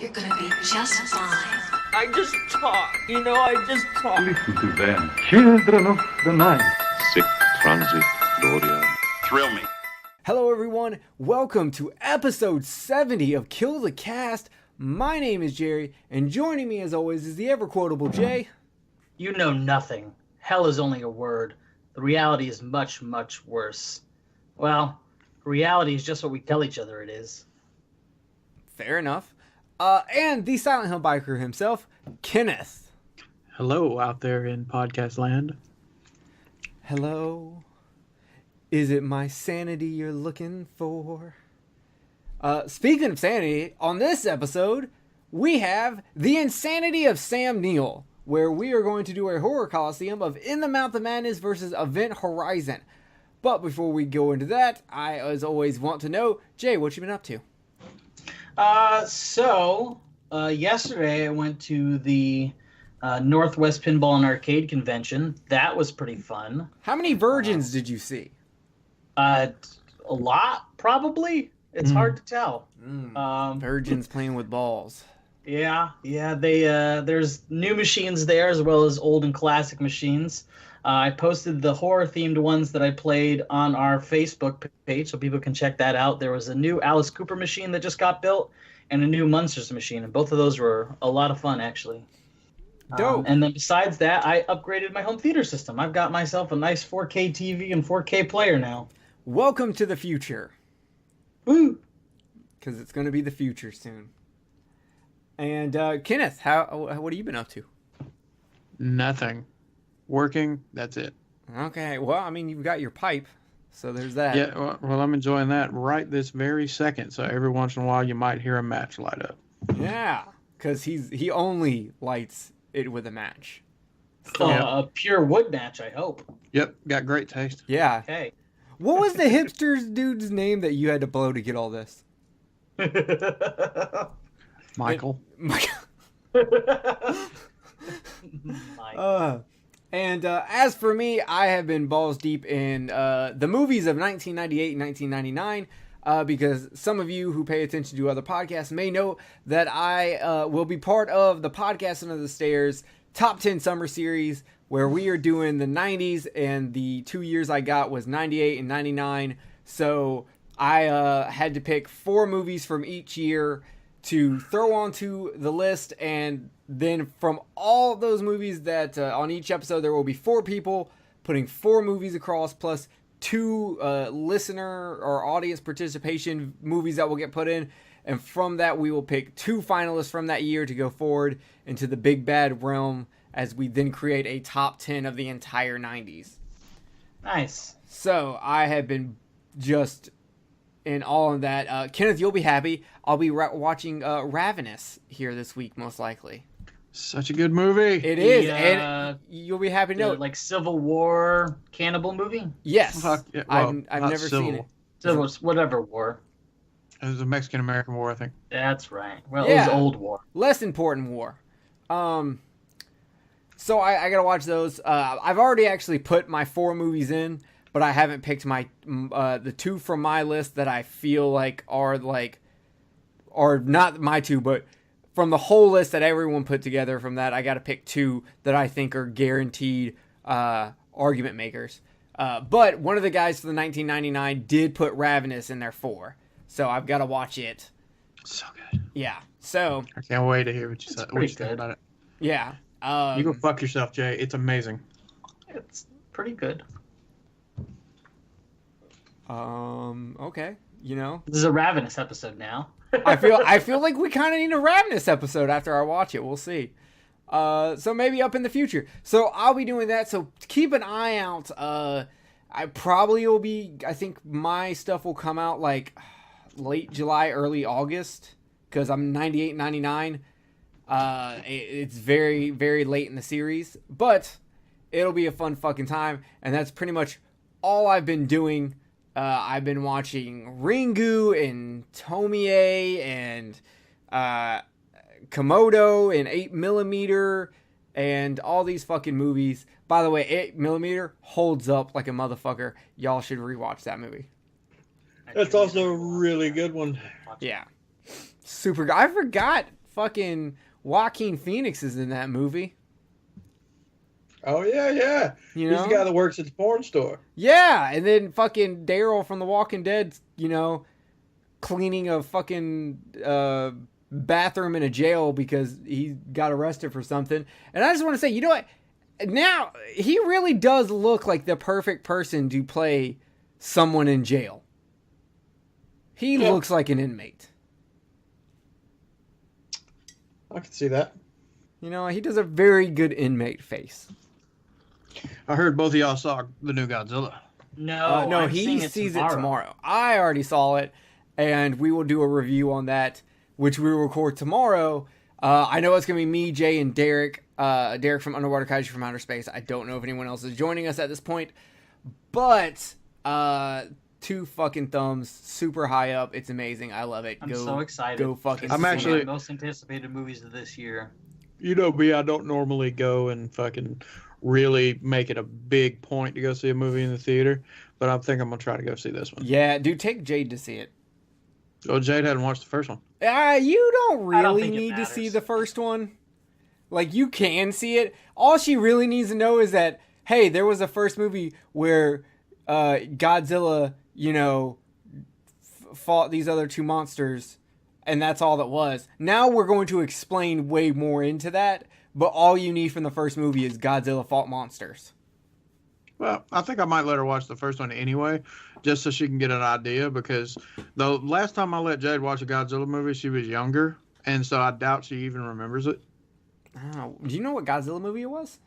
You're gonna be just fine. I just talk. I just talk. Listen to them, children of the night. Sic transit gloria. Thrill me. Hello everyone, welcome to episode 70 of Kill the Cast. My name is Jerry, and joining me as always is the ever-quotable Jay. You know nothing. Hell is only a word. The reality is much, much worse. Well, reality is just what we tell each other it is. Fair enough. And the Silent Hill biker himself, Kenneth. Hello out there in podcast land. Hello. Is it my sanity you're looking for? Speaking of sanity, on this episode, we have the insanity of Sam Neill, where we are going to do a Horror Coliseum of In the Mouth of Madness versus Event Horizon. But before we go into that, I, as always, want to know, Jay, what you been up to? Yesterday I went to the Northwest Pinball and Arcade Convention. That was pretty fun. How many virgins did you see? A lot, probably. It's hard to tell. Virgins playing with balls. Yeah. There's new machines there as well as old and classic machines. I posted the horror-themed ones that I played on our Facebook page, so people can check that out. There was a new Alice Cooper machine that just got built, and a new Munsters machine, and both of those were a lot of fun, actually. Dope. And then besides that, I upgraded my home theater system. I've got myself a nice 4K TV and 4K player now. Welcome to the future. Woo! Because it's going to be the future soon. And Kenneth, what have you been up to? Nothing. Working, that's it. Okay, well, I mean, you've got your pipe, so there's that. Yeah, well, I'm enjoying that right this very second, so every once in a while you might hear a match light up. Yeah, because he only lights it with a match. So, a pure wood match, I hope. Yep, got great taste. Yeah. Okay. What was the hipsters dude's name that you had to blow to get all this? Michael. And as for me, I have been balls deep in the movies of 1998 and 1999 because some of you who pay attention to other podcasts may know that I will be part of the Podcast Under the Stairs Top 10 Summer Series, where we are doing the 90s, and the 2 years I got was 98 and 99. So I had to pick 4 movies from each year to throw onto the list, and then from all those movies that on each episode there will be 4 people putting 4 movies across, plus 2 listener or audience participation movies that will get put in, and from that we will pick 2 finalists from that year to go forward into the big bad realm as we then create a top 10 of the entire 90s. Nice. So I have been just in all of that. Kenneth, you'll be happy. I'll be watching Ravenous here this week, most likely. Such a good movie. It is, and you'll be happy to know. Like Civil War cannibal movie? Yes. Yeah, well, I've never seen it. Civil, whatever war. It was a Mexican-American war, I think. That's right. Well, Yeah. it was old war. Less important war. So I gotta watch those. I've already actually put my 4 movies in, but I haven't picked my the 2 from my list that I feel like are not my 2, but from the whole list that everyone put together from that, I got to pick 2 that I think are guaranteed argument makers. But one of the guys for the 1999 did put Ravenous in their 4, so I've got to watch it. So good. Yeah. So I can't wait to hear what you think about it. yeah. You go fuck yourself, Jay. It's amazing. It's pretty good. Okay. This is a Ravenous episode now. I feel like we kind of need a Ravenous episode after I watch it. We'll see. So maybe up in the future. So I'll be doing that. So keep an eye out. I probably will be. I think my stuff will come out like late July, early August, because I'm 98, 99. It's very, very late in the series, but it'll be a fun fucking time. And that's pretty much all I've been doing. I've been watching Ringu and Tomie and Komodo and 8mm and all these fucking movies. By the way, 8mm holds up like a motherfucker. Y'all should rewatch that movie. That's also a really good one. Yeah. Super good. I forgot fucking Joaquin Phoenix is in that movie. Oh, yeah. You He's know? the guy that works at the porn store. Yeah, and then fucking Daryl from The Walking Dead, cleaning a fucking bathroom in a jail because he got arrested for something. And I just want to say, you know what? Now, he really does look like the perfect person to play someone in jail. He looks like an inmate. I can see that. He does a very good inmate face. I heard both of y'all saw the new Godzilla. No, No, I'm he seeing sees it tomorrow. I already saw it, and we will do a review on that, which we will record tomorrow. I know it's going to be me, Jay, and Derek. Derek from Underwater Kaiju from Outer Space. I don't know if anyone else is joining us at this point, but 2 fucking thumbs, super high up. It's amazing. I love it. I'm so excited. Go fucking It's I'm see one of actually- the most anticipated movies of this year. You know me, I don't normally go and fucking really make it a big point to go see a movie in the theater, but I think I'm going to try to go see this one. Yeah, dude, take Jade to see it. Oh, Jade hadn't watched the first one. You don't really think it need to see matters. the first one. Like, you can see it. All she really needs to know is that, hey, there was a first movie where Godzilla, fought these other 2 monsters, and that's all that was. Now we're going to explain way more into that, but all you need from the first movie is Godzilla fought monsters. Well, I think I might let her watch the first one anyway, just so she can get an idea, because the last time I let Jade watch a Godzilla movie, she was younger, and so I doubt she even remembers it. Oh, do you know what Godzilla movie it was?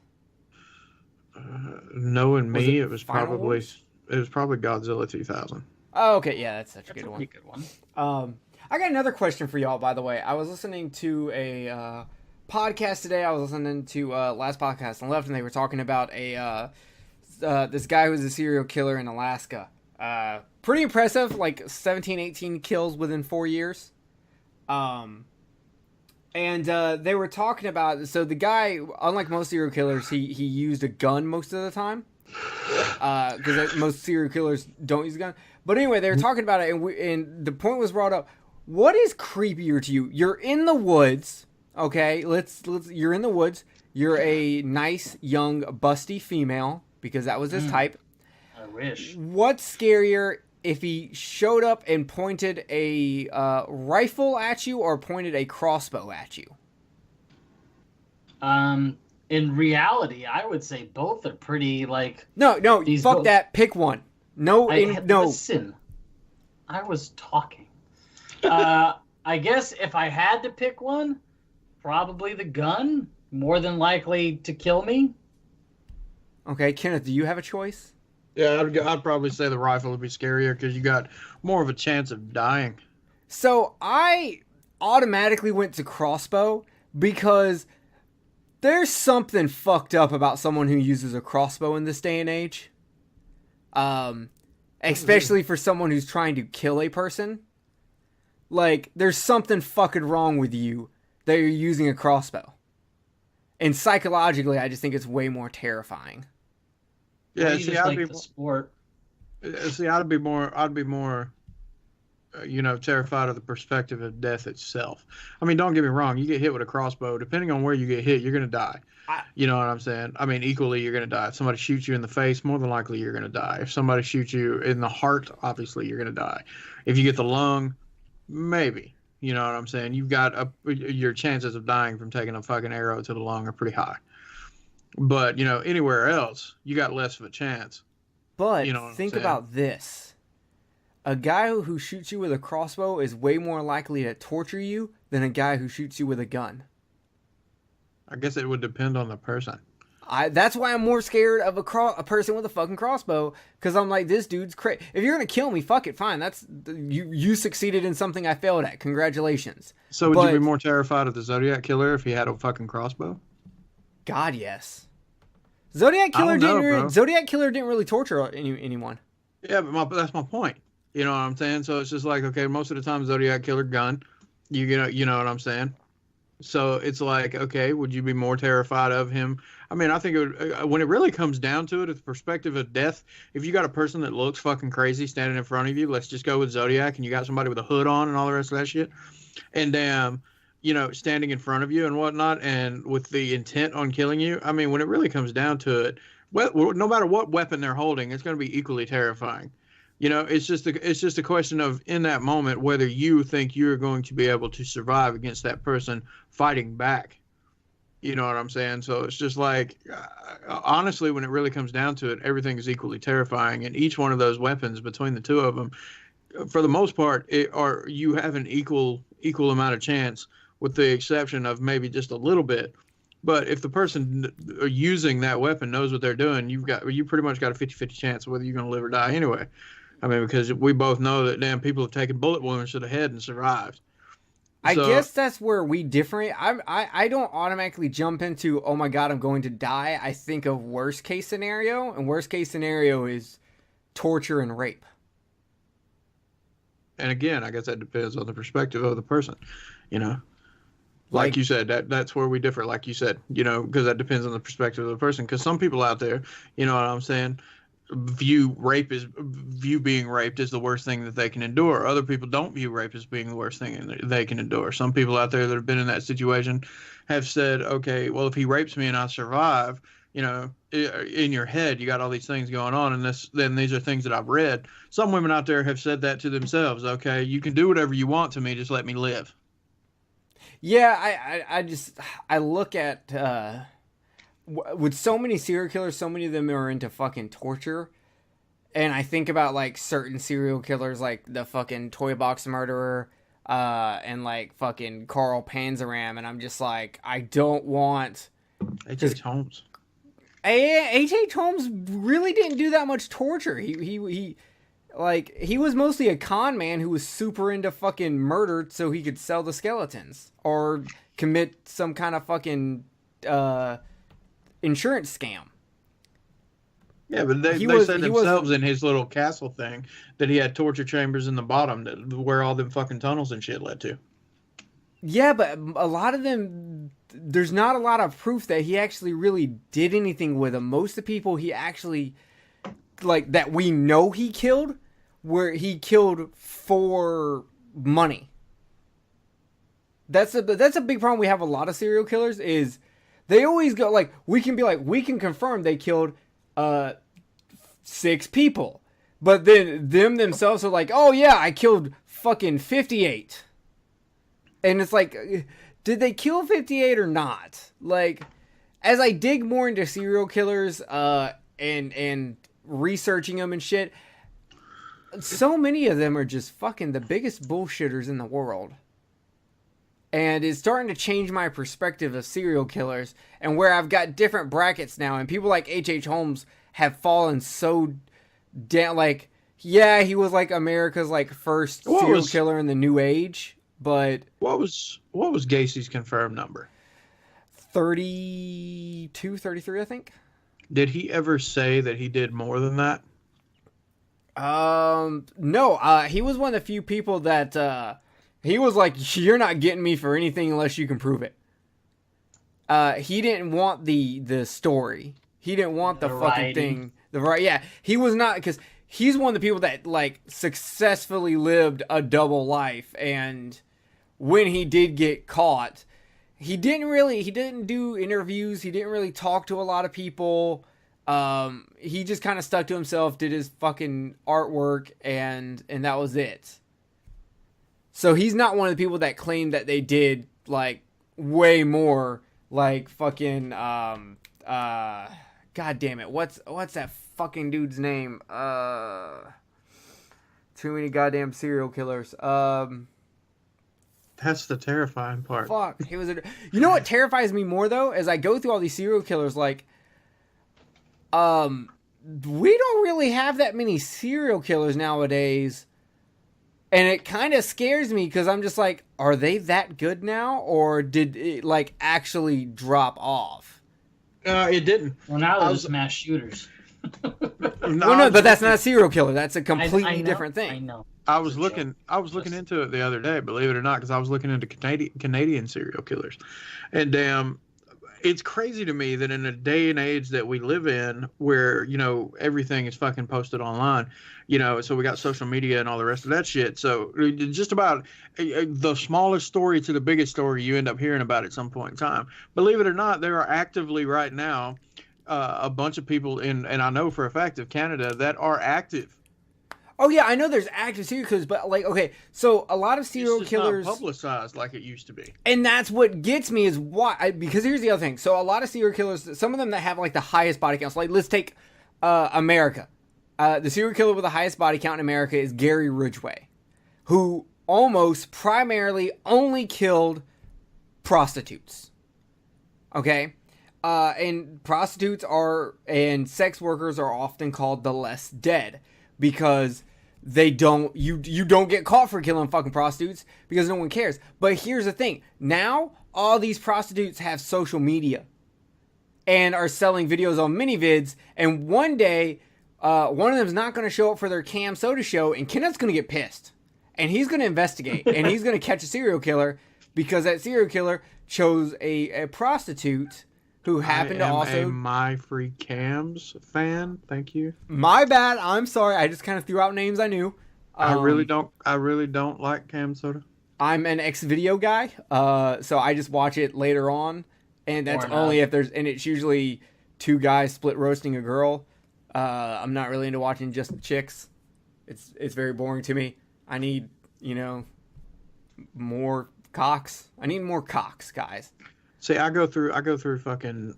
Knowing Was me, it it was Final probably Wars? Godzilla 2000. Oh, okay, yeah, that's such a That's good a one. pretty good one. I got another question for y'all, by the way. I was listening to a podcast today. I was listening to last podcast on left, and they were talking about this guy who's a serial killer in Alaska. Pretty impressive, like 17, 18 kills within 4 years. And they were talking about, so the guy, unlike most serial killers, he used a gun most of the time. Because most serial killers don't use a gun. But anyway, they were talking about it, and the point was brought up. What is creepier to you? You're in the woods, okay? You're in the woods. You're a nice, young, busty female, because that was his type. I wish. What's scarier, if he showed up and pointed a rifle at you or pointed a crossbow at you? In reality, I would say both are pretty, like... No, These fuck both- that. Pick one. No. Listen, I was talking. I guess if I had to pick one, probably the gun. More than likely to kill me. Okay, Kenneth, do you have a choice? Yeah, I'd probably say the rifle would be scarier because you got more of a chance of dying. So I automatically went to crossbow because there's something fucked up about someone who uses a crossbow in this day and age. Especially for someone who's trying to kill a person. Like, there's something fucking wrong with you that you're using a crossbow. And psychologically, I just think it's way more terrifying. Yeah, You see, just like the sport. I'd be more, terrified of the perspective of death itself. I mean, don't get me wrong. You get hit with a crossbow. Depending on where you get hit, you're going to die. You know what I'm saying? I mean, equally, you're going to die. If somebody shoots you in the face, more than likely, you're going to die. If somebody shoots you in the heart, obviously, you're going to die. If you get the lung, maybe. You know what I'm saying? You've got your chances of dying from taking a fucking arrow to the lung are pretty high. But, anywhere else, you got less of a chance. But You know what I'm think saying? about this. A guy who shoots you with a crossbow is way more likely to torture you than a guy who shoots you with a gun. I guess it would depend on the person. That's why I'm more scared of a person with a fucking crossbow, because I'm like, this dude's crazy. If you're gonna kill me, fuck it, fine. That's you succeeded in something I failed at. Congratulations. So would you be But- more terrified of the Zodiac Killer if he had a fucking crossbow? God, yes. Zodiac I Killer don't know, bro. didn't really torture anyone. Yeah, but that's my point. You know what I'm saying? So it's just like, okay, most of the time Zodiac Killer gun, you know what I'm saying? So it's like, okay, would you be more terrified of him? I mean, I think it would, when it really comes down to it, it's the perspective of death. If you got a person that looks fucking crazy standing in front of you, let's just go with Zodiac, and you got somebody with a hood on and all the rest of that shit, and standing in front of you and whatnot, and with the intent on killing you. I mean, when it really comes down to it, well, no matter what weapon they're holding, it's going to be equally terrifying. It's just a question of, in that moment, whether you think you're going to be able to survive against that person fighting back. You know what I'm saying? So it's just like, honestly, when it really comes down to it, everything is equally terrifying. And each one of those weapons between the two of them, for the most part, you have an equal amount of chance, with the exception of maybe just a little bit. But if the person using that weapon knows what they're doing, you pretty much got a 50-50 chance of whether you're going to live or die anyway. I mean, because we both know that damn people have taken bullet wounds to the head and survived. I guess that's where we differ. I don't automatically jump into, oh my God, I'm going to die. I think of worst case scenario, and worst case scenario is torture and rape. And again, I guess that depends on the perspective of the person, Like you said, that's where we differ. Like you said, because that depends on the perspective of the person. Because some people out there, you know what I'm saying, view being raped as the worst thing that they can endure. Other people don't view rape as being the worst thing they can endure. Some people out there that have been in that situation have said, okay, well, if he rapes me and I survive, in your head, you got all these things going on, and then these are things that I've read. Some women out there have said that to themselves. Okay, you can do whatever you want to me, just let me live. Yeah, I look at with so many serial killers, so many of them are into fucking torture, and I think about like certain serial killers, like the fucking toy box murderer, and like fucking Carl Panzeram, and I'm just like, I don't want H.H. Holmes. H.H. Holmes really didn't do that much torture. He was mostly a con man who was super into fucking murder so he could sell the skeletons or commit some kind of fucking insurance scam. Yeah, but they said themselves in his little castle thing that he had torture chambers in the bottom where all them fucking tunnels and shit led to. Yeah, but a lot of them, there's not a lot of proof that he actually really did anything with them. Most of the people he actually, like, that we know he killed, where he killed for money. That's a big problem we have with a lot of serial killers is they always go like, we can confirm they killed 6 people. But then themselves are like, oh yeah, I killed fucking 58. And it's like, did they kill 58 or not? Like, as I dig more into serial killers and researching them and shit, so many of them are just fucking the biggest bullshitters in the world. And it's starting to change my perspective of serial killers and where I've got different brackets now. And people like H.H. Holmes have fallen so down. Like, yeah, he was like America's like first serial killer in the new age. But what was Gacy's confirmed number? 32, 33, I think. Did he ever say that he did more than that? No. He was one of the few people that he was like, you're not getting me for anything unless you can prove it. He didn't want the story. He didn't want the fucking thing. Yeah. He was not, because he's one of the people that like successfully lived a double life, and when he did get caught, he didn't do interviews. He didn't really talk to a lot of people. He just kind of stuck to himself, did his fucking artwork, and that was it. So he's not one of the people that claimed that they did like way more, like fucking god damn it, what's that fucking dude's name? Too many goddamn serial killers. That's the terrifying part. Fuck. You know what terrifies me more though? As I go through all these serial killers, like, we don't really have that many serial killers nowadays. And it kind of scares me because I'm just like, are they that good now? Or did it like actually drop off? It didn't. Well, now there's mass shooters. No, but that's not a serial killer. That's a completely different thing. I know. I was looking into it the other day, believe it or not, because I was looking into Canadian serial killers, and damn, it's crazy to me that in a day and age that we live in where, you know, everything is fucking posted online, you know, so we got social media and all the rest of that shit. So just about the smallest story to the biggest story you end up hearing about at some point in time. Believe it or not, there are actively right now a bunch of people and I know for a fact of Canada that are active. Oh yeah, I know there's active serial killers, but like, okay, so a lot of serial killers not publicized like it used to be, and that's what gets me is why. Because here's the other thing: so a lot of serial killers, some of them that have like the highest body counts, like let's take America. The serial killer with the highest body count in America is Gary Ridgway, who almost primarily only killed prostitutes. Okay, and prostitutes and sex workers are often called the less dead. Because you don't get caught for killing fucking prostitutes because no one cares. But here's the thing. Now, all these prostitutes have social media and are selling videos on mini-vids. And one day, one of them's not going to show up for their Cam Soda show. And Kenneth's going to get pissed. And he's going to investigate. And he's going to catch a serial killer because that serial killer chose a prostitute who happened to also... a My Free Cams fan. Thank you. My bad. I'm sorry. I just kind of threw out names I knew. I really don't like Cam Soda. I'm an X-video guy, so I just watch it later on, and that's only if there's... And it's usually two guys split roasting a girl. I'm not really into watching just chicks. It's very boring to me. I need, more cocks. I need more cocks, guys. See, I go through fucking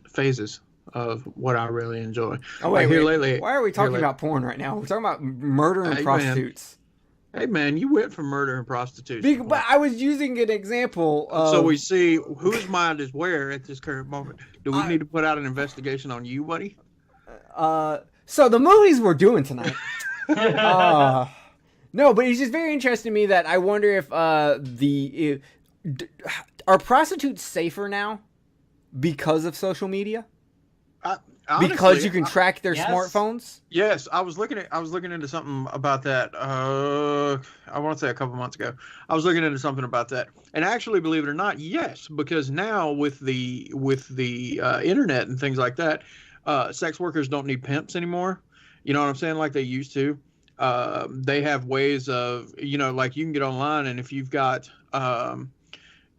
phases of what I really enjoy. Oh wait, lately. Why are we talking about porn right now? We're talking about murder and prostitutes. Hey man, you went from murder and prostitution. But I was using an example. So we see whose mind is where at this current moment. Do we need to put out an investigation on you, buddy? So the movies we're doing tonight. No, but it's just very interesting to me that I wonder if are prostitutes safer now because of social media? Honestly, because you can track their smartphones? Yes, I was looking into something about that. I want to say a couple months ago. I was looking into something about that, and actually, believe it or not, yes, because now with the internet and things like that, sex workers don't need pimps anymore. You know what I'm saying? Like they used to. They have ways of, like you can get online, and if you've got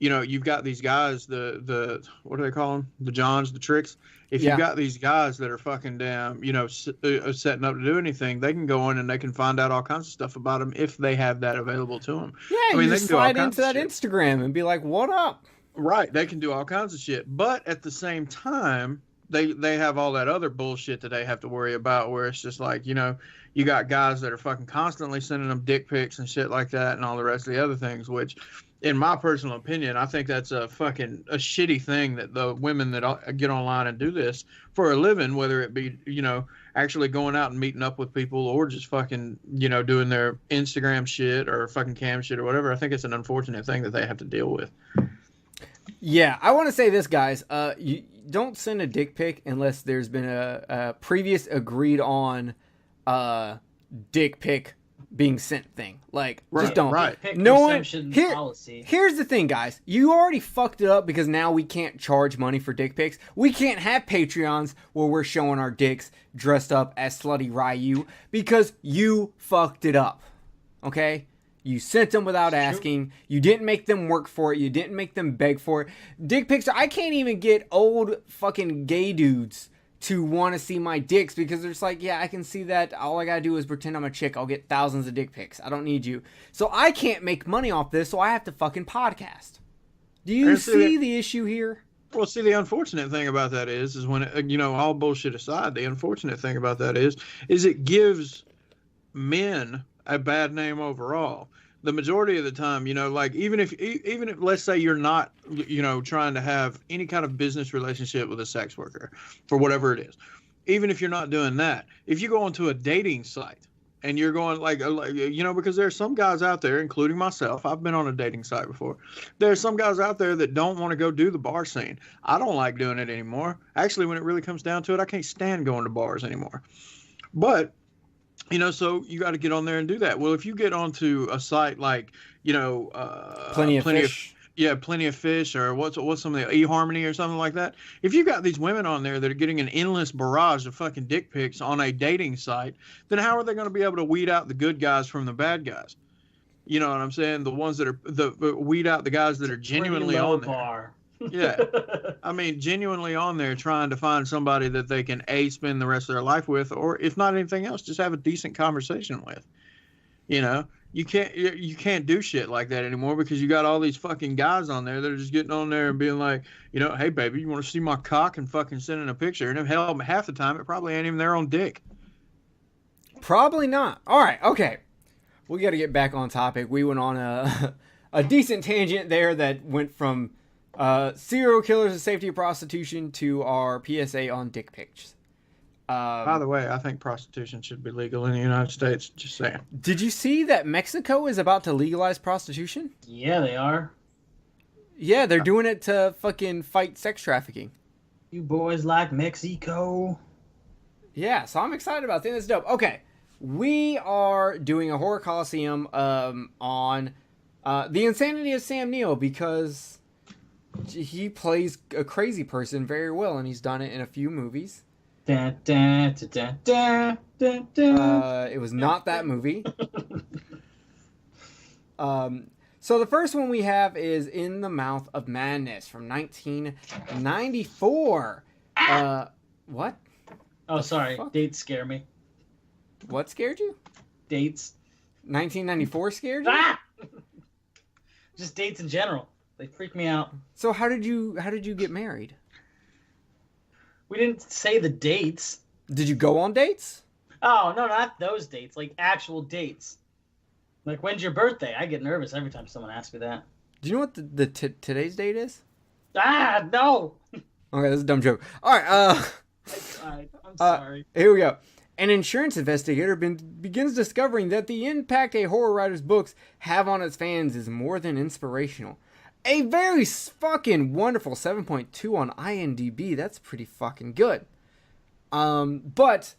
you've got these guys, the what do they call them? The Johns, the tricks. If you've got these guys that are fucking damn, setting up to do anything, they can go in and they can find out all kinds of stuff about them if they have that available to them. Yeah, I mean, you just slide into that Instagram and be like, "What up?" Right, they can do all kinds of shit, but at the same time, they have all that other bullshit that they have to worry about, where it's just like, you got guys that are fucking constantly sending them dick pics and shit like that, and all the rest of the other things, which, in my personal opinion, I think that's a shitty thing that the women that get online and do this for a living, whether it be, actually going out and meeting up with people or just fucking, doing their Instagram shit or fucking cam shit or whatever. I think it's an unfortunate thing that they have to deal with. Yeah, I want to say this, guys. You don't send a dick pic unless there's been a previous agreed on dick pic being sent thing. Like, just don't. Right. No one. Here's the thing, guys. You already fucked it up because now we can't charge money for dick pics. We can't have Patreons where we're showing our dicks dressed up as Slutty Ryu because you fucked it up. Okay? You sent them without asking. You didn't make them work for it. You didn't make them beg for it. Dick pics. I can't even get old fucking gay dudes to want to see my dicks because they're just like, yeah, I can see that. All I gotta do is pretend I'm a chick. I'll get thousands of dick pics. I don't need you. So I can't make money off this, so I have to fucking podcast. Do you see the issue here? Well, see, the unfortunate thing about that is when, all bullshit aside, the unfortunate thing about that is it gives men a bad name overall. The majority of the time, like even if let's say you're not, trying to have any kind of business relationship with a sex worker for whatever it is, even if you're not doing that, if you go onto a dating site and you're going because there's some guys out there, including myself, I've been on a dating site before. There's some guys out there that don't want to go do the bar scene. I don't like doing it anymore. Actually, when it really comes down to it, I can't stand going to bars anymore. But so you got to get on there and do that. Well, if you get onto a site like, Plenty of Fish. Yeah, Plenty of Fish, or what's some of the eHarmony or something like that. If you got these women on there that are getting an endless barrage of fucking dick pics on a dating site, then how are they going to be able to weed out the good guys from the bad guys? You know what I'm saying? The ones that are weed out the guys that are genuinely on there. Bar. Yeah, I mean, genuinely on there trying to find somebody that they can spend the rest of their life with, or if not anything else, just have a decent conversation with. You know. You can't do shit like that anymore because you got all these fucking guys on there that are just getting on there and being like, you know, hey baby, you want to see my cock, and fucking sending a picture, and hell, half the time it probably ain't even their own dick. Probably not. All right, okay, we got to get back on topic. We went on a decent tangent there that went from serial killers and safety of prostitution to our PSA on dick pics. By the way, I think prostitution should be legal in the United States. Just saying. Did you see that Mexico is about to legalize prostitution? Yeah, they are. Yeah, they're doing it to fucking fight sex trafficking. You boys like Mexico? Yeah, so I'm excited about this. It's dope. Okay, we are doing a Horror Coliseum on the insanity of Sam Neill because he plays a crazy person very well, and he's done it in a few movies. It was not that movie. So the first one we have is In the Mouth of Madness from 1994. What? Oh, sorry. Fuck? Dates scare me. What scared you? Dates. 1994 scared you? Ah! Just dates in general. They freak me out. So how did you get married? We didn't say the dates. Did you go on dates? Oh, no, not those dates. Like, actual dates. Like, when's your birthday? I get nervous every time someone asks me that. Do you know what today's date is? Ah, no! Okay, this is a dumb joke. All right, I tried. I'm sorry. Here we go. An insurance investigator begins discovering that the impact a horror writer's books have on its fans is more than inspirational. A very fucking wonderful 7.2 on IMDb. That's pretty fucking good. But,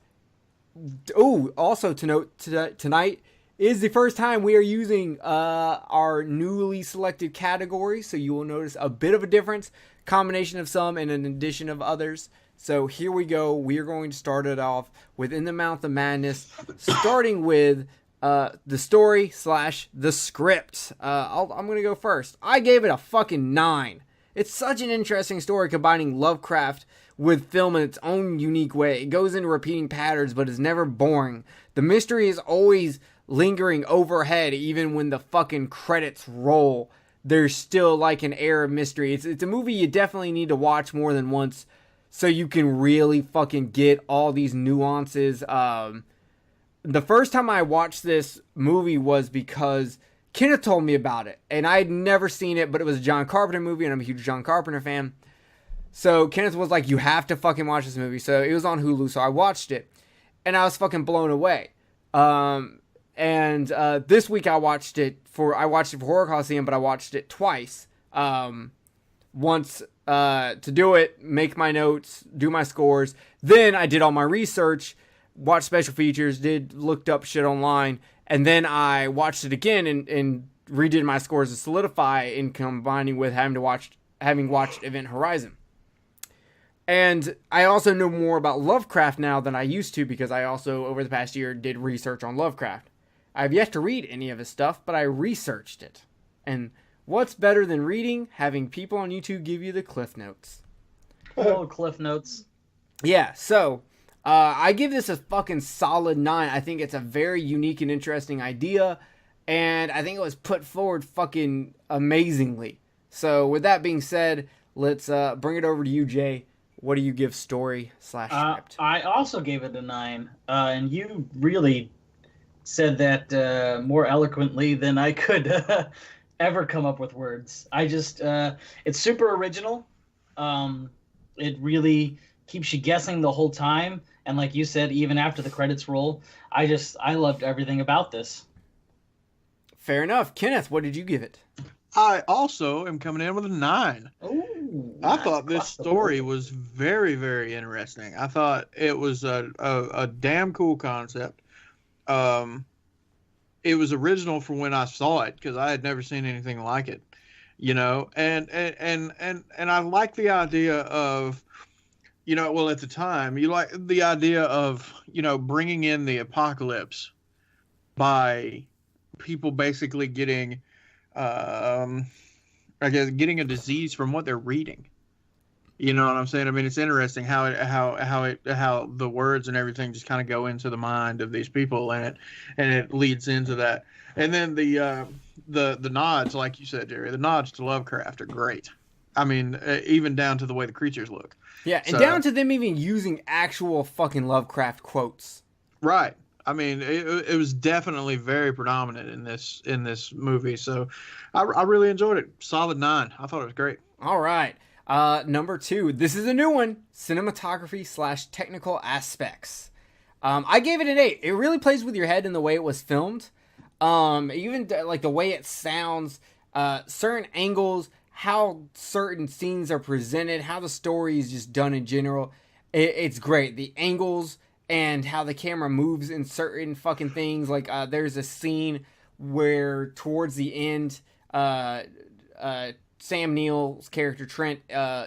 also to note, tonight is the first time we are using our newly selected categories. So you will notice a bit of a difference. Combination of some and an addition of others. So here we go. We are going to start it off with In the Mouth of Madness, starting with the story / the script. I'm going to go first. I gave it a fucking 9. It's such an interesting story combining Lovecraft with film in its own unique way. It goes into repeating patterns, but is never boring. The mystery is always lingering overhead, even when the fucking credits roll. There's still like an air of mystery. It's a movie you definitely need to watch more than once so you can really fucking get all these nuances. The first time I watched this movie was because Kenneth told me about it, and I had never seen it, but it was a John Carpenter movie, and I'm a huge John Carpenter fan. So Kenneth was like, you have to fucking watch this movie. So it was on Hulu, so I watched it, and I was fucking blown away. This week I watched it for Horror Coliseum, but I watched it twice. Once to do it, make my notes, do my scores. Then I did all my research, watched special features, looked up shit online, and then I watched it again and redid my scores to solidify in combining with having watched Event Horizon. And I also know more about Lovecraft now than I used to because I also, over the past year, did research on Lovecraft. I've yet to read any of his stuff, but I researched it. And what's better than reading? Having people on YouTube give you the Cliff Notes. Oh, Cliff Notes. Yeah, so I give this a fucking solid 9. I think it's a very unique and interesting idea, and I think it was put forward fucking amazingly. So with that being said, let's bring it over to you, Jay. What do you give story / script? I also gave it a 9, and you really said that more eloquently than I could ever come up with words. It's super original. It really keeps you guessing the whole time, and like you said, even after the credits roll, I loved everything about this. Fair enough. Kenneth, what did you give it? I also am coming in with a 9. Ooh, I thought this story was very, very interesting. I thought it was a damn cool concept. It was original for when I saw it because I had never seen anything like it. you know, and I like the idea of, you know, well, at the time, you like the idea of, you know, bringing in the apocalypse by people basically getting, I guess, getting a disease from what they're reading. You know what I'm saying? I mean, it's interesting how the words and everything just kind of go into the mind of these people, and it leads into that. And then the nods, like you said, Jerry, the nods to Lovecraft are great. I mean, even down to the way the creatures look. Yeah, and down to them even using actual fucking Lovecraft quotes. Right. I mean, it was definitely very predominant in this movie. So I really enjoyed it. Solid 9. I thought it was great. All right. Number 2. This is a new one. Cinematography / technical aspects. I gave it an 8. It really plays with your head in the way it was filmed. Even like the way it sounds, certain angles, how certain scenes are presented, how the story is just done in general. It's great. The angles and how the camera moves in certain fucking things. Like, there's a scene where towards the end, Sam Neill's character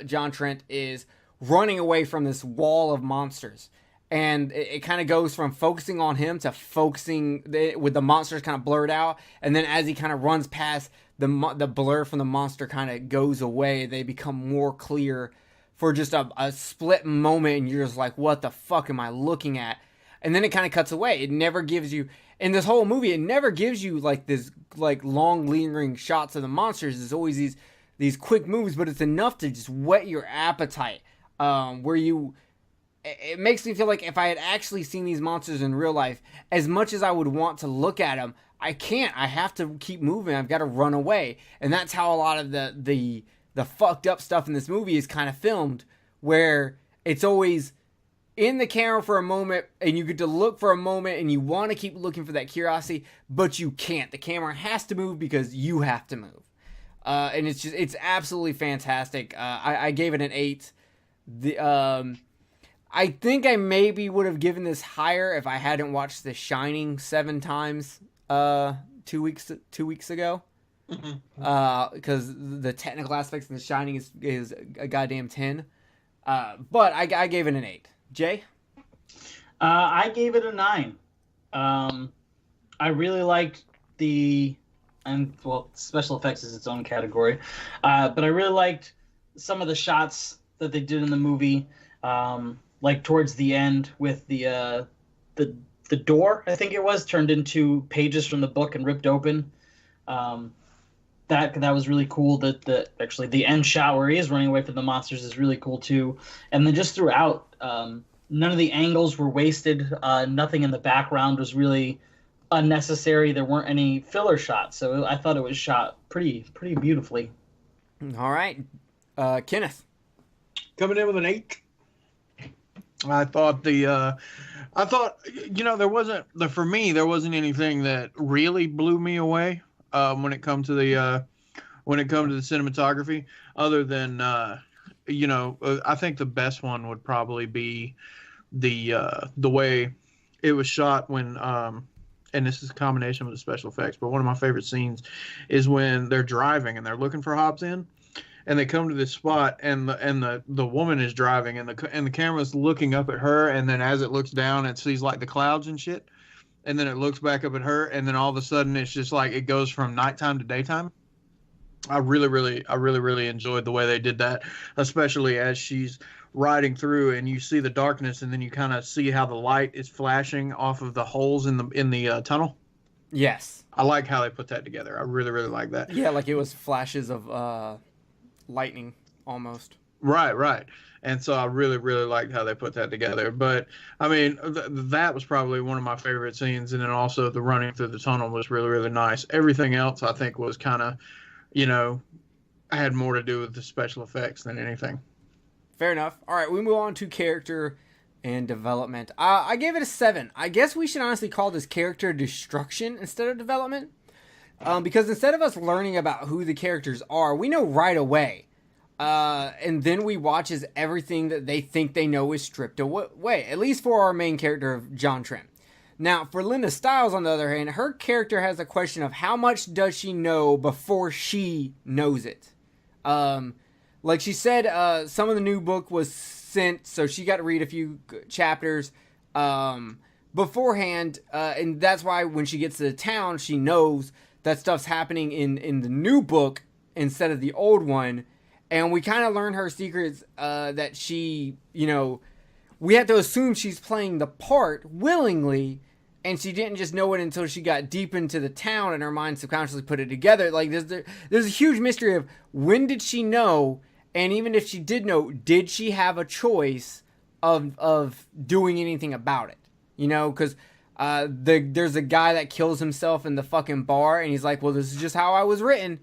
John Trent is running away from this wall of monsters, and it kind of goes from focusing on him to focusing with the monsters kind of blurred out, and then as he kind of runs past, the blur from the monster kind of goes away. They become more clear for just a split moment, and you're just like, what the fuck am I looking at? And then it kind of cuts away. It never gives you, in this whole movie, it never gives you like this like long lingering shots of the monsters. There's always these quick moves, but it's enough to just whet your appetite, where it makes me feel like if I had actually seen these monsters in real life, as much as I would want to look at them, I can't. I have to keep moving. I've got to run away. And that's how a lot of the fucked up stuff in this movie is kind of filmed, where it's always in the camera for a moment, and you get to look for a moment, and you want to keep looking for that curiosity, but you can't. The camera has to move because you have to move. And it's absolutely fantastic. I gave it an 8. I think I maybe would have given this higher if I hadn't watched The Shining 7 times 2 weeks ago. Because the technical aspects of The Shining is a goddamn 10. But I gave it an 8. Jay? I gave it a 9. I really liked special effects is its own category. But I really liked some of the shots that they did in the movie, like towards the end with the door, I think it was, turned into pages from the book and ripped open. That was really cool. Actually the end shot where he is running away from the monsters is really cool too. And then just throughout, none of the angles were wasted. Nothing in the background was really unnecessary. There weren't any filler shots, so I thought it was shot pretty beautifully. All right, Kenneth, coming in with an 8. I thought there wasn't there wasn't anything that really blew me away when it comes to the cinematography, other than I think the best one would probably be the way it was shot when and this is a combination with the special effects, but one of my favorite scenes is when they're driving and they're looking for Hobbs End, and they come to this spot, and the woman is driving, and the camera's looking up at her, and then as it looks down, it sees like the clouds and shit, and then it looks back up at her, and then all of a sudden it's just like it goes from nighttime to daytime. I really enjoyed the way they did that, especially as she's riding through and you see the darkness, and then you kind of see how the light is flashing off of the holes in the tunnel. Yes, I like how they put that together. I really like that. Yeah, like it was flashes of lightning almost. Right. And so I really liked how they put that together. But I mean, that was probably one of my favorite scenes, and then also the running through the tunnel was really nice. Everything else I think was kind of, had more to do with the special effects than anything. Fair enough. All right, we move on to character and development. I gave it a 7. I guess we should honestly call this character destruction instead of development. Because instead of us learning about who the characters are, we know right away. And then we watch as everything that they think they know is stripped away. At least for our main character of John Trent. Now, for Linda Stiles, on the other hand, her character has a question of how much does she know before she knows it. Like she said, some of the new book was sent, so she got to read a few chapters beforehand, and that's why when she gets to the town, she knows that stuff's happening in the new book instead of the old one. And we kind of learn her secrets that she, we have to assume she's playing the part willingly, and she didn't just know it until she got deep into the town and her mind subconsciously put it together. Like, there's a huge mystery of when did she know, and even if she did know, did she have a choice of doing anything about it? Because there's a guy that kills himself in the fucking bar, and he's like, well, this is just how I was written,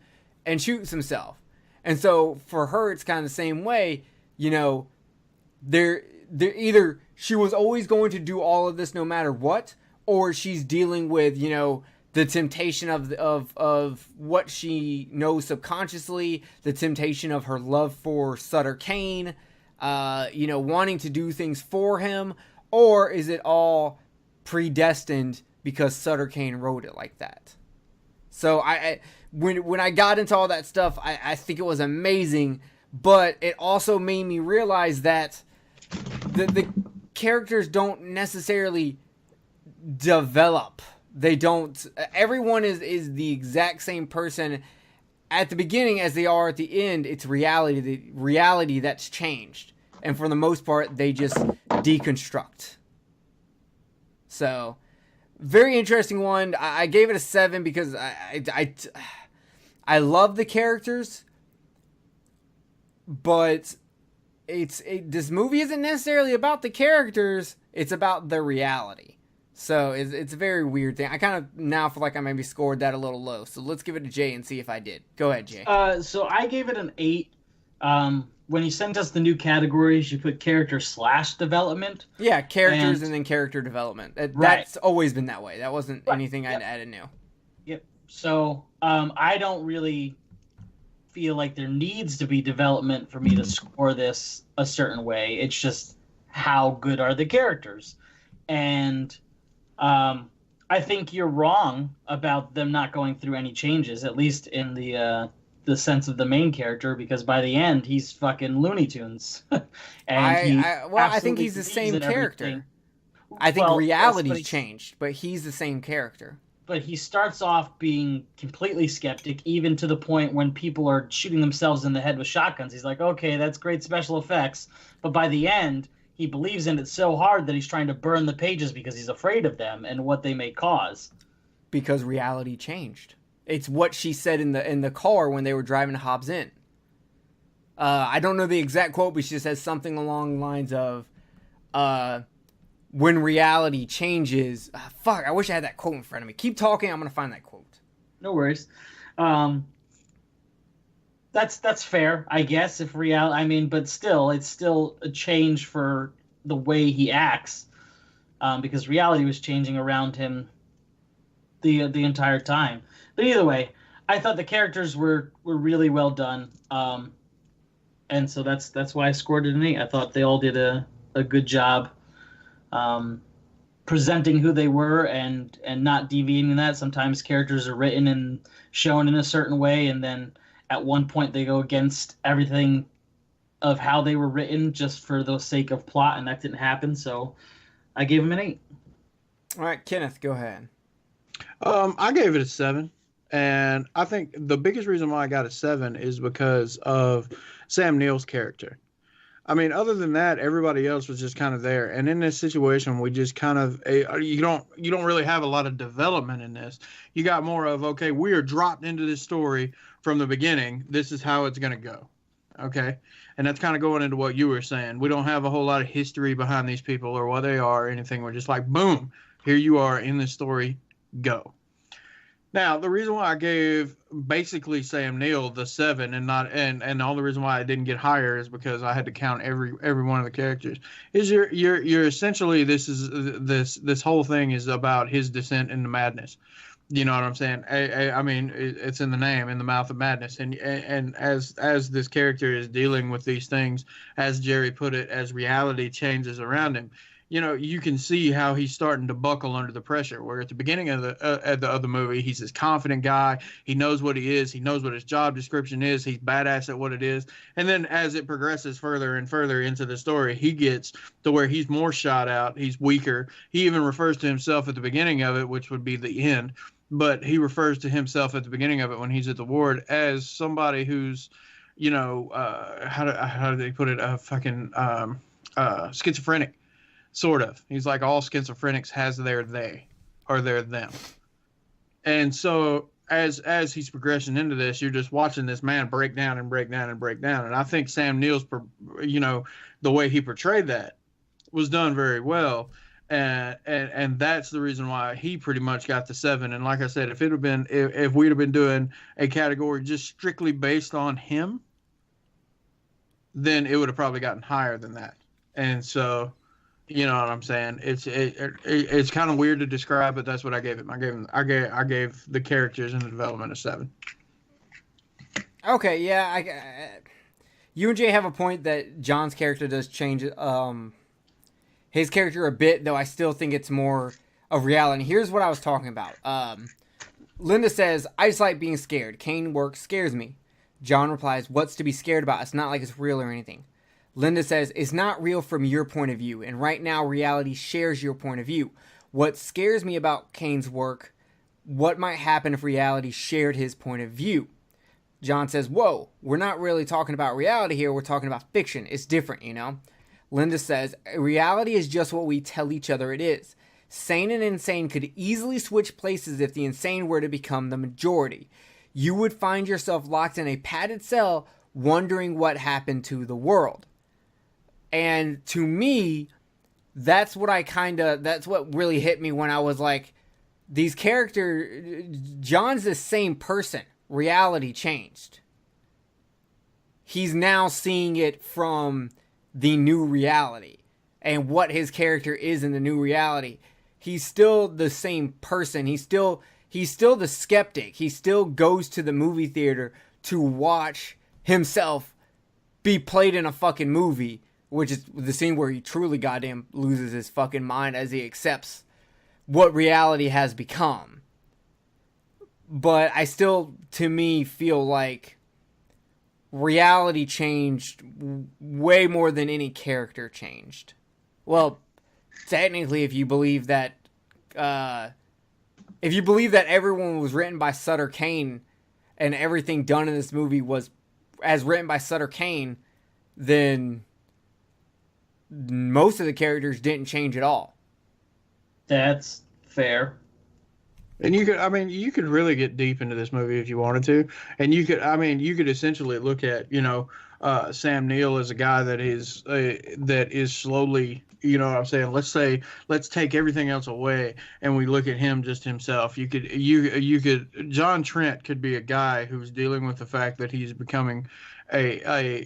and shoots himself. And so for her, it's kind of the same way, they're either she was always going to do all of this no matter what, or she's dealing with, the temptation of what she knows subconsciously, the temptation of her love for Sutter Kane, wanting to do things for him, or is it all predestined because Sutter Kane wrote it like that? So when I got into all that stuff, I think it was amazing, but it also made me realize that the characters don't necessarily develop. They don't. Everyone is the exact same person at the beginning as they are at the end. It's reality. The reality that's changed, and for the most part, they just deconstruct. So, very interesting one. I gave it a 7 because I love the characters, but this movie isn't necessarily about the characters. It's about the reality. So it's a very weird thing. I kind of now feel like I maybe scored that a little low. So let's give it a J and see if I did. Go ahead, Jay. So I gave it an 8. When you sent us the new categories, you put character / development. Yeah, characters and then character development. That's always been that way. That wasn't anything I added new. Yep. So I don't really feel like there needs to be development for me to score this a certain way. It's just how good are the characters. And I think you're wrong about them not going through any changes, at least in the sense of the main character, because by the end he's fucking Looney Tunes. And I think he's the same character. Everything. I think reality's changed, but he's the same character. But he starts off being completely skeptic, even to the point when people are shooting themselves in the head with shotguns. He's like, okay, that's great special effects. But by the end, he believes in it so hard that he's trying to burn the pages because he's afraid of them and what they may cause. Because reality changed. It's what she said in the car when they were driving to Hobbs Inn. I don't know the exact quote, but she says something along the lines of, when reality changes... fuck, I wish I had that quote in front of me. Keep talking, I'm going to find that quote. No worries. That's fair, I guess, if reality... I mean, but still, it's still a change for the way he acts, because reality was changing around him the entire time. But either way, I thought the characters were really well done, and so that's why I scored it an 8. I thought they all did a good job presenting who they were and not deviating that. Sometimes characters are written and shown in a certain way, and then at one point they go against everything of how they were written just for the sake of plot, and that didn't happen, so I gave them an 8. All right, Kenneth, go ahead. I gave it a 7, and I think the biggest reason why I got a 7 is because of Sam Neill's character. I mean, other than that, everybody else was just kind of there. And in this situation, we just kind of you don't really have a lot of development in this. You got more of, okay, we are dropped into this story from the beginning. This is how it's going to go. Okay, and that's kind of going into what you were saying. We don't have a whole lot of history behind these people or what they are or anything. We're just like, boom, here you are in this story. Go. Now, the reason why I gave basically Sam Neill the 7 and not and the only reason why I didn't get higher is because I had to count every one of the characters. Is you're essentially this whole thing is about his descent into madness. You know what I'm saying? I mean, it's in the name, in the mouth of madness, and as this character is dealing with these things, as Jerry put it, as reality changes around him, you can see how he's starting to buckle under the pressure. Where at the beginning of the movie, he's this confident guy. He knows what he is. He knows what his job description is. He's badass at what it is. And then as it progresses further and further into the story, he gets to where he's more shot out. He's weaker. He even refers to himself at the beginning of it, which would be the end. But he refers to himself at the beginning of it when he's at the ward as somebody who's, how do they put it? Schizophrenic. Sort of. He's like all schizophrenics has their they or their them. And so as he's progressing into this, you're just watching this man break down and break down and break down. And I think Sam Neill's, the way he portrayed that was done very well. And that's the reason why he pretty much got the 7. And like I said, if we'd have been doing a category just strictly based on him, then it would have probably gotten higher than that. And so, you know what I'm saying? It's kind of weird to describe, but that's what I gave it. I gave the characters and the development a 7. Okay, yeah, you and Jay have a point that John's character does change his character a bit, though I still think it's more of reality. Here's what I was talking about. Linda says, I just like being scared. Kane work scares me. John replies, what's to be scared about? It's not like it's real or anything. Linda says, it's not real from your point of view, and right now reality shares your point of view. What scares me about Kane's work, what might happen if reality shared his point of view? John says, whoa, we're not really talking about reality here, we're talking about fiction. It's different, you know? Linda says, reality is just what we tell each other it is. Sane and insane could easily switch places if the insane were to become the majority. You would find yourself locked in a padded cell wondering what happened to the world. And to me, that's what really hit me when I was like, these characters, John's the same person. Reality changed. He's now seeing it from the new reality and what his character is in the new reality. He's still the same person. He's still the skeptic. He still goes to the movie theater to watch himself be played in a fucking movie, which is the scene where he truly goddamn loses his fucking mind as he accepts what reality has become. But I still, to me, feel like reality changed way more than any character changed. Well, technically, if you believe that everyone was written by Sutter Kane and everything done in this movie was as written by Sutter Kane, then most of the characters didn't change at all. That's fair. And you could really get deep into this movie if you wanted to. And you could essentially look at, Sam Neill as a guy that is slowly, you know what I'm saying? Let's take everything else away and we look at him just himself. John Trent could be a guy who's dealing with the fact that he's becoming a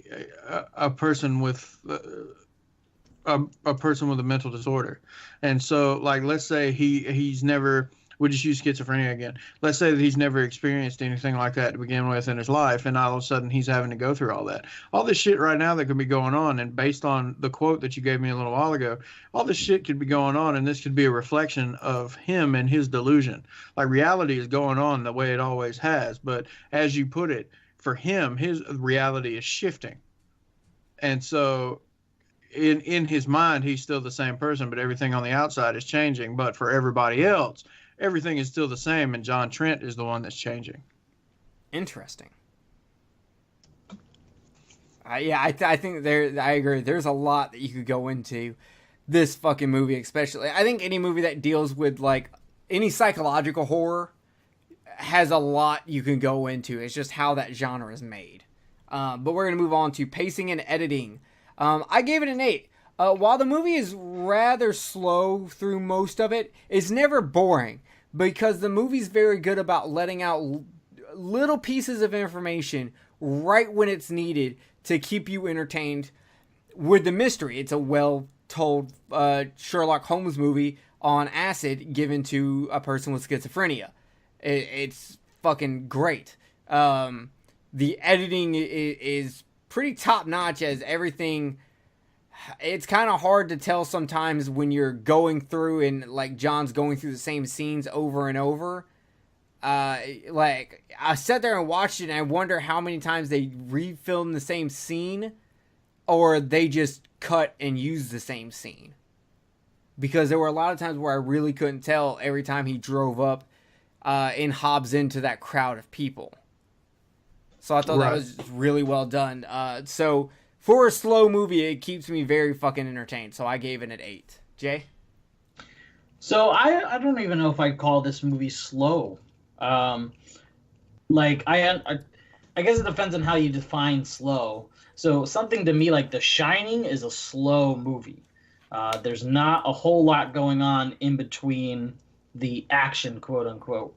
person with a person with a mental disorder. And so, like, let's say he's never, we'll just use schizophrenia again. Let's say that he's never experienced anything like that to begin with in his life, and all of a sudden he's having to go through all that. All this shit right now that could be going on, and based on the quote that you gave me a little while ago, all this shit could be going on, and this could be a reflection of him and his delusion. Like, reality is going on the way it always has, but as you put it, for him, his reality is shifting. And so in his mind, he's still the same person, but everything on the outside is changing. But for everybody else, everything is still the same, and John Trent is the one that's changing. Interesting. I think I agree. There's a lot that you could go into this fucking movie, especially. I think any movie that deals with, like, any psychological horror has a lot you can go into. It's just how that genre is made. But we're going to move on to pacing and editing. I gave it an 8. While the movie is rather slow through most of it, it's never boring because the movie's very good about letting out little pieces of information right when it's needed to keep you entertained with the mystery. It's a well-told Sherlock Holmes movie on acid given to a person with schizophrenia. It's fucking great. The editing is pretty top-notch as everything it's kind of hard to tell sometimes when you're going through and like John's going through the same scenes over and over. Like I sat there and watched it and I wonder how many times they refilmed the same scene or they just cut and used the same scene. Because there were a lot of times where I really couldn't tell every time he drove up and hobs into that crowd of people. So I thought that was really well done. So for a slow movie, it keeps me very fucking entertained. So I gave it an 8. Jay? So I don't even know if I'd call this movie slow. Like I guess it depends on how you define slow. So something to me like The Shining is a slow movie. There's not a whole lot going on in between the action, quote unquote.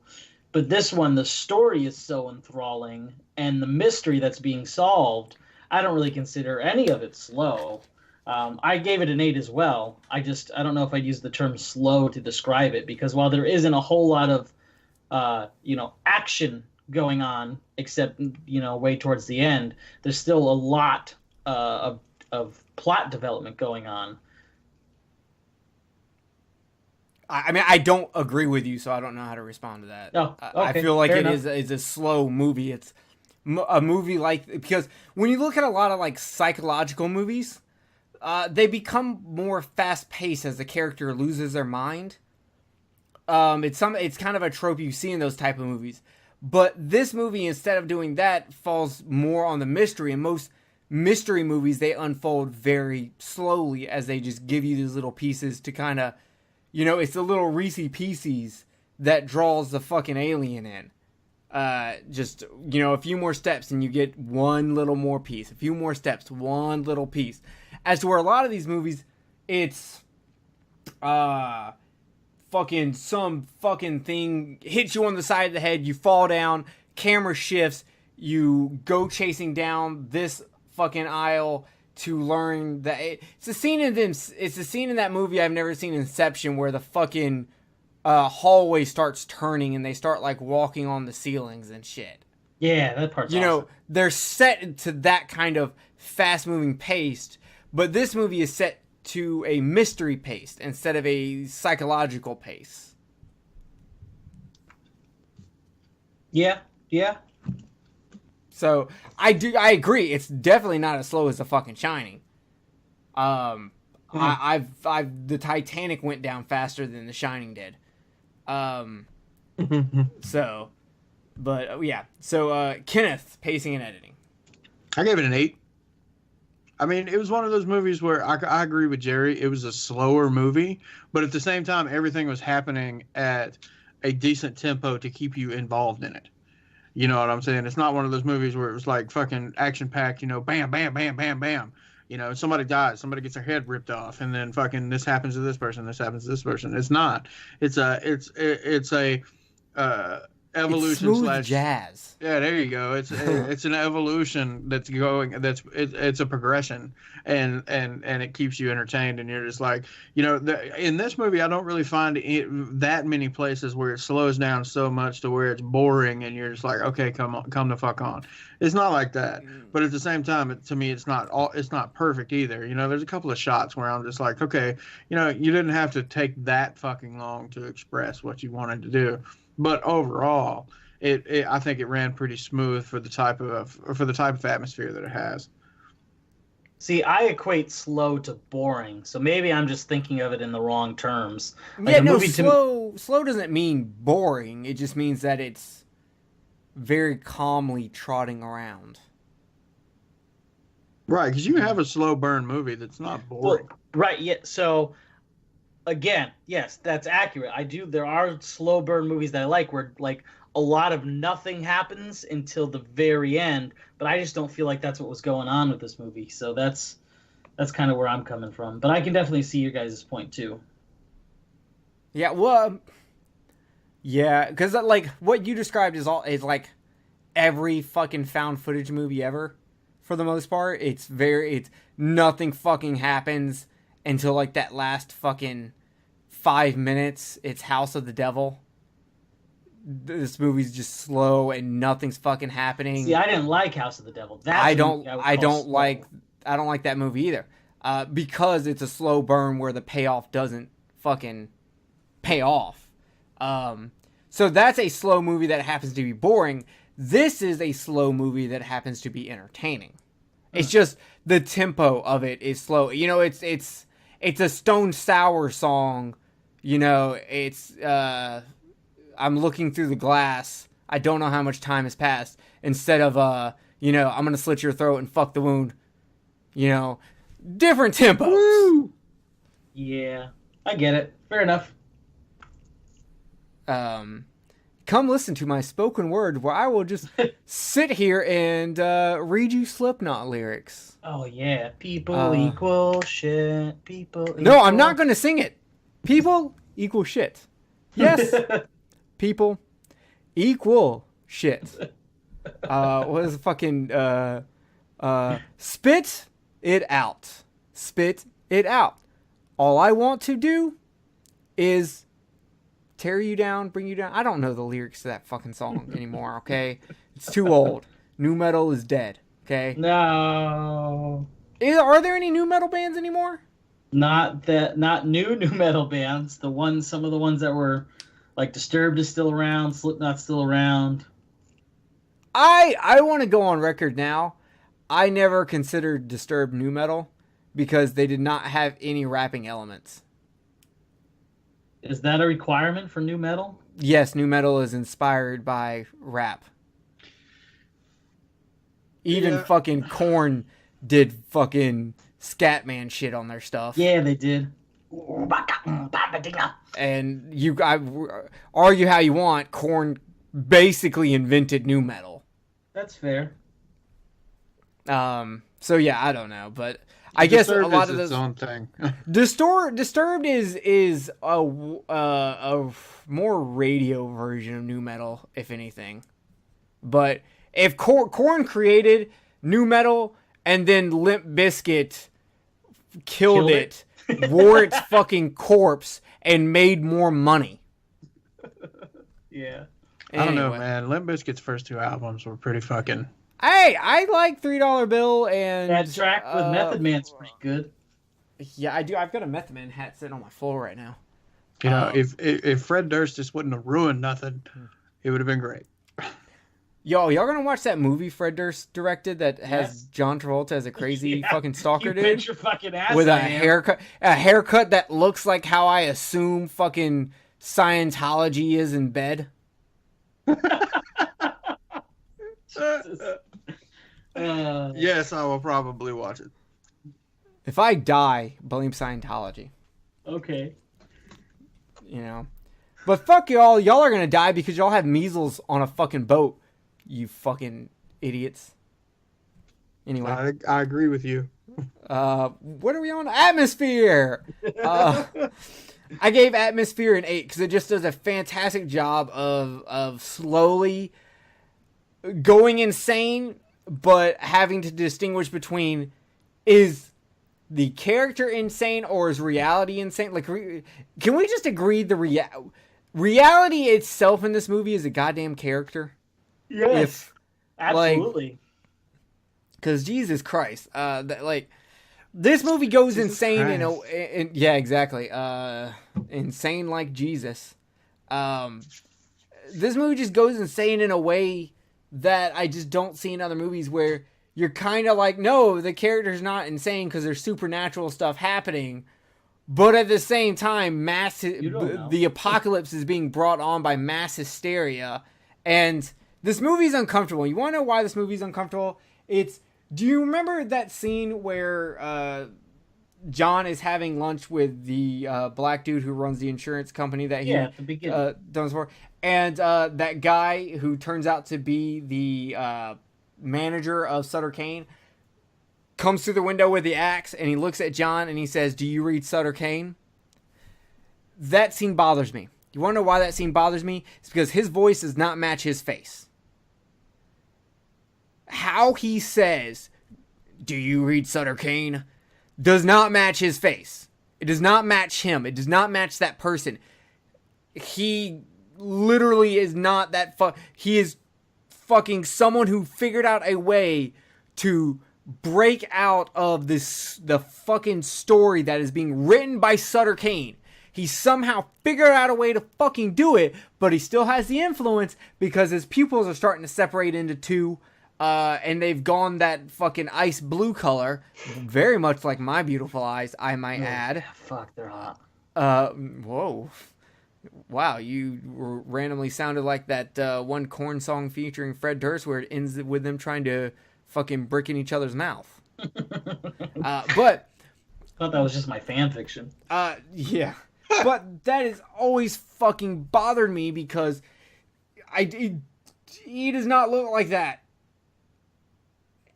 But this one, the story is so enthralling, and the mystery that's being solved, I don't really consider any of it slow. I gave it an 8 as well. I don't know if I'd use the term slow to describe it, because while there isn't a whole lot of action going on, except, way towards the end, there's still a lot of plot development going on. I mean, I don't agree with you, so I don't know how to respond to that. Oh, okay. I feel like Fair it enough. is a slow movie. It's a movie like, because when you look at a lot of like psychological movies, they become more fast paced as the character loses their mind. It's kind of a trope you see in those type of movies. But this movie, instead of doing that, falls more on the mystery. And most mystery movies, they unfold very slowly as they just give you these little pieces to kind of, it's the little Reese's Pieces that draws the fucking alien in. Just, a few more steps and you get one little more piece. A few more steps, one little piece. As to where a lot of these movies, it's fucking some fucking thing hits you on the side of the head, you fall down, camera shifts, you go chasing down this fucking aisle to learn that it's a scene in that movie I've never seen, Inception, where the fucking hallway starts turning and they start like walking on the ceilings and shit. Yeah, that part's awesome. They're set to that kind of fast moving pace, but this movie is set to a mystery pace instead of a psychological pace. Yeah. So I agree. It's definitely not as slow as the fucking Shining. The Titanic went down faster than the Shining did. So, but yeah. So Kenneth, pacing and editing. I gave it an 8. I mean, it was one of those movies where I agree with Jerry. It was a slower movie, but at the same time, everything was happening at a decent tempo to keep you involved in it. You know what I'm saying? It's not one of those movies where it was like fucking action-packed, bam, bam, bam, bam, bam. Somebody dies, somebody gets their head ripped off, and then fucking this happens to this person, this happens to this person. It's not. It's a evolution it's smooth jazz. Yeah, there you go. It's an evolution that's going. It's a progression, and it keeps you entertained, and you're just like, in this movie, I don't really find that many places where it slows down so much to where it's boring, and you're just like, okay, come the fuck on. It's not like that, but at the same time, to me, it's not perfect either. There's a couple of shots where I'm just like, okay, you didn't have to take that fucking long to express what you wanted to do. But overall, I think it ran pretty smooth for the type of atmosphere that it has. See, I equate slow to boring, so maybe I'm just thinking of it in the wrong terms. Slow doesn't mean boring. It just means that it's very calmly trotting around. Right, because you have a slow burn movie that's not boring. Well, right, yeah. So again, yes, that's accurate. There are slow burn movies that I like where like a lot of nothing happens until the very end, but I just don't feel like that's what was going on with this movie. So that's kind of where I'm coming from. But I can definitely see your guys' point too. Yeah, well, yeah, because like what you described is like every fucking found footage movie ever, for the most part. It's nothing fucking happens until like that last fucking 5 minutes. It's House of the Devil. This movie's just slow and nothing's fucking happening. See, I didn't like House of the Devil. I don't like that movie either. because it's a slow burn where the payoff doesn't fucking pay off. So that's a slow movie that happens to be boring. This is a slow movie that happens to be entertaining. It's just the tempo of it is slow. You know, it's a Stone Sour song. You know, it's I'm looking through the glass. I don't know how much time has passed. Instead of you know, I'm gonna slit your throat and fuck the wound. You know, different tempos. Woo! Yeah, I get it. Fair enough. Come listen to my spoken word where I will just sit here and read you Slipknot lyrics. Oh yeah, people equal shit. People. No, I'm not going to sing it. People equal shit. Yes, people equal shit. What is the fucking spit it out. Spit it out. All I want to do is tear you down, bring you down. I don't know the lyrics to that fucking song anymore, okay? It's too old. Nu metal is dead, okay? No. Are there any nu metal bands anymore? Not new metal bands. Some of the ones that were like Disturbed is still around, Slipknot's still around. I want to go on record now. I never considered Disturbed nu metal because they did not have any rapping elements. Is that a requirement for new metal? Yes, nu metal is inspired by rap. Even fucking Korn did fucking Scatman shit on their stuff. Yeah, they did. And I argue how you want, Korn basically invented nu metal. That's fair. So yeah, I don't know, but I guess a lot of its those own thing. Disturbed is a more radio version of nu metal, if anything. But if Korn created nu metal and then Limp Bizkit killed it, wore its fucking corpse, and made more money. Yeah. I don't know, man. Limp Bizkit's first two albums were pretty fucking... Hey, I like $3 Bill and... That track with Method Man's pretty good. Yeah, I do. I've got a Method Man hat sitting on my floor right now. You know, if Fred Durst just wouldn't have ruined nothing, it would have been great. Y'all gonna watch that movie Fred Durst directed that has John Travolta as a crazy fucking stalker dude? Bet your fucking ass with I a am. haircut that looks like how I assume fucking Scientology is in bed. Yes, I will probably watch it. If I die, blame Scientology. Okay. You know. But fuck y'all. Y'all are gonna die because y'all have measles on a fucking boat. You fucking idiots. Anyway. I agree with you. What are we on? Atmosphere! I gave Atmosphere an 8 because it just does a fantastic job of slowly going insane, but having to distinguish between is the character insane or is reality insane? Like, can we just agree the reality itself in this movie is a goddamn character? Yes, absolutely. Because Jesus Christ, this movie goes Jesus insane Christ. yeah, exactly. Insane like Jesus. This movie just goes insane in a way that I just don't see in other movies where you're kind of like, no, the character's not insane because there's supernatural stuff happening. But at the same time, the apocalypse is being brought on by mass hysteria. And this movie's uncomfortable. You want to know why this movie's uncomfortable? Do you remember that scene where John is having lunch with the black dude who runs the insurance company that he at the beginning. does for? And that guy who turns out to be the manager of Sutter Kane comes through the window with the axe and he looks at John and he says, "Do you read Sutter Kane?" That scene bothers me. You want to know why that scene bothers me? It's because his voice does not match his face. How he says, "Do you read Sutter Kane?" does not match his face. It does not match him. It does not match that person. He literally is not that he is fucking someone who figured out a way to break out of the fucking story that is being written by Sutter Kane. He somehow figured out a way to fucking do it, but he still has the influence because his pupils are starting to separate into two, and they've gone that fucking ice blue color, very much like my beautiful eyes, I might add. Fuck, they're hot. Whoa. Wow, you randomly sounded like that one Korn song featuring Fred Durst where it ends with them trying to fucking brick in each other's mouth. But I thought that was just my fan fiction. Yeah. But that has always fucking bothered me because he does not look like that.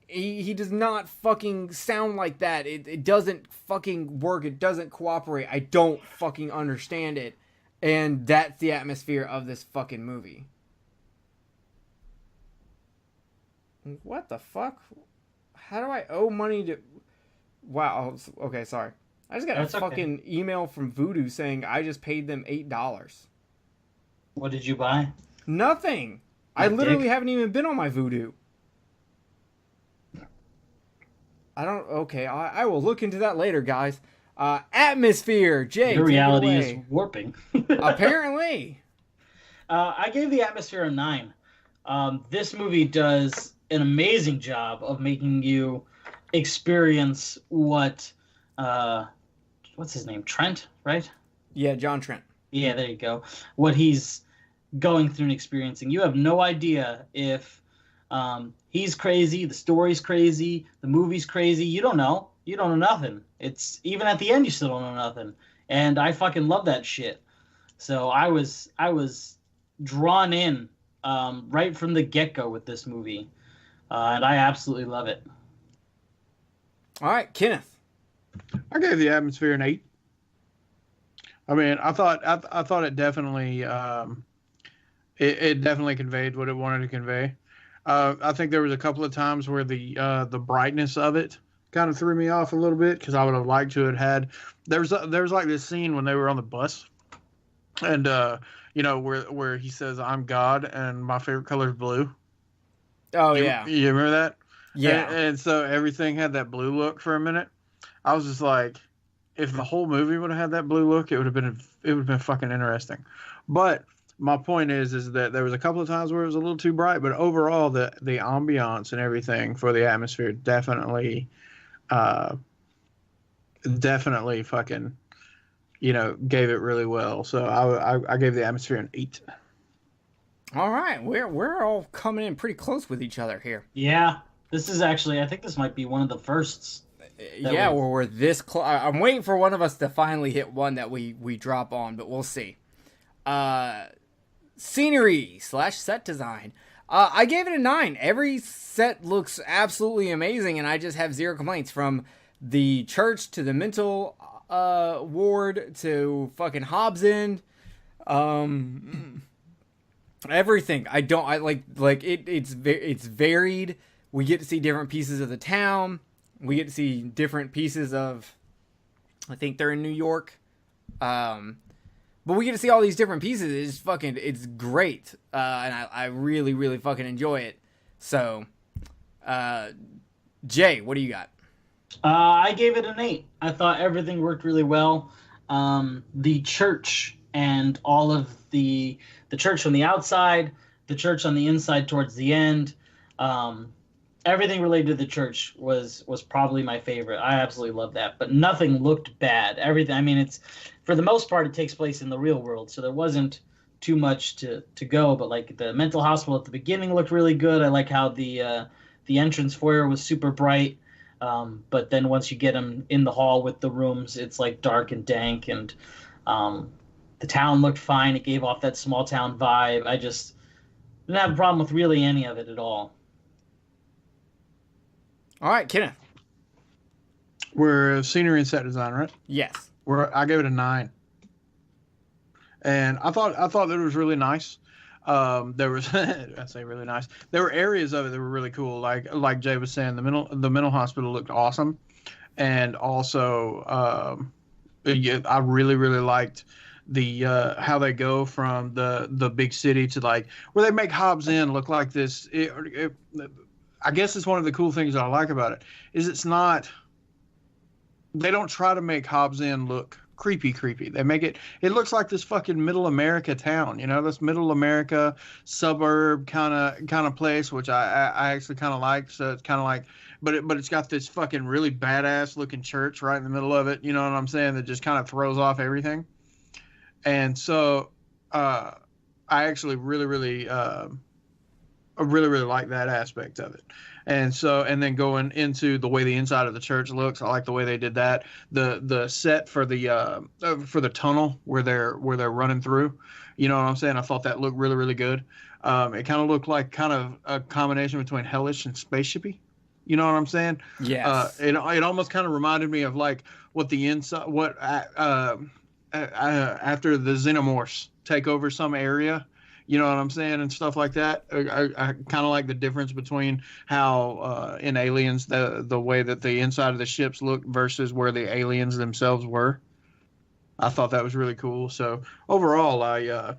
He does not fucking sound like that. It doesn't fucking work. It doesn't cooperate. I don't fucking understand it. And that's the atmosphere of this fucking movie. What the fuck? How do I owe money to... Wow. Okay, sorry. I just got a fucking email from Voodoo saying I just paid them $8. What did you buy? Nothing. I literally haven't even been on my Voodoo. I don't... Okay, I will look into that later, guys. Atmosphere, Jay. Your reality is warping. Apparently. I gave the atmosphere a 9. This movie does an amazing job of making you experience what... what's his name? Trent, right? Yeah, John Trent. Yeah, there you go. What he's going through and experiencing. You have no idea if he's crazy, the story's crazy, the movie's crazy. You don't know. You don't know nothing. It's even at the end, you still don't know nothing. And I fucking love that shit. So I was drawn in right from the get-go with this movie, and I absolutely love it. All right, Kenneth. I gave the atmosphere an 8. I mean, I thought it definitely it definitely conveyed what it wanted to convey. I think there was a couple of times where the brightness of it kind of threw me off a little bit because I would have liked to have had. There was like this scene when they were on the bus, and where he says I'm God and my favorite color is blue. Oh you remember that? Yeah. And so everything had that blue look for a minute. I was just like, if the whole movie would have had that blue look, it would have been fucking interesting. But my point is that there was a couple of times where it was a little too bright, but overall the ambiance and everything for the atmosphere definitely fucking, gave it really well. So I gave the atmosphere an 8. All right, we're all coming in pretty close with each other here. Yeah, this is actually, I think this might be one of the firsts. Yeah, where we're this close. I'm waiting for one of us to finally hit one that we drop on, but we'll see. Scenery / set design. I gave it a 9. Every set looks absolutely amazing, and I just have zero complaints. From the church to the mental ward to fucking Hobbs End. Everything. It's varied. We get to see different pieces of the town. We get to see different pieces of, I think they're in New York. But we get to see all these different pieces. It's great. And I really, really fucking enjoy it. So, Jay, what do you got? I gave it an 8. I thought everything worked really well. The church and all of the church from the outside, the church on the inside towards the end, everything related to the church was probably my favorite. I absolutely love that. But nothing looked bad. Everything, I mean, it's, for the most part, it takes place in the real world, so there wasn't too much to go. But like the mental hospital at the beginning looked really good. I like how the entrance foyer was super bright. But then once you get them in the hall with the rooms, it's like dark and dank, and the town looked fine. It gave off that small town vibe. I just didn't have a problem with really any of it at all. All right, Kenneth. We're scenery and set design, right? Yes. I gave it a 9. And I thought that it was really nice. There was I say really nice. There were areas of it that were really cool. Like Jay was saying, the mental hospital looked awesome. And also I really, really liked the how they go from the big city to like where they make Hobbs End look like this I guess it's one of the cool things I like about it is it's not. They don't try to make Hobbs End look creepy. They make it looks like this fucking middle America town, this middle America suburb kind of place, which I actually kind of like. So it's kind of like, but it's got this fucking really badass looking church right in the middle of it. You know what I'm saying? That just kind of throws off everything. And so I actually really like that aspect of it. And then going into the way the inside of the church looks, I like the way they did that. The set for the tunnel where they're running through, you know what I'm saying? I thought that looked really good. It kind of looked like kind of a combination between hellish and spaceshipy. You know what I'm saying? Yes. It almost kind of reminded me of like what the inside after the xenomorphs take over some area. You know what I'm saying? And stuff like that. I kind of like the difference between how in Aliens, the way that the inside of the ships looked versus where the aliens themselves were. I thought that was really cool. So overall, I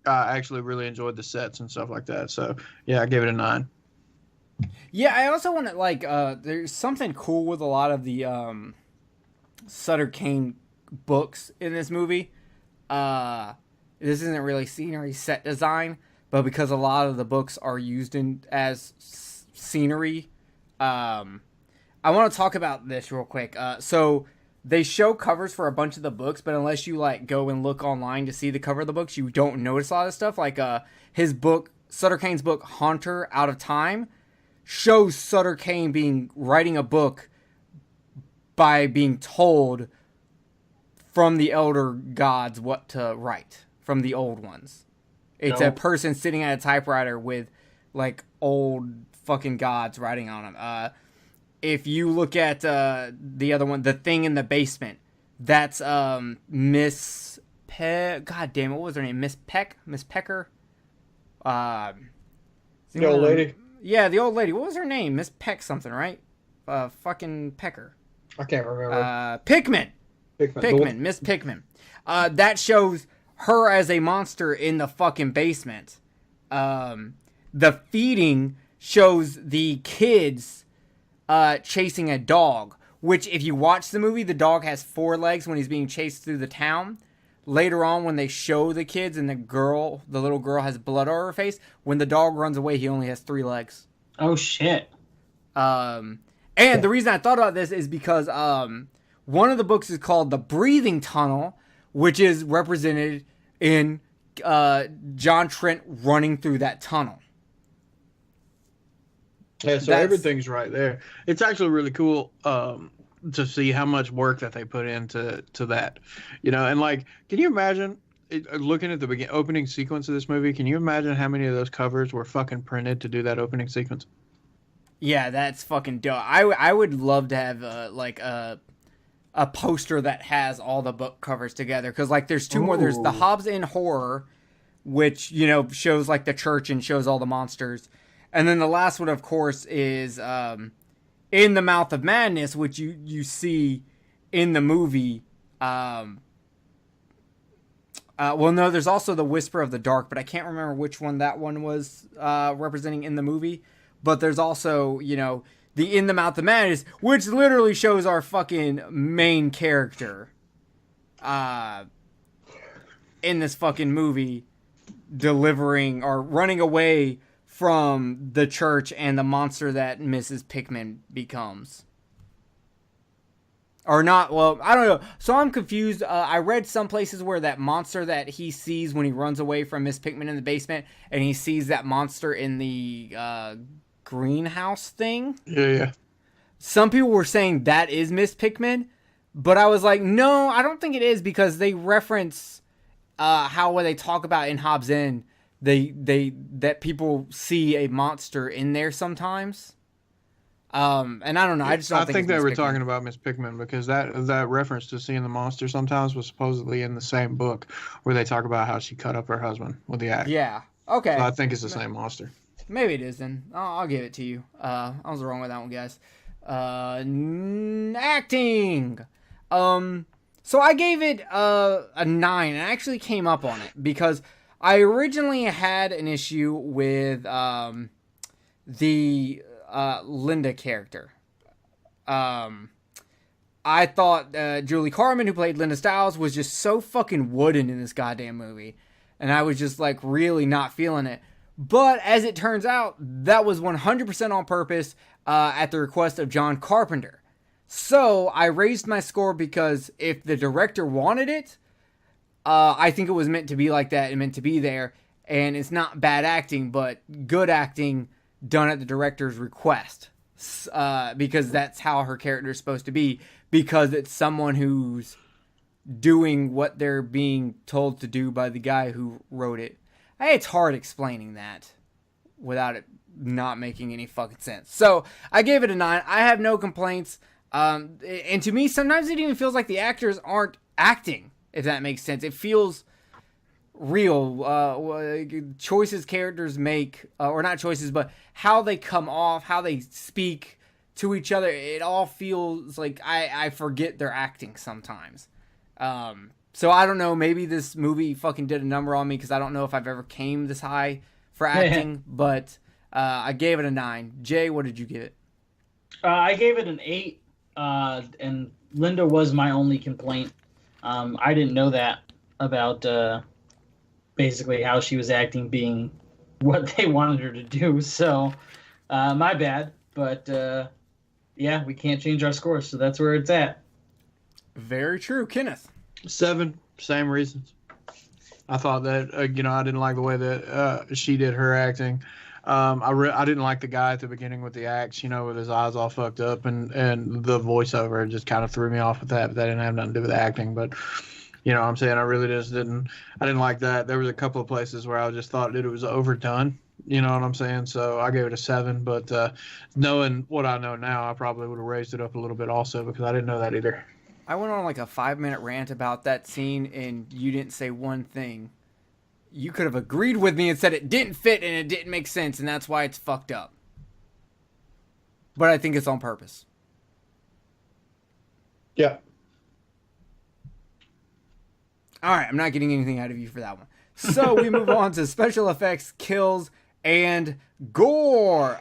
actually really enjoyed the sets and stuff like that. So yeah, I gave it a 9. Yeah, I also want to there's something cool with a lot of the Sutter Kane books in this movie. This isn't really scenery set design, but because a lot of the books are used as scenery, I want to talk about this real quick. So they show covers for a bunch of the books, but unless you go and look online to see the cover of the books, you don't notice a lot of stuff. Like his book, Sutter Kane's book, Haunter Out of Time, shows Sutter Kane writing a book by being told from the elder gods what to write. From the old ones. It's a person sitting at a typewriter with old fucking gods writing on them. If you look at the other one, The Thing in the Basement, that's Miss Peck. God damn it, what was her name? Miss Peck? Miss Pecker? The old lady? Yeah, the old lady. What was her name? Miss Peck something, right? Fucking Pecker. I can't remember. Pickman. Miss Pickman. That shows her as a monster in the fucking basement. The feeding shows the kids chasing a dog, which if you watch the movie, the dog has 4 legs when he's being chased through the town. Later on, when they show the kids and the little girl has blood on her face, when the dog runs away, he only has 3 legs. Oh shit. And the reason I thought about this is because one of the books is called The Breathing Tunnel, which is represented in John Trent running through that tunnel. Yeah, so everything's right there. It's actually really cool to see how much work that they put into that. And can you imagine looking at the opening sequence of this movie? Can you imagine how many of those covers were fucking printed to do that opening sequence? Yeah, that's fucking dope. I would love to have a poster that has all the book covers together, because there's 2 more. There's the Hobbs End Horror, which shows the church and shows all the monsters, and then the last one, of course, is In the Mouth of Madness, which you see in the movie. Well, no, there's also the Whisper of the Dark, but I can't remember which one that one was representing in the movie. But there's also the In the Mouth of Madness, which literally shows our fucking main character in this fucking movie delivering or running away from the church and the monster that Mrs. Pickman becomes. Or not, well, I don't know. So I'm confused. I read some places where that monster that he sees when he runs away from Miss Pickman in the basement, and he sees that monster in the greenhouse thing. Yeah. Some people were saying that is Miss Pickman, but I was like, no, I don't think it is, because they reference how when they talk about in Hobbs End, that people see a monster in there sometimes. And I don't know. I just don't think they were talking about Miss Pickman, because that reference to seeing the monster sometimes was supposedly in the same book where they talk about how she cut up her husband with the axe. Yeah. Okay. So I think it's the same monster. Maybe it is then. I'll give it to you. I was wrong with that one, guys. Acting. So I gave it a 9, and I actually came up on it because I originally had an issue with the Linda character. I thought Julie Carmen, who played Linda Stiles, was just so fucking wooden in this goddamn movie. And I was just like really not feeling it. But as it turns out, that was 100% on purpose at the request of John Carpenter. So I raised my score because if the director wanted it, I think it was meant to be like that and meant to be there. And it's not bad acting, but good acting done at the director's request. Because that's how her character is supposed to be. Because it's someone who's doing what they're being told to do by the guy who wrote it. It's hard explaining that without it not making any fucking sense. So I gave it a 9. I have no complaints. And to me, sometimes it even feels like the actors aren't acting, if that makes sense. It feels real. Choices characters make, or not choices, but how they come off, how they speak to each other. It all feels like I forget they're acting sometimes. So I don't know, maybe this movie fucking did a number on me because I don't know if I've ever came this high for acting, but I gave it a 9. Jay, what did you give it? I gave it an 8, and Linda was my only complaint. I didn't know that about basically how she was acting being what they wanted her to do, so my bad, but yeah, we can't change our scores, so that's where it's at. Very true. Kenneth? 7, same reasons. I thought that I didn't like the way that she did her acting. I didn't like the guy at the beginning with the axe, with his eyes all fucked up, and the voiceover just kind of threw me off with that. But that didn't have nothing to do with the acting. But what I'm saying, I really just didn't. I didn't like that. There was a couple of places where I just thought that it was overdone. You know what I'm saying? So I gave it a 7. But knowing what I know now, I probably would have raised it up a little bit also because I didn't know that either. I went on like a 5-minute rant about that scene, and you didn't say one thing. You could have agreed with me and said it didn't fit and it didn't make sense, and that's why it's fucked up. But I think it's on purpose. Yeah. All right, I'm not getting anything out of you for that one. So we move on to special effects, kills, and gore.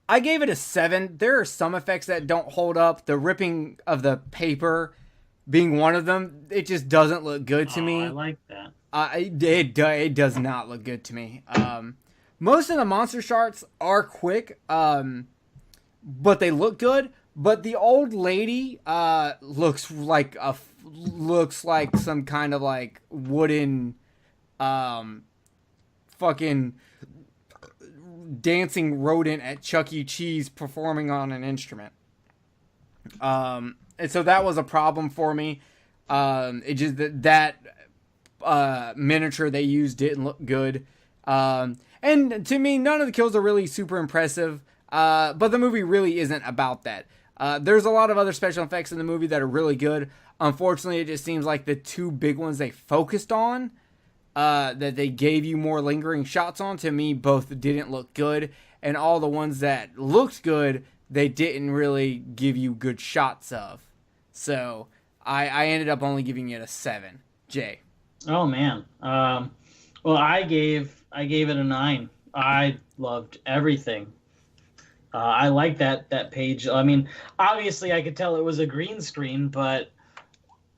I gave it a 7. There are some effects that don't hold up. The ripping of the paper being one of them. It just doesn't look good to me. I like that. It does not look good to me. Most of the monster shots are quick, but they look good. But the old lady looks like some kind of like wooden fucking dancing rodent at Chuck E. Cheese performing on an instrument. And so that was a problem for me. It just that miniature they used didn't look good. And to me, none of the kills are really super impressive. But the movie really isn't about that. There's a lot of other special effects in the movie that are really good. Unfortunately, it just seems like the two big ones they focused on, that they gave you more lingering shots on, to me, both didn't look good. And all the ones that looked good, they didn't really give you good shots of. So I ended up only giving it a 7. Jay? Oh, man. Well, I gave it a 9. I loved everything. I like that page. I mean, obviously I could tell it was a green screen, but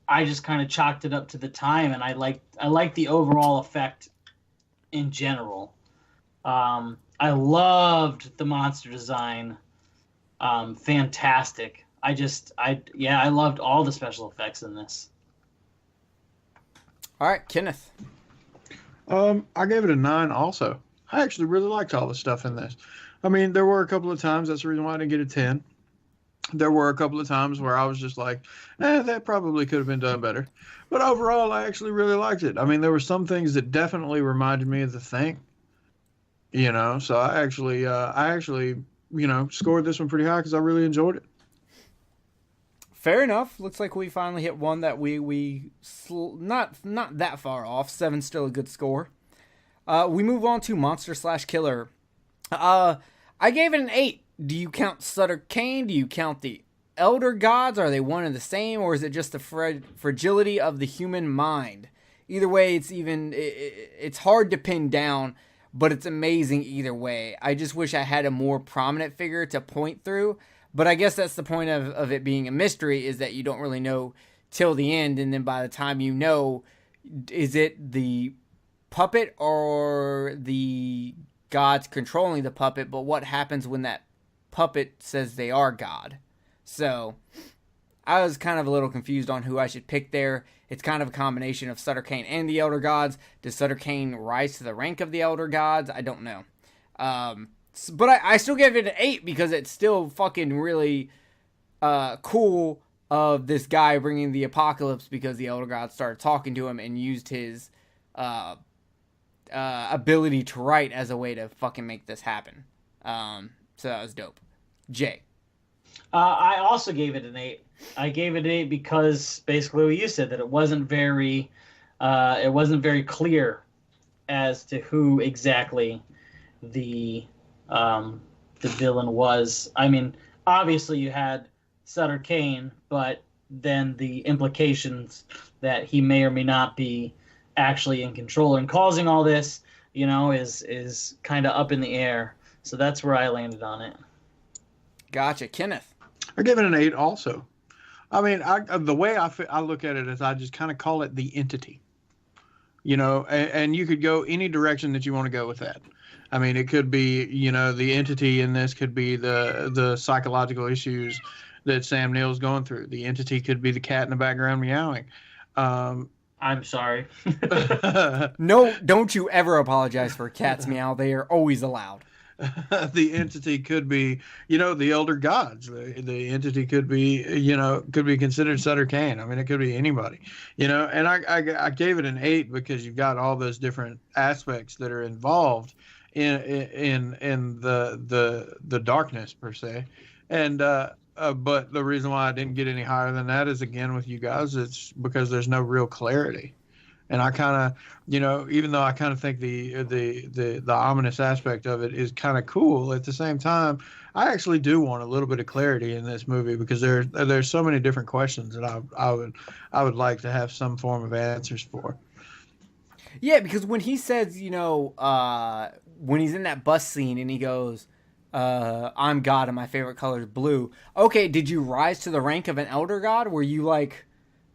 I just kind of chalked it up to the time, and I liked the overall effect in general. I loved the monster design. Fantastic. I loved all the special effects in this. All right, Kenneth. I gave it a 9 also. I actually really liked all the stuff in this. I mean, there were a couple of times, that's the reason why I didn't get a 10. There were a couple of times where I was just like, that probably could have been done better. But overall, I actually really liked it. I mean, there were some things that definitely reminded me of The Thing. So I actually, scored this one pretty high because I really enjoyed it. Fair enough. Looks like we finally hit one that we not that far off. 7's still a good score. We move on to Monster/Killer. I gave it an 8. Do you count Sutter Kane? Do you count the Elder Gods? Are they one and the same, or is it just the fragility of the human mind? Either way, it's hard to pin down. but it's amazing either way. I just wish I had a more prominent figure to point through, but I guess that's the point of it being a mystery, is that you don't really know till the end, and then by the time you know, is it the puppet or the gods controlling the puppet, but what happens when that puppet says they are God? So I was kind of a little confused on who I should pick there. It's kind of a combination of Sutter Kane and the Elder Gods. Does Sutter Kane rise to the rank of the Elder Gods? I don't know. But I still give it an 8 because it's still fucking really cool of this guy bringing the apocalypse, because the Elder Gods started talking to him and used his ability to write as a way to fucking make this happen. So that was dope. Jay. I also gave it an 8. I gave it an 8 because basically what you said, that it wasn't very clear as to who exactly the villain was. I mean, obviously you had Sutter Kane, but then the implications that he may or may not be actually in control and causing all this, is kind of up in the air. So that's where I landed on it. Gotcha. Kenneth. I give it an 8 also. I mean, the way I look at it is I just kind of call it the entity. And you could go any direction that you want to go with that. I mean, it could be, the entity in this could be the psychological issues that Sam Neill's going through. The entity could be the cat in the background meowing. I'm sorry. No, don't you ever apologize for cats meow. They are always allowed. The entity could be, the elder gods. The entity could be, could be considered Sutter Kane. I mean, it could be anybody, and I gave it an 8 because you've got all those different aspects that are involved in the darkness per se. And, but the reason why I didn't get any higher than that is, again, with you guys, it's because there's no real clarity. And I kind of, even though I kind of think the ominous aspect of it is kind of cool, at the same time, I actually do want a little bit of clarity in this movie, because there's so many different questions that I would like to have some form of answers for. Yeah, because when he says, when he's in that bus scene and he goes, I'm God and my favorite color is blue. Okay, did you rise to the rank of an elder god? Were you like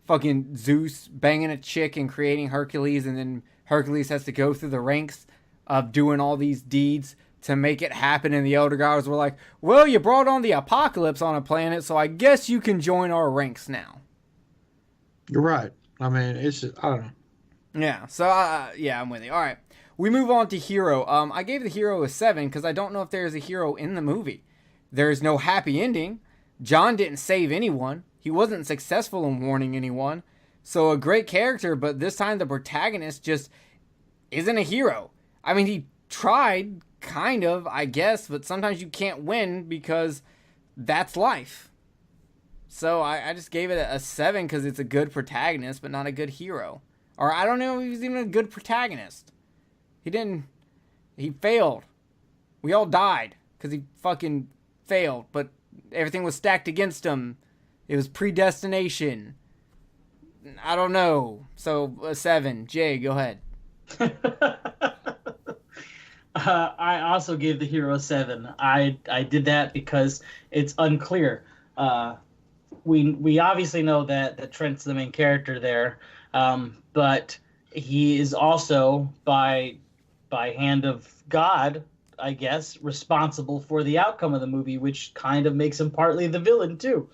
fucking Zeus banging a chick and creating Hercules, and then Hercules has to go through the ranks of doing all these deeds to make it happen, and the elder gods were like, well, you brought on the apocalypse on a planet, so I guess you can join our ranks now. You're right. I mean, it's just, I don't know. Yeah, so I'm with you. All right, we move on to hero. I gave the hero a 7 because I don't know if there's a hero in the movie. There's no happy ending. John didn't save anyone. He wasn't successful in warning anyone. So a great character, but this time the protagonist just isn't a hero. I mean, he tried, kind of, I guess, but sometimes you can't win because that's life. So I just gave it a 7 because it's a good protagonist, but not a good hero. Or I don't know if he's even a good protagonist. He failed. We all died because he fucking failed, but everything was stacked against him. It was predestination. I don't know. So a 7. Jay, go ahead. I also gave the hero a 7. I did that because it's unclear. We obviously know that Trent's the main character there, but he is also by hand of God, I guess, responsible for the outcome of the movie, which kind of makes him partly the villain too.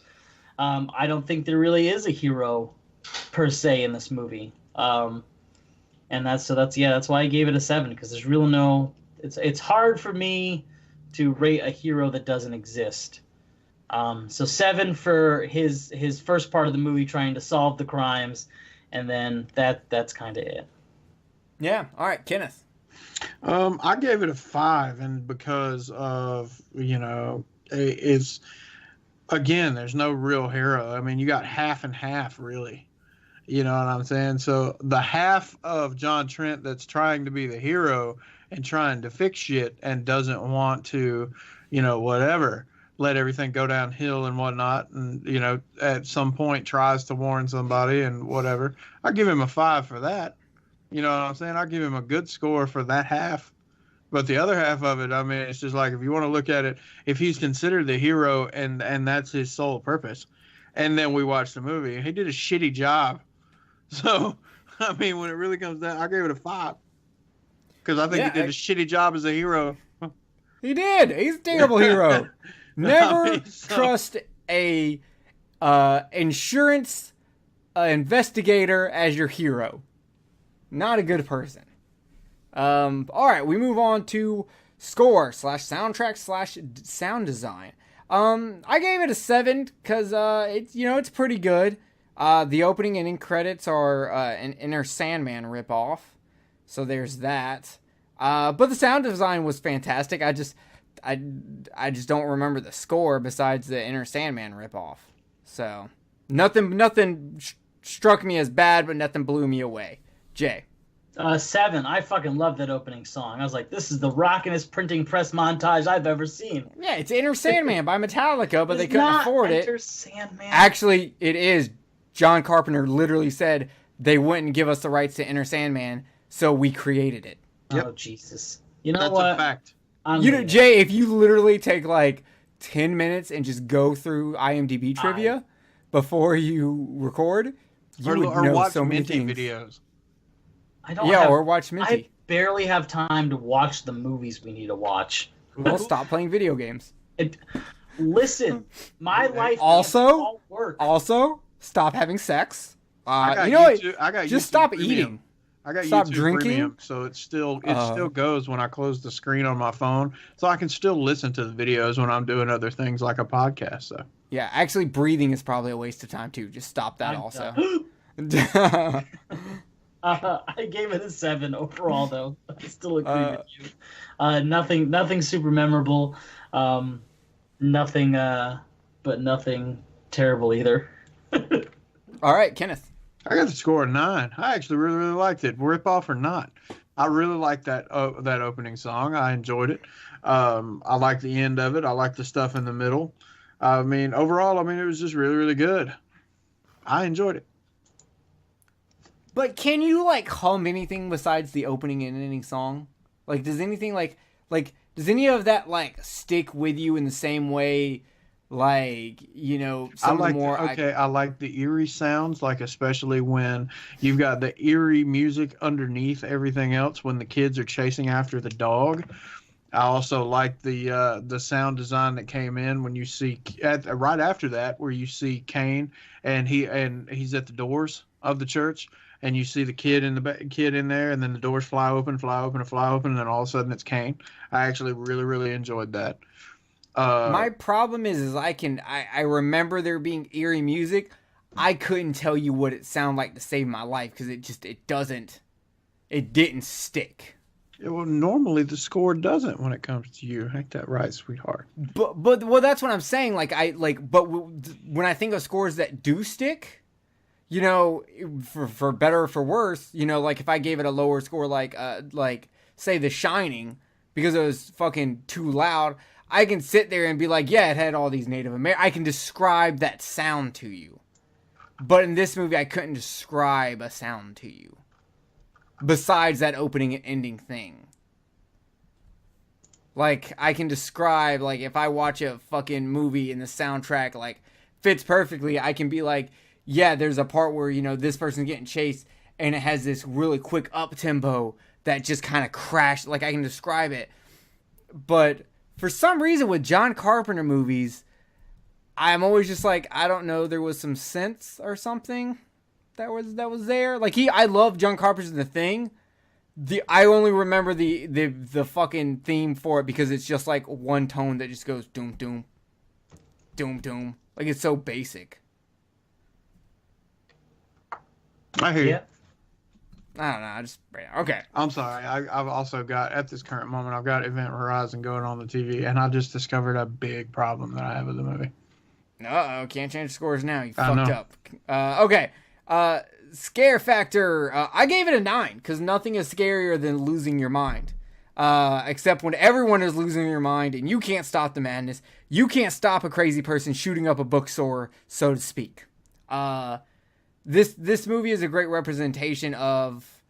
I don't think there really is a hero per se in this movie, and that's why I gave it a 7, because there's real no. It's hard for me to rate a hero that doesn't exist. So 7 for his first part of the movie, trying to solve the crimes, and then that's kind of it. Yeah. All right, Kenneth. I gave it a 5, and because of it's. Again, there's no real hero. I mean, you got half and half, really. You know what I'm saying? So the half of John Trent that's trying to be the hero and trying to fix shit and doesn't want to, whatever, let everything go downhill and whatnot, and, at some point tries to warn somebody and whatever. I give him a 5 for that. You know what I'm saying? I give him a good score for that half. But the other half of it, I mean, it's just like if you want to look at it, if he's considered the hero and that's his sole purpose, and then we watch the movie, he did a shitty job. So, I mean, when it really comes down, I gave it a 5 because I think he did a shitty job as a hero. He did. He's a terrible hero. Never trust a insurance investigator as your hero. Not a good person. All right, we move on to score / soundtrack / sound design. I gave it a 7 because it's pretty good. The opening and end credits are an Inner Sandman ripoff, so there's that. But the sound design was fantastic. I just don't remember the score besides the Inner Sandman ripoff. So nothing struck me as bad, but nothing blew me away. Jay. 7. I fucking love that opening song. I was like, this is the rockinest printing press montage I've ever seen. Yeah, it's Inner Sandman by Metallica, but they couldn't afford it. Enter Sandman. Actually, it is. John Carpenter literally said they wouldn't give us the rights to Inner Sandman, so we created it. Yep. Oh, Jesus. You know That's what? a fact. Jay, if you literally take like 10 minutes and just go through IMDb trivia before you record, you would know watch so many Minty things. videos. Or watch Minty. I barely have time to watch the movies we need to watch. Well, stop playing video games. Listen, my life also is all work. Also, stop having sex. I got just YouTube stop Premium. eating. I got Stop YouTube drinking. Premium, so it still goes when I close the screen on my phone, so I can still listen to the videos when I'm doing other things like a podcast. So yeah, actually, breathing is probably a waste of time too. Just stop that. Also. I gave it a 7 overall, though. I still agree with you. Nothing super memorable. Nothing terrible either. All right, Kenneth. I got the score of 9. I actually really, really liked it. Rip off or not, I really liked that opening song. I enjoyed it. I liked the end of it. I liked the stuff in the middle. I mean, overall, it was just really, really good. I enjoyed it. But can you hum anything besides the opening and ending song? Does anything does any of that stick with you in the same way? I like the eerie sounds, especially when you've got the eerie music underneath everything else when the kids are chasing after the dog. I also like the sound design that came in when you see right after that, where you see Kane and he's at the doors of the church, and you see the kid in there, and then the doors fly open, and then all of a sudden it's Kane. I actually really, really enjoyed that. My problem is I remember there being eerie music. I couldn't tell you what it sounded like to save my life because it didn't stick. Well, normally the score doesn't when it comes to you. Ain't that right, sweetheart? But that's what I'm saying. But when I think of scores that do stick, for better or for worse, if I gave it a lower score, say The Shining, because it was fucking too loud, I can sit there and be like, yeah, it had all these Native Americans. I can describe that sound to you. But in this movie, I couldn't describe a sound to you. Besides that opening and ending thing. I can describe, if I watch a fucking movie and the soundtrack, fits perfectly, I can be like, yeah, there's a part where, this person's getting chased, and it has this really quick up-tempo that just kind of crashed. I can describe it. But for some reason with John Carpenter movies, I'm always just I don't know, there was some sense or something that was there. I love John Carpenter's The Thing. I only remember the fucking theme for it because it's just one tone that just goes doom doom doom doom. It's so basic. I hear you. I don't know. Okay. I'm sorry. I've also got, at this current moment, I've got Event Horizon going on the TV, and I just discovered a big problem that I have with the movie. Uh-oh, can't change scores now. You fucked up. Okay. Scare factor. I gave it a 9 because nothing is scarier than losing your mind. Except when everyone is losing their mind and you can't stop the madness. You can't stop a crazy person shooting up a bookstore, so to speak. This movie is a great representation of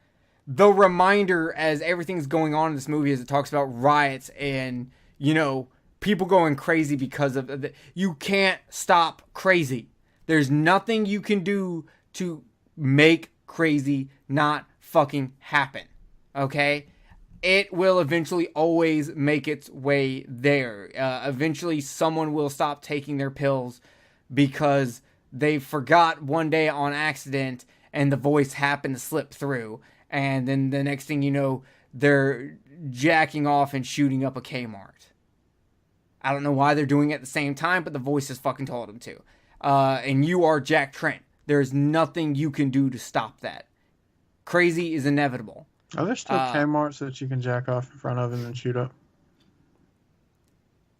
the reminder as everything's going on in this movie as it talks about riots and, you know, people going crazy because of the, you can't stop crazy. There's nothing you can do to make crazy not fucking happen. Okay? It will eventually always make its way there. Eventually someone will stop taking their pills because they forgot one day on accident and the voice happened to slip through. And then the next thing you know, they're jacking off and shooting up a Kmart. I don't know why they're doing it at the same time, but the voice has fucking told them to. And you are Jack Trent. There's nothing you can do to stop that. Crazy is inevitable. Are there still Kmarts that you can jack off in front of and then shoot up?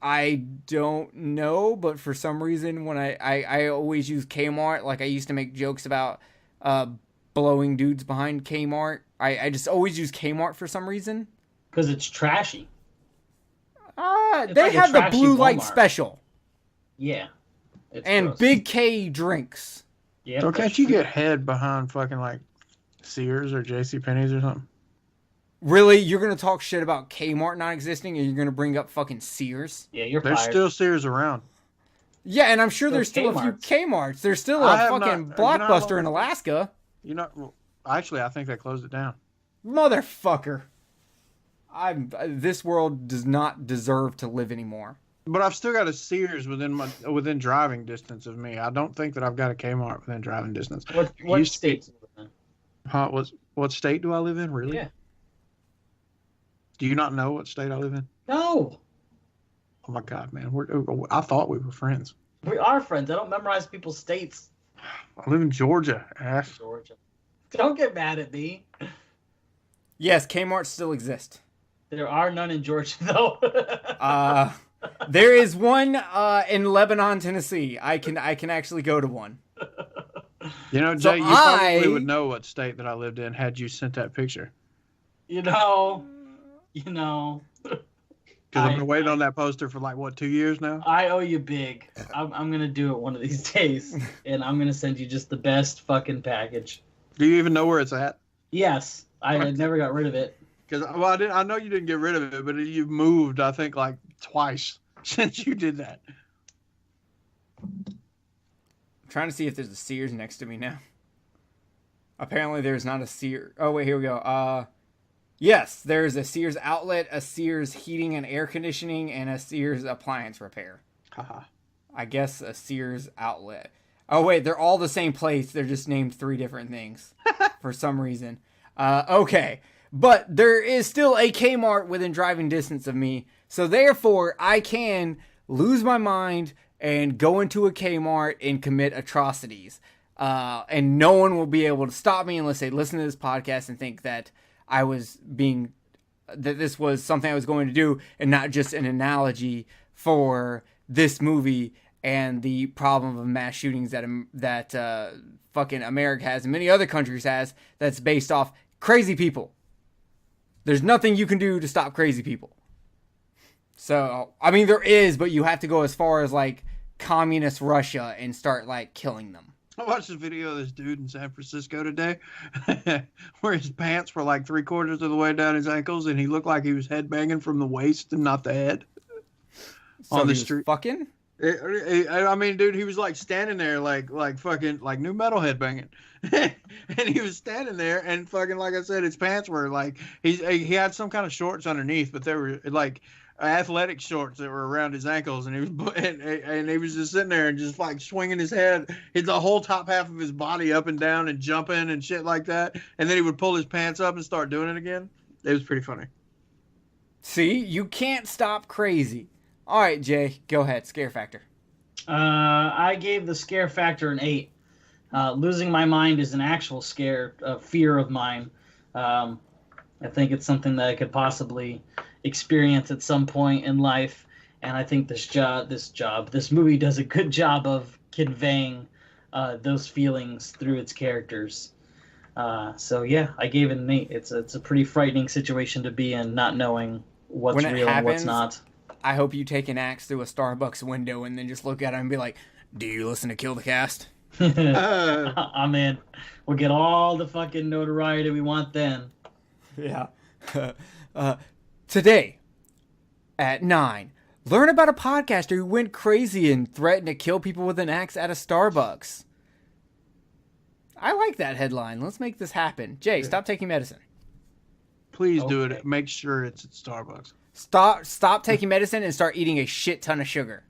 I don't know, but for some reason, when I always use Kmart, like I used to make jokes about blowing dudes behind Kmart. I just always use Kmart for some reason. Because it's trashy. They like have the blue light Walmart. special. Yeah. It's And gross. Big K drinks. Yep, So that's can't you true. get head behind fucking like Sears or JCPenney's or something? Really? You're going to talk shit about Kmart not existing and you're going to bring up fucking Sears? Yeah, you're There's fired. still Sears around. Yeah, and I'm sure there's Those still a few Kmarts. Kmarts. There's still I a have fucking not- you know how Blockbuster long- in Alaska. You know, well, actually, I think they closed it down. Motherfucker. This world does not deserve to live anymore. But I've still got a Sears within driving distance of me. I don't think that I've got a Kmart within driving distance. What Used to be- state do you live in? Huh, what state do I live in? Really? Yeah. Do you not know what state I live in? No. Oh my God, man! I thought we were friends. We are friends. I don't memorize people's states. I live in Georgia. Ass. Georgia. Don't get mad at me. Yes, Kmart still exist. There are none in Georgia, though. There is one in Lebanon, Tennessee. I can actually go to one. You know, Jay, So you probably I- would know what state that I lived in had you sent that picture. you know. Because I've been waiting on that poster for like, what, 2 years now? I owe you big. I'm going to do it one of these days. And I'm going to send you just the best fucking package. Do you even know where it's at? Yes. I never got rid of it. Because I know you didn't get rid of it, but you've moved, I think, like twice since you did that. I'm trying to see if there's a Sears next to me now. Apparently there's not a Sears. Oh, wait, here we go. Yes, there's a Sears outlet, a Sears heating and air conditioning, and a Sears appliance repair. Haha. I guess a Sears outlet. Oh, wait, they're all the same place. They're just named 3 different things for some reason. Okay, but there is still a Kmart within driving distance of me. So therefore, I can lose my mind and go into a Kmart and commit atrocities. And no one will be able to stop me unless they listen to this podcast and think that that this was something I was going to do and not just an analogy for this movie and the problem of mass shootings that fucking America has and many other countries has that's based off crazy people. There's nothing you can do to stop crazy people. So, I mean, there is, but you have to go as far as like communist Russia and start like killing them. I watched a video of this dude in San Francisco today where his pants were like 3/4 of the way down his ankles and he looked like he was headbanging from the waist and not the head. So On the he was street. fucking? I mean, dude, he was like standing there like fucking like new metal headbanging. And he was standing there and fucking, like I said, his pants were like, he had some kind of shorts underneath, but they were like athletic shorts that were around his ankles, and he was just sitting there and just like swinging his head, the whole top half of his body up and down and jumping and shit like that, and then he would pull his pants up and start doing it again. It was pretty funny. See, you can't stop crazy. All right, Jay, go ahead. Scare factor. I gave the scare factor an 8. Losing my mind is an actual fear of mine. I think it's something that I could possibly experience at some point in life, and I think this movie does a good job of conveying those feelings through its characters. So yeah, I gave it an 8. It's a pretty frightening situation to be in, not knowing what's When it real and what's happens, not. I hope you take an axe through a Starbucks window and then just look at it and be like, "Do you listen to Kill the Cast?" I'm in. We'll get all the fucking notoriety we want then. Yeah. Today at 9, learn about a podcaster who went crazy and threatened to kill people with an axe at a Starbucks. I like that headline. Let's make this happen. Jay, stop taking medicine. Please do it. Make sure it's at Starbucks. Stop taking medicine and start eating a shit ton of sugar.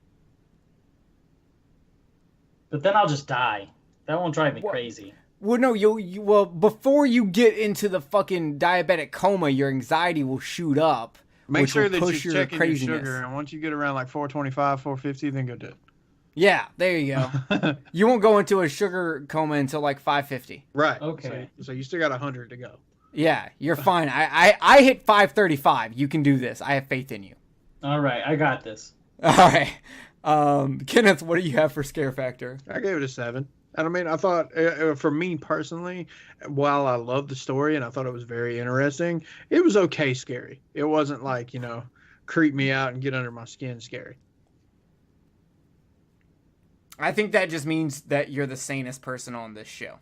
But then I'll just die. That won't drive me crazy. Well, no, well, before you get into the fucking diabetic coma, your anxiety will shoot up. Make sure will that push you're your checking craziness. your sugar, and once you get around like 425, 450, then go do it. Yeah, there you go. You won't go into a sugar coma until like 550. Right. Okay. So you still got 100 to go. Yeah, you're fine. I hit 535. You can do this. I have faith in you. All right, I got this. All right. Kenneth, what do you have for scare factor? I gave it a 7. And I mean, I thought, for me personally, while I loved the story and I thought it was very interesting, it was okay scary. It wasn't like, creep me out and get under my skin scary. I think that just means that you're the sanest person on this show.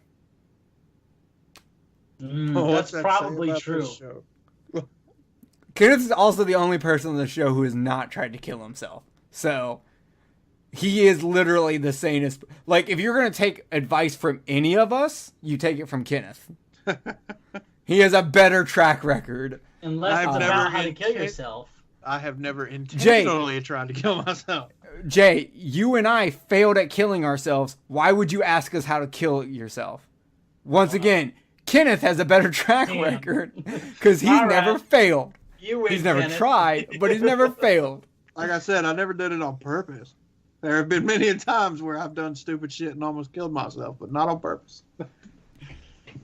That's probably true. Kenneth is also the only person on the show who has not tried to kill himself. So he is literally the sanest. Like, if you're going to take advice from any of us, you take it from Kenneth. He has a better track record. Unless it's about how to kill yourself. I have never intentionally tried to kill myself. Jay, you and I failed at killing ourselves. Why would you ask us how to kill yourself? Once again, Kenneth has a better track record because he's never failed. He's never tried, but he's never failed. Like I said, I never did it on purpose. There have been many times where I've done stupid shit and almost killed myself, but not on purpose.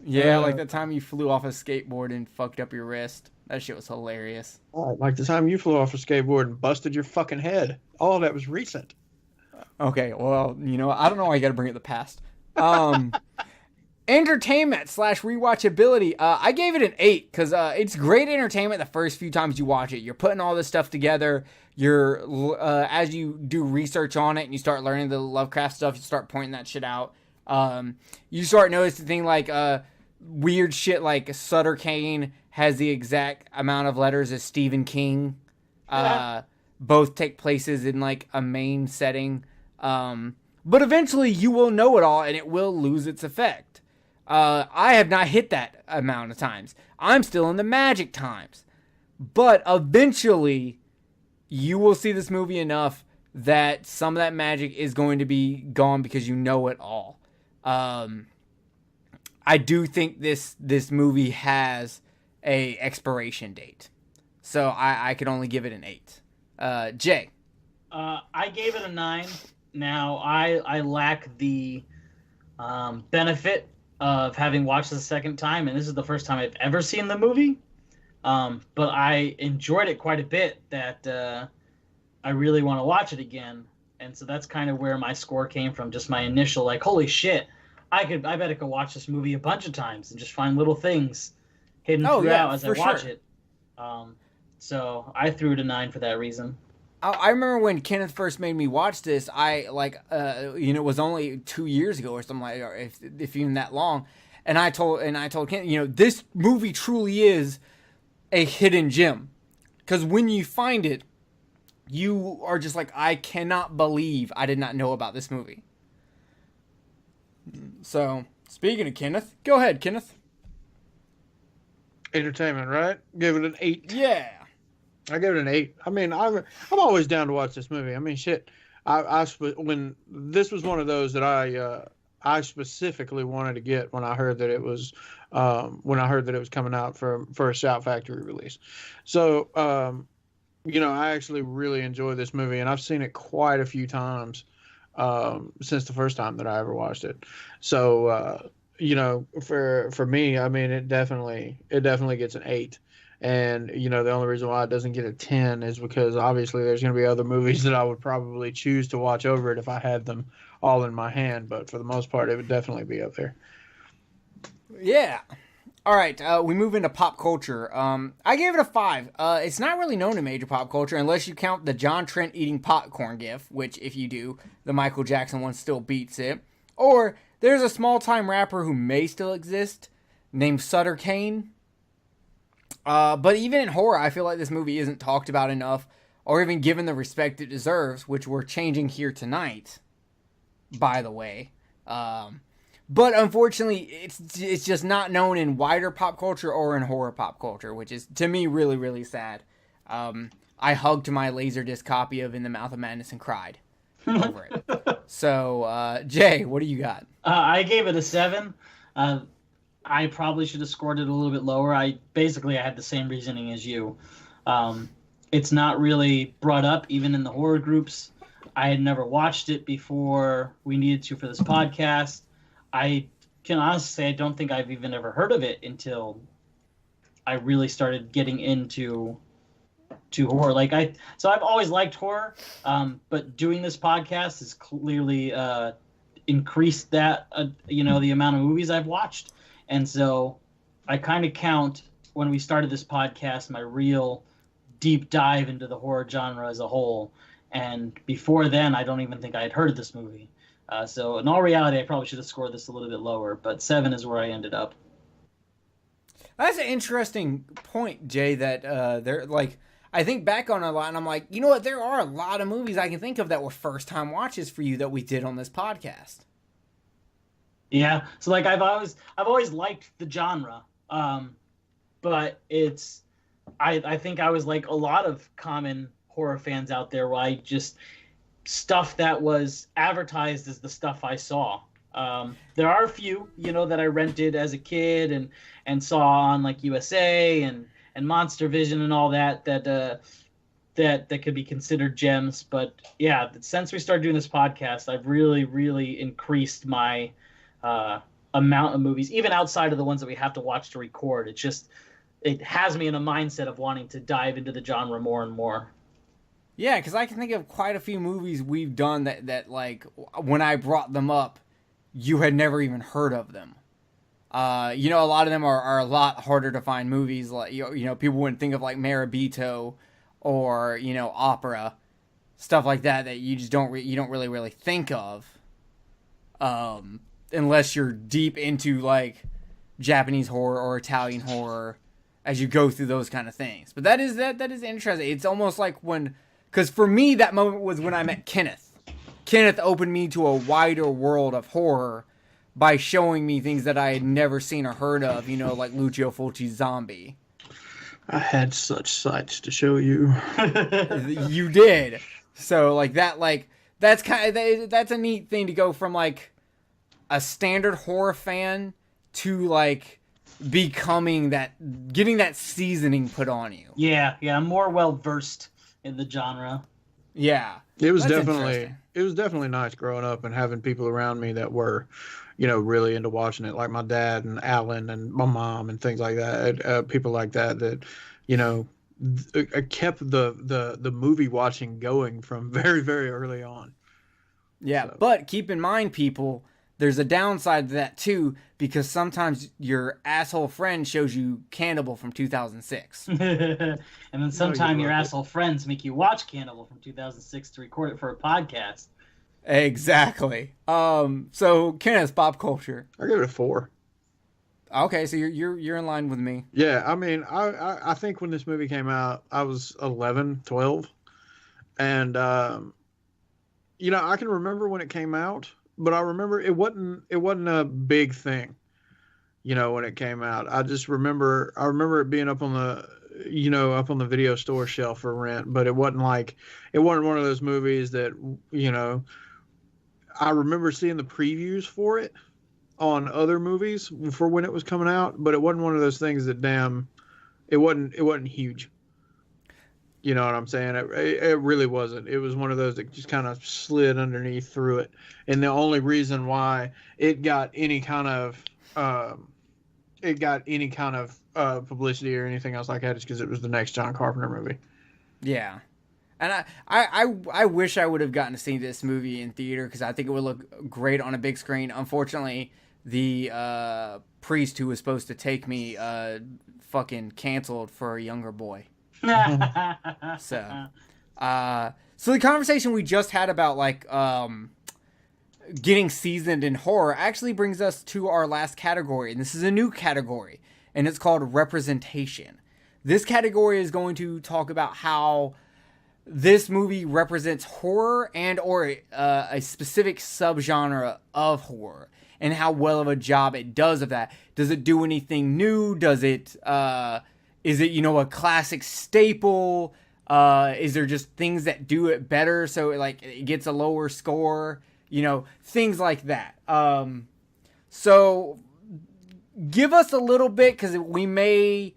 Yeah, like the time you flew off a skateboard and fucked up your wrist. That shit was hilarious. Like the time you flew off a skateboard and busted your fucking head. All of that was recent. Okay, well, I don't know why you gotta bring it the past. Entertainment / rewatchability. I gave it an 8 because it's great entertainment the first few times you watch it. You're putting all this stuff together. You're as you do research on it and you start learning the Lovecraft stuff, you start pointing that shit out. You start noticing things like weird shit like Sutter Kane has the exact amount of letters as Stephen King. Both take places in like a main setting. But eventually you will know it all and it will lose its effect. I have not hit that amount of times. I'm still in the magic times. But eventually, you will see this movie enough that some of that magic is going to be gone because you know it all. I do think this movie has a expiration date. So I could only give it an 8. Jay? I gave it a 9. Now, I lack the benefit of having watched it a second time, and this is the first time I've ever seen the movie. But I enjoyed it quite a bit that I really want to watch it again. And so that's kind of where my score came from, just my initial, like, holy shit, I bet I could watch this movie a bunch of times and just find little things hidden throughout as I watch it. So I threw it a 9 for that reason. I remember when Kenneth first made me watch this, it was only 2 years ago or something like that, or if even that long. And I told Kenneth, this movie truly is a hidden gem. Because when you find it, you are just like, I cannot believe I did not know about this movie. So, speaking of Kenneth, go ahead, Kenneth. Entertainment, right? Give it an 8. Yeah. I give it an 8. I mean, I'm always down to watch this movie. I mean, shit. When this was one of those that I specifically wanted to get when I heard that it was coming out for a Shout Factory release. So, I actually really enjoy this movie, and I've seen it quite a few times since the first time that I ever watched it. So, for me, I mean, it definitely gets an 8. And, the only reason why it doesn't get a 10 is because obviously there's going to be other movies that I would probably choose to watch over it if I had them all in my hand. But for the most part, it would definitely be up there. Yeah. All right. We move into pop culture. I gave it a 5. It's not really known in major pop culture unless you count the John Trent eating popcorn gif, which if you do, the Michael Jackson one still beats it. Or there's a small-time rapper who may still exist named Sutter Kane. But even in horror, I feel like this movie isn't talked about enough or even given the respect it deserves, which we're changing here tonight, by the way. But unfortunately, it's just not known in wider pop culture or in horror pop culture, which is, to me, really, really sad. I hugged my Laserdisc copy of In the Mouth of Madness and cried over it. So, Jay, what do you got? I gave it a 7. I probably should have scored it a little bit lower. I had the same reasoning as you. It's not really brought up even in the horror groups. I had never watched it before we needed to for this podcast. I can honestly say I don't think I've even ever heard of it until I really started getting into horror. So I've always liked horror, but doing this podcast has clearly increased that the amount of movies I've watched. And so I kind of count, when we started this podcast, my real deep dive into the horror genre as a whole. And before then, I don't even think I had heard of this movie. So in all reality, I probably should have scored this a little bit lower, but 7 is where I ended up. That's an interesting point, Jay, that I think back on a lot, and I'm like, you know what? There are a lot of movies I can think of that were first-time watches for you that we did on this podcast. Yeah, so I've always liked the genre, but I think I was like a lot of common horror fans out there, where I just stuff that was advertised as the stuff I saw. There are a few, that I rented as a kid and saw on USA and Monster Vision and all that could be considered gems. But yeah, since we started doing this podcast, I've really, really increased my amount of movies, even outside of the ones that we have to watch to record. It has me in a mindset of wanting to dive into the genre more and more. Yeah, because I can think of quite a few movies we've done that when I brought them up, you had never even heard of them. A lot of them are a lot harder to find movies. Like, people wouldn't think of like Marabito or, opera, stuff like that you just don't really think of. Unless you're deep into like Japanese horror or Italian horror as you go through those kind of things. But that is interesting. It's almost like because for me, that moment was when I met Kenneth. Kenneth opened me to a wider world of horror by showing me things that I had never seen or heard of, like Lucio Fulci's Zombie. I had such sights to show you. You did. So that's that's a neat thing to go from like a standard horror fan to becoming getting that seasoning put on you. Yeah, I'm more well versed in the genre. Yeah. It was definitely nice growing up and having people around me that were, really into watching it, like my dad and Alan and my mom and things like that. People like that kept the movie watching going from very, very early on. Yeah, So. But keep in mind, people, there's a downside to that too, because sometimes your asshole friend shows you Cannibal from 2006. And then sometime your asshole friends make you watch Cannibal from 2006 to record it for a podcast. Exactly. So Kenneth, pop culture. I give it a 4. Okay, so you're in line with me. Yeah, I mean, I think when this movie came out, I was 11, 12. And, I can remember when it came out, but I remember it wasn't a big thing, when it came out. I just remember it being up on the video store shelf for rent, but it wasn't one of those movies that, I remember seeing the previews for it on other movies for when it was coming out, but it wasn't one of those things that it wasn't huge. You know what I'm saying? It really wasn't. It was one of those that just kind of slid underneath through it. And the only reason why it got any kind of publicity or anything else like that is because it was the next John Carpenter movie. Yeah. And I wish I would have gotten to see this movie in theater because I think it would look great on a big screen. Unfortunately, the priest who was supposed to take me fucking canceled for a younger boy. So the conversation we just had about getting seasoned in horror actually brings us to our last category, and this is a new category, and it's called representation. This category is going to talk about how this movie represents horror and or a specific subgenre of horror, and how well of a job it does of that. Does it do anything new? Does it is it, you know, a classic staple? Is there just things that do it better, so it gets a lower score? You know, things like that. So give us a little bit, because we may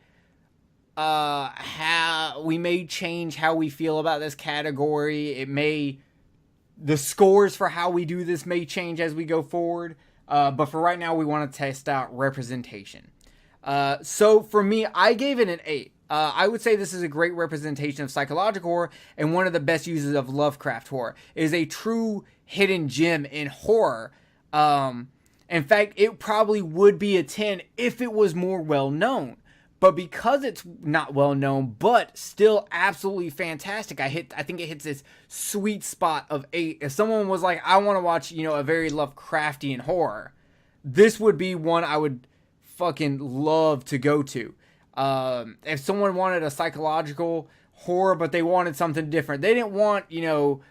change how we feel about this category. The scores for how we do this may change as we go forward. But for right now, we want to test out representation. So for me, I gave it an 8. I would say this is a great representation of psychological horror and one of the best uses of Lovecraft horror. It is a true hidden gem in horror. In fact, it probably would be a 10 if it was more well known. But because it's not well known, but still absolutely fantastic, I think it hits this sweet spot of 8. If someone was like, I want to watch, you know, a very Lovecraftian horror, this would be one I would fucking love to go to. If someone wanted a psychological horror, but they wanted something different, they didn't want, you know,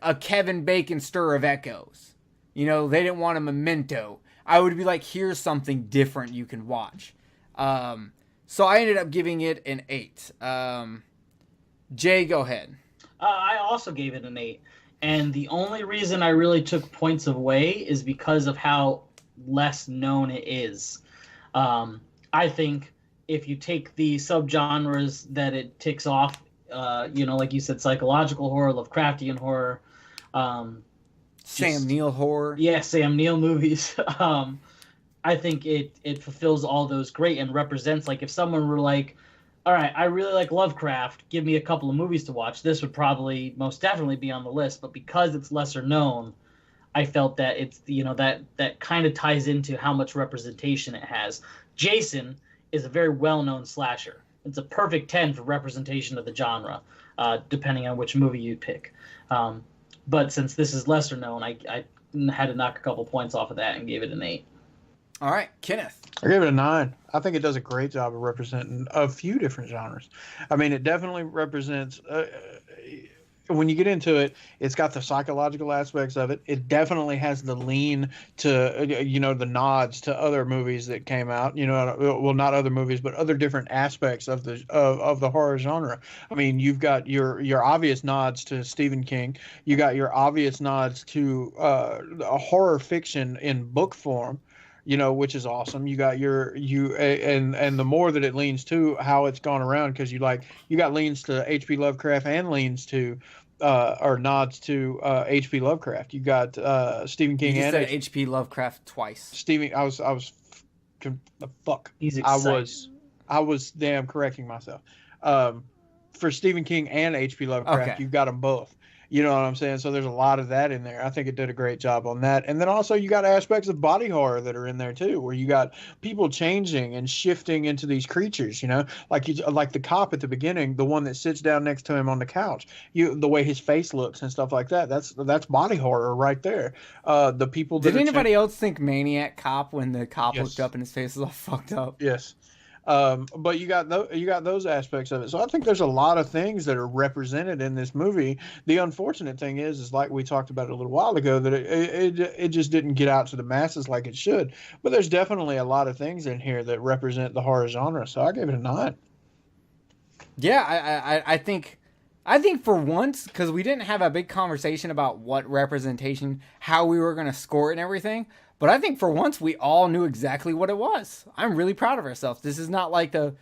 a Kevin Bacon Stir of Echoes. You know, they didn't want a Memento. I would be like, here's something different you can watch. So I ended up giving it an 8. Jay, go ahead. I also gave it an 8. And the only reason I really took points away is because of how less known it is. I think if you take the subgenres that it ticks off, you know, like you said, psychological horror, Lovecraftian horror, Sam Neill horror. Yeah, Sam Neill movies. I think it fulfills all those great and represents, like, if someone were like, all right, I really like Lovecraft, give me a couple of movies to watch, this would probably most definitely be on the list. But because it's lesser known, I felt that it's, you know, that kind of ties into how much representation it has. Jason is a very well-known slasher. It's a perfect 10 for representation of the genre, depending on which movie you pick. But since this is lesser known, I had to knock a couple points off of that and gave it an 8. All right, Kenneth. I gave it a 9. I think it does a great job of representing a few different genres. I mean, it definitely represents, when you get into it, it's got the psychological aspects of it. It definitely has the lean to, you know, the nods to other movies that came out, you know, well, not other movies, but other different aspects of the horror genre. I mean, you've got your obvious nods to Stephen King. You got your obvious nods to horror fiction in book form, you know, which is awesome. You got and the more that it leans to how it's gone around, because you got leans to H.P. Lovecraft and leans to or nods to H.P. Lovecraft. You got Stephen King. You and said H.P. Lovecraft twice. Stephen, I was fuck. He's excited. I was damn correcting myself. For Stephen King and H.P. Lovecraft, Okay. You've got them both. You know what I'm saying? So there's a lot of that in there. I think it did a great job on that. And then also you got aspects of body horror that are in there too, where you got people changing and shifting into these creatures, you know, like the cop at the beginning, the one that sits down next to him on the couch, the way his face looks and stuff like that. That's body horror right there. The people that Did anybody else think Maniac Cop when the cop looked up and his face was all fucked up? Yes. But you got those aspects of it. So I think there's a lot of things that are represented in this movie. The unfortunate thing is like we talked about a little while ago, that it just didn't get out to the masses like it should. But there's definitely a lot of things in here that represent the horror genre. So I gave it a 9. Yeah, I think for once, because we didn't have a big conversation about what representation, how we were going to score it and everything, but I think for once we all knew exactly what it was. I'm really proud of ourselves. This is not like the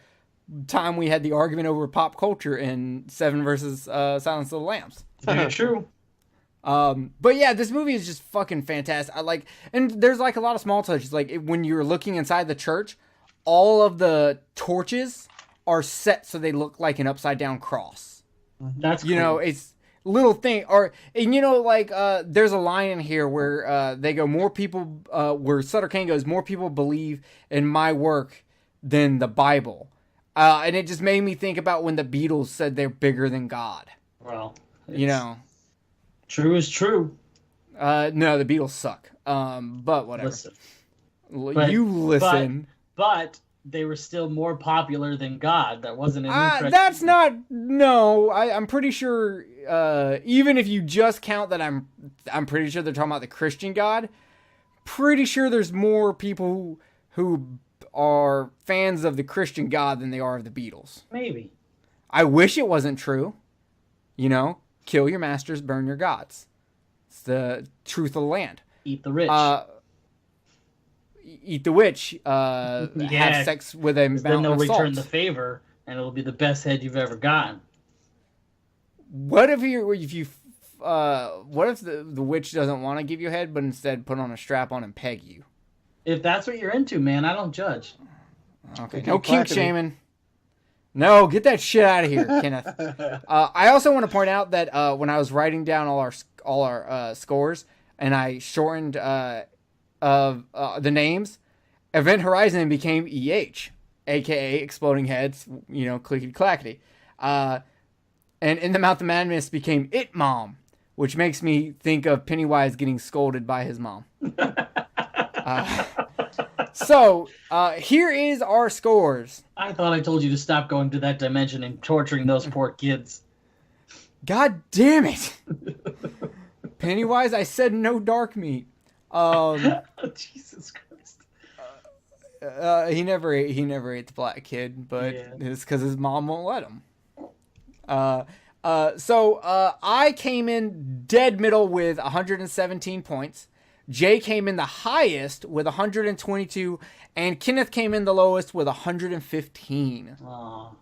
time we had the argument over pop culture in Seven versus Silence of the Lambs. Very true. But yeah, this movie is just fucking fantastic. And there's like a lot of small touches. Like when you're looking inside the church, all of the torches are set so they look like an upside down cross. That's cool. You know, it's little thing. And you know, like there's a line in here where they go, more people, where Sutter Kane goes, more people believe in my work than the Bible. And it just made me think about when the Beatles said they're bigger than God. Well, You know, true is true. no, the Beatles suck. But whatever. Listen. You listen. But they were still more popular than God. That wasn't an incorrect. That's not. No, I'm pretty sure. Even if you just count that, I'm pretty sure they're talking about the Christian God. Pretty sure there's more people who are fans of the Christian God than they are of the Beatles. Maybe. I wish it wasn't true. You know, kill your masters, burn your gods. It's the truth of the land. Eat the rich. Eat the witch. Have sex with a mountain then they'll of return salt. the favor, and it'll be the best head you've ever gotten. What if the witch doesn't want to give you a head, but instead put on a strap on and peg you? If that's what you're into, man, I don't judge. Okay, no kink shaming. No, get that shit out of here, Kenneth. I also want to point out that when I was writing down all our scores, and I shortened the names, Event Horizon became EH, aka Exploding Heads. You know, clickety clackety. And In the Mouth of Madness became It Mom, which makes me think of Pennywise getting scolded by his mom. So, here is our scores. I thought I told you to stop going to that dimension and torturing those poor kids. God damn it. Pennywise, I said no dark meat. Jesus Christ. He never ate the black kid, but it's because his mom won't let him. So I came in dead middle with 117 points. Jay came in the highest with 122, and Kenneth came in the lowest with 115. Aww.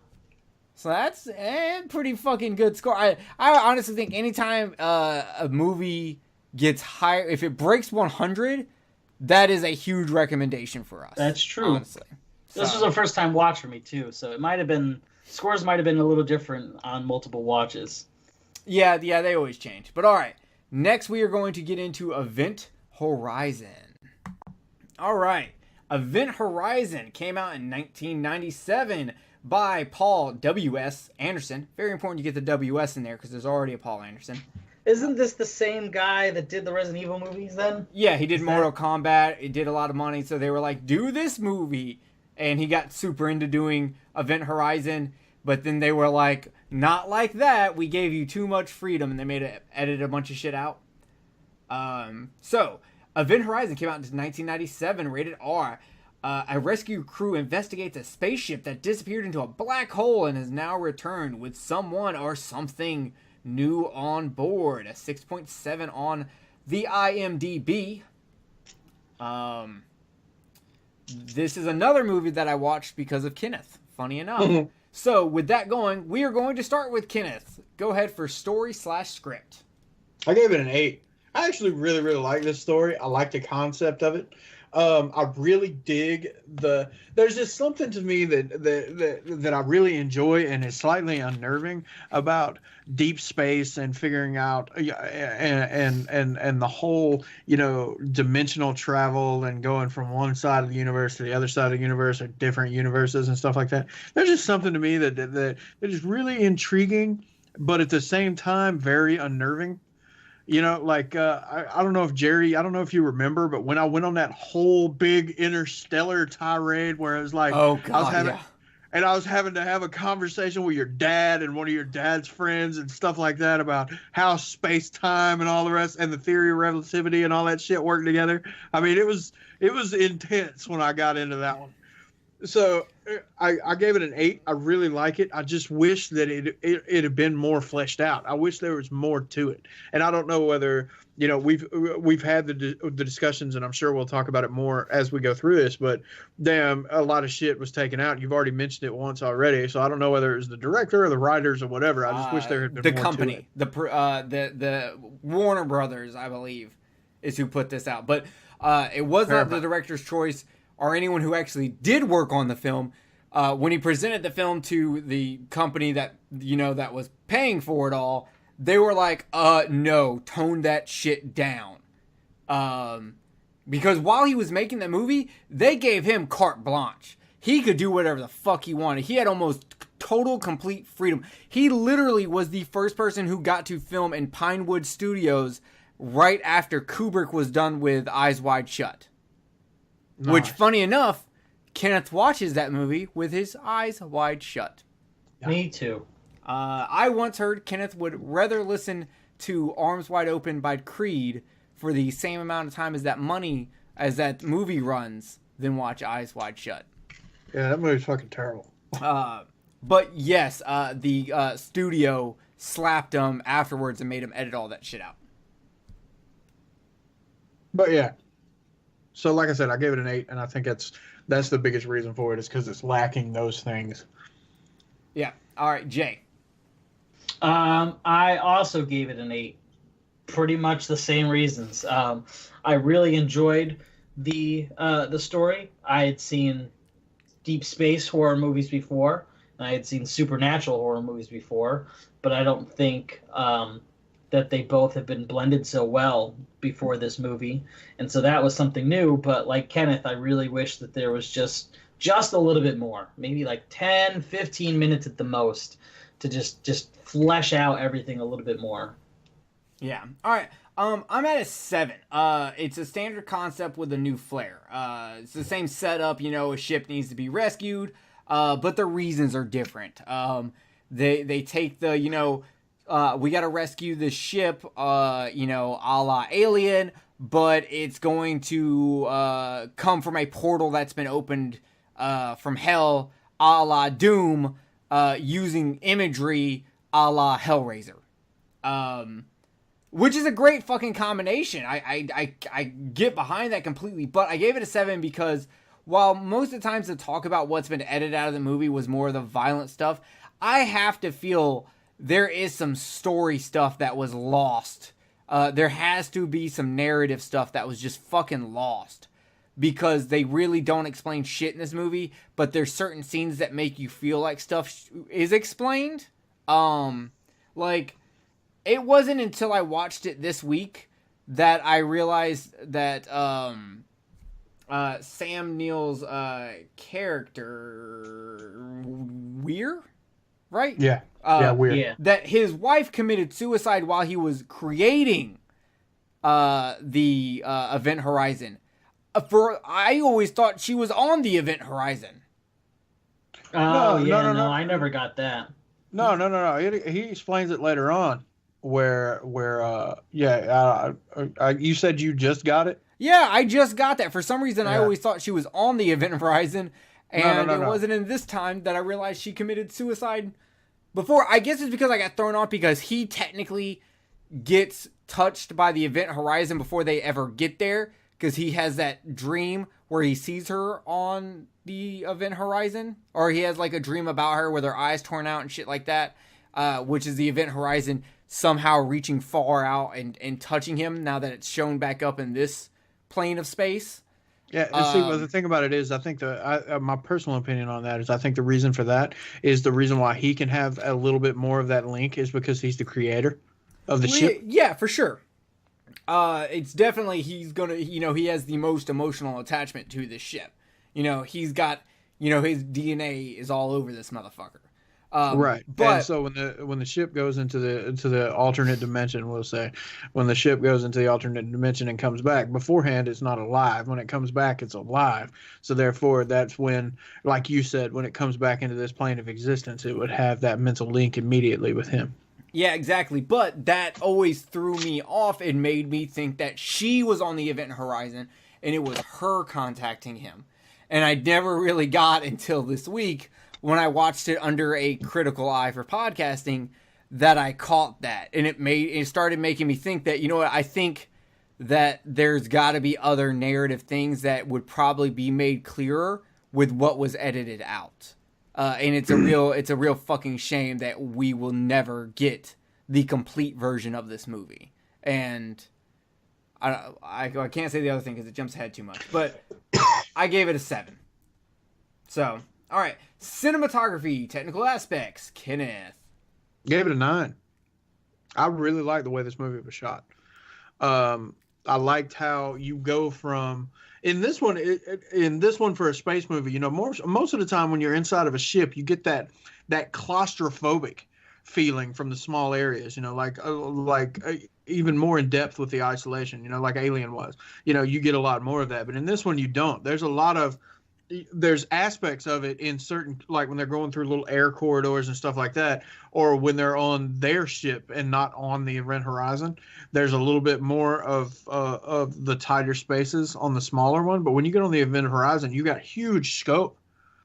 So that's a pretty fucking good score. I honestly think anytime a movie gets higher, if it breaks 100, that is a huge recommendation for us. That's true. Honestly. This was a first time watch for me too, so it might have been scores might have been a little different on multiple watches. Yeah, they always change. But all right, next we are going to get into Event Horizon. All right, Event Horizon came out in 1997 by Paul W.S. Anderson. Very important you get the W.S. in there because there's already a Paul Anderson. Isn't this the same guy that did the Resident Evil movies then? Yeah, he did Mortal Kombat. It did a lot of money, so they were like, do this movie. And he got super into doing Event Horizon, but then they were like, not like that. We gave you too much freedom, and they edited a bunch of shit out. So, Event Horizon came out in 1997, rated R. A rescue crew investigates a spaceship that disappeared into a black hole and has now returned with someone or something new on board. A 6.7 on the IMDb. This is another movie that I watched because of Kenneth. Funny enough. So, with that going, we are going to start with Kenneth. Go ahead for story/script. I gave it an 8. I actually really, really like this story. I like the concept of it. I really dig there's just something to me that I really enjoy and is slightly unnerving about deep space and figuring out and the whole, dimensional travel and going from one side of the universe to the other side of the universe or different universes and stuff like that. There's just something to me that is really intriguing, but at the same time, very unnerving. I don't know if you remember, but when I went on that whole big interstellar tirade where it was like, I was having to have a conversation with your dad and one of your dad's friends and stuff like that about how space-time and all the rest and the theory of relativity and all that shit work together. I mean, it was intense when I got into that one. So I gave it an 8. I really like it. I just wish that it had been more fleshed out. I wish there was more to it. And I don't know whether, we've had the discussions, and I'm sure we'll talk about it more as we go through this, but damn, a lot of shit was taken out. You've already mentioned it once already, so I don't know whether it was the director or the writers or whatever. I just wish there had been more company, to it. The Warner Brothers, I believe, is who put this out. But it was not the director's choice or anyone who actually did work on the film. When he presented the film to the company that was paying for it all, they were like, no, tone that shit down. Because while he was making the movie, they gave him carte blanche. He could do whatever the fuck he wanted. He had almost total, complete freedom. He literally was the first person who got to film in Pinewood Studios right after Kubrick was done with Eyes Wide Shut. Nice. Which, funny enough, Kenneth watches that movie with his eyes wide shut. Me too. I once heard Kenneth would rather listen to Arms Wide Open by Creed for the same amount of time as that movie runs than watch Eyes Wide Shut. Yeah, that movie's fucking terrible. But yes, the studio slapped him afterwards and made him edit all that shit out. But yeah. So like I said, I gave it an 8, and I think that's the biggest reason for it, is because it's lacking those things. Yeah. All right, Jay. I also gave it an 8. Pretty much the same reasons. I really enjoyed the story. I had seen deep space horror movies before, and I had seen supernatural horror movies before, but I don't think that they both have been blended so well before this movie, and so that was something new. But like Kenneth, I really wish that there was just a little bit more, maybe like 10, 15 minutes at the most, to just flesh out everything a little bit more. Yeah. All right. I'm at a 7. It's a standard concept with a new flair. It's the same setup, a ship needs to be rescued, but the reasons are different. They take the, we got to rescue the ship, a la Alien, but it's going to come from a portal that's been opened from hell, a la Doom, using imagery a la Hellraiser. Which is a great fucking combination. I get behind that completely, but I gave it a 7 because while most of the times the talk about what's been edited out of the movie was more of the violent stuff, I have to feel there is some story stuff that was lost. There has to be some narrative stuff that was just fucking lost, because they really don't explain shit in this movie, but there's certain scenes that make you feel like stuff is explained. It wasn't until I watched it this week that I realized that Sam Neill's character, Weir, right? Yeah. Weir. Yeah. That his wife committed suicide while he was creating the Event Horizon. I always thought she was on the Event Horizon. Oh, No. I never got that. No. He explains it later on. Where you said you just got it? Yeah, I just got that. For some reason, I always thought she was on the Event Horizon, and it wasn't in this time that I realized she committed suicide before. I guess it's because I got thrown off because he technically gets touched by the Event Horizon before they ever get there, because he has that dream where he sees her on the Event Horizon, or he has like a dream about her with her eyes torn out and shit like that, which is the Event Horizon somehow reaching far out and touching him now that it's shown back up in this plane of space. Yeah, see, well, the thing about it is, I think my personal opinion on that is, I think the reason for that is the reason why he can have a little bit more of that link is because he's the creator of the ship. Yeah, for sure. It's definitely, he's gonna, he has the most emotional attachment to this ship. He's got, his DNA is all over this motherfucker. Right, but and so when the ship goes into the alternate dimension, we'll say, when the ship goes into the alternate dimension and comes back, beforehand it's not alive. When it comes back, it's alive. So therefore, that's when, like you said, when it comes back into this plane of existence, it would have that mental link immediately with him. Yeah, exactly. But that always threw me off and made me think that she was on the Event Horizon and it was her contacting him. And I never really got until this week, when I watched it under a critical eye for podcasting, that I caught that. And it started making me think that, I think that there's got to be other narrative things that would probably be made clearer with what was edited out. And it's a real fucking shame that we will never get the complete version of this movie. And I can't say the other thing because it jumps ahead too much, but I gave it a 7. So, all right. Cinematography, technical aspects, Kenneth. Gave it a 9. I really liked the way this movie was shot. I liked how you go from, in this one for a space movie, most of the time when you're inside of a ship, you get that claustrophobic feeling from the small areas, even more in depth with the isolation, like Alien was. You get a lot more of that, but in this one you don't. There's a lot of there's aspects of it in certain, like when they're going through little air corridors and stuff like that, or when they're on their ship and not on the Event Horizon. There's a little bit more of the tighter spaces on the smaller one, but when you get on the Event Horizon, you got huge scope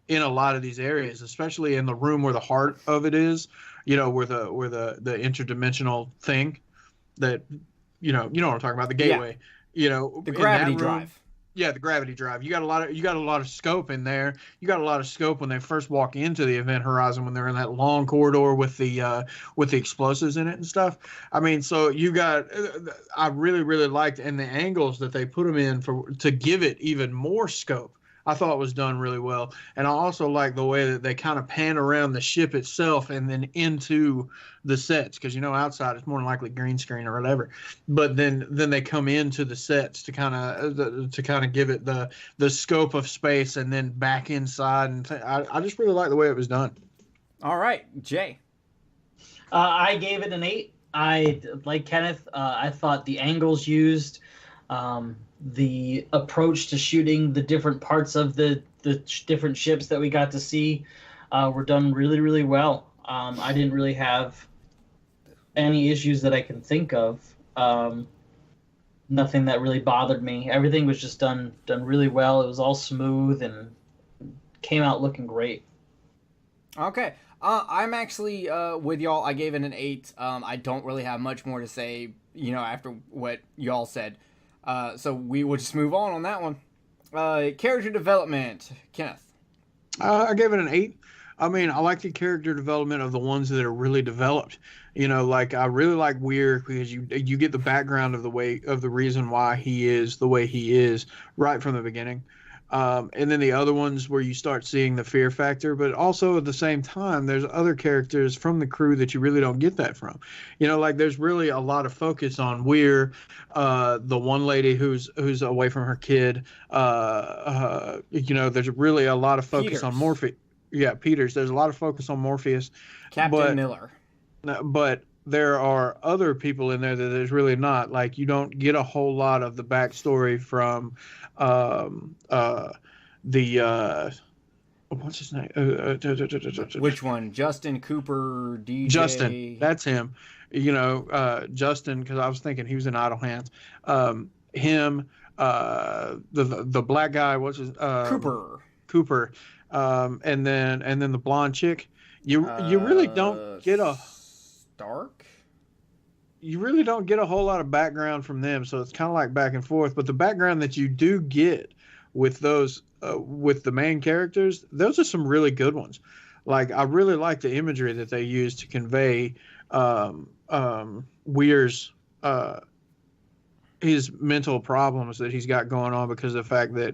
in a lot of these areas, especially in the room where the heart of it is. Where the interdimensional thing that you know what I'm talking about, the gateway. The gravity drive. Yeah, the gravity drive. You got a lot of scope in there. You got a lot of scope when they first walk into the Event Horizon, when they're in that long corridor with the explosives in it and stuff. I mean, so you got. I really, really liked, and the angles that they put them in to give it even more scope, I thought was done really well. And I also like the way that they kind of pan around the ship itself and then into the sets, because outside it's more than likely green screen or whatever, but then they come into the sets to kind of give it the scope of space, and then back inside. And I just really like the way it was done. All right, Jay. I gave it an 8. I like Kenneth. I thought the angles used, the approach to shooting the different parts of the different ships that we got to see were done really, really well. I didn't really have any issues that I can think of. Nothing that really bothered me. Everything was just done really well. It was all smooth and came out looking great. Okay. I'm actually with y'all. I gave it an 8. I don't really have much more to say, after what y'all said. So we will just move on that one. Character development, Kenneth. I gave it an 8. I mean, I like the character development of the ones that are really developed. Like I really like Weir, because you get the background of the reason why he is the way he is right from the beginning. And then the other ones where you start seeing the fear factor, but also at the same time, there's other characters from the crew that you really don't get that from. Like there's really a lot of focus on Weir, the one lady who's away from her kid. There's really a lot of focus Peters. on Morpheus. Yeah, Peters. There's a lot of focus on Morpheus. Captain Miller. But there are other people in there that there's really not. Like, you don't get a whole lot of the backstory from what's his name? Which one? Justin Cooper, DJ. Justin, that's him. Justin, because I was thinking he was in Idle Hands. Him, the black guy. What's his? Cooper. And then the blonde chick. You really don't get a Stark. You really don't get a whole lot of background from them, so it's kind of like back and forth. But the background that you do get with those, with the main characters, those are some really good ones. Like, I really like the imagery that they use to convey Weir's his mental problems that he's got going on, because of the fact that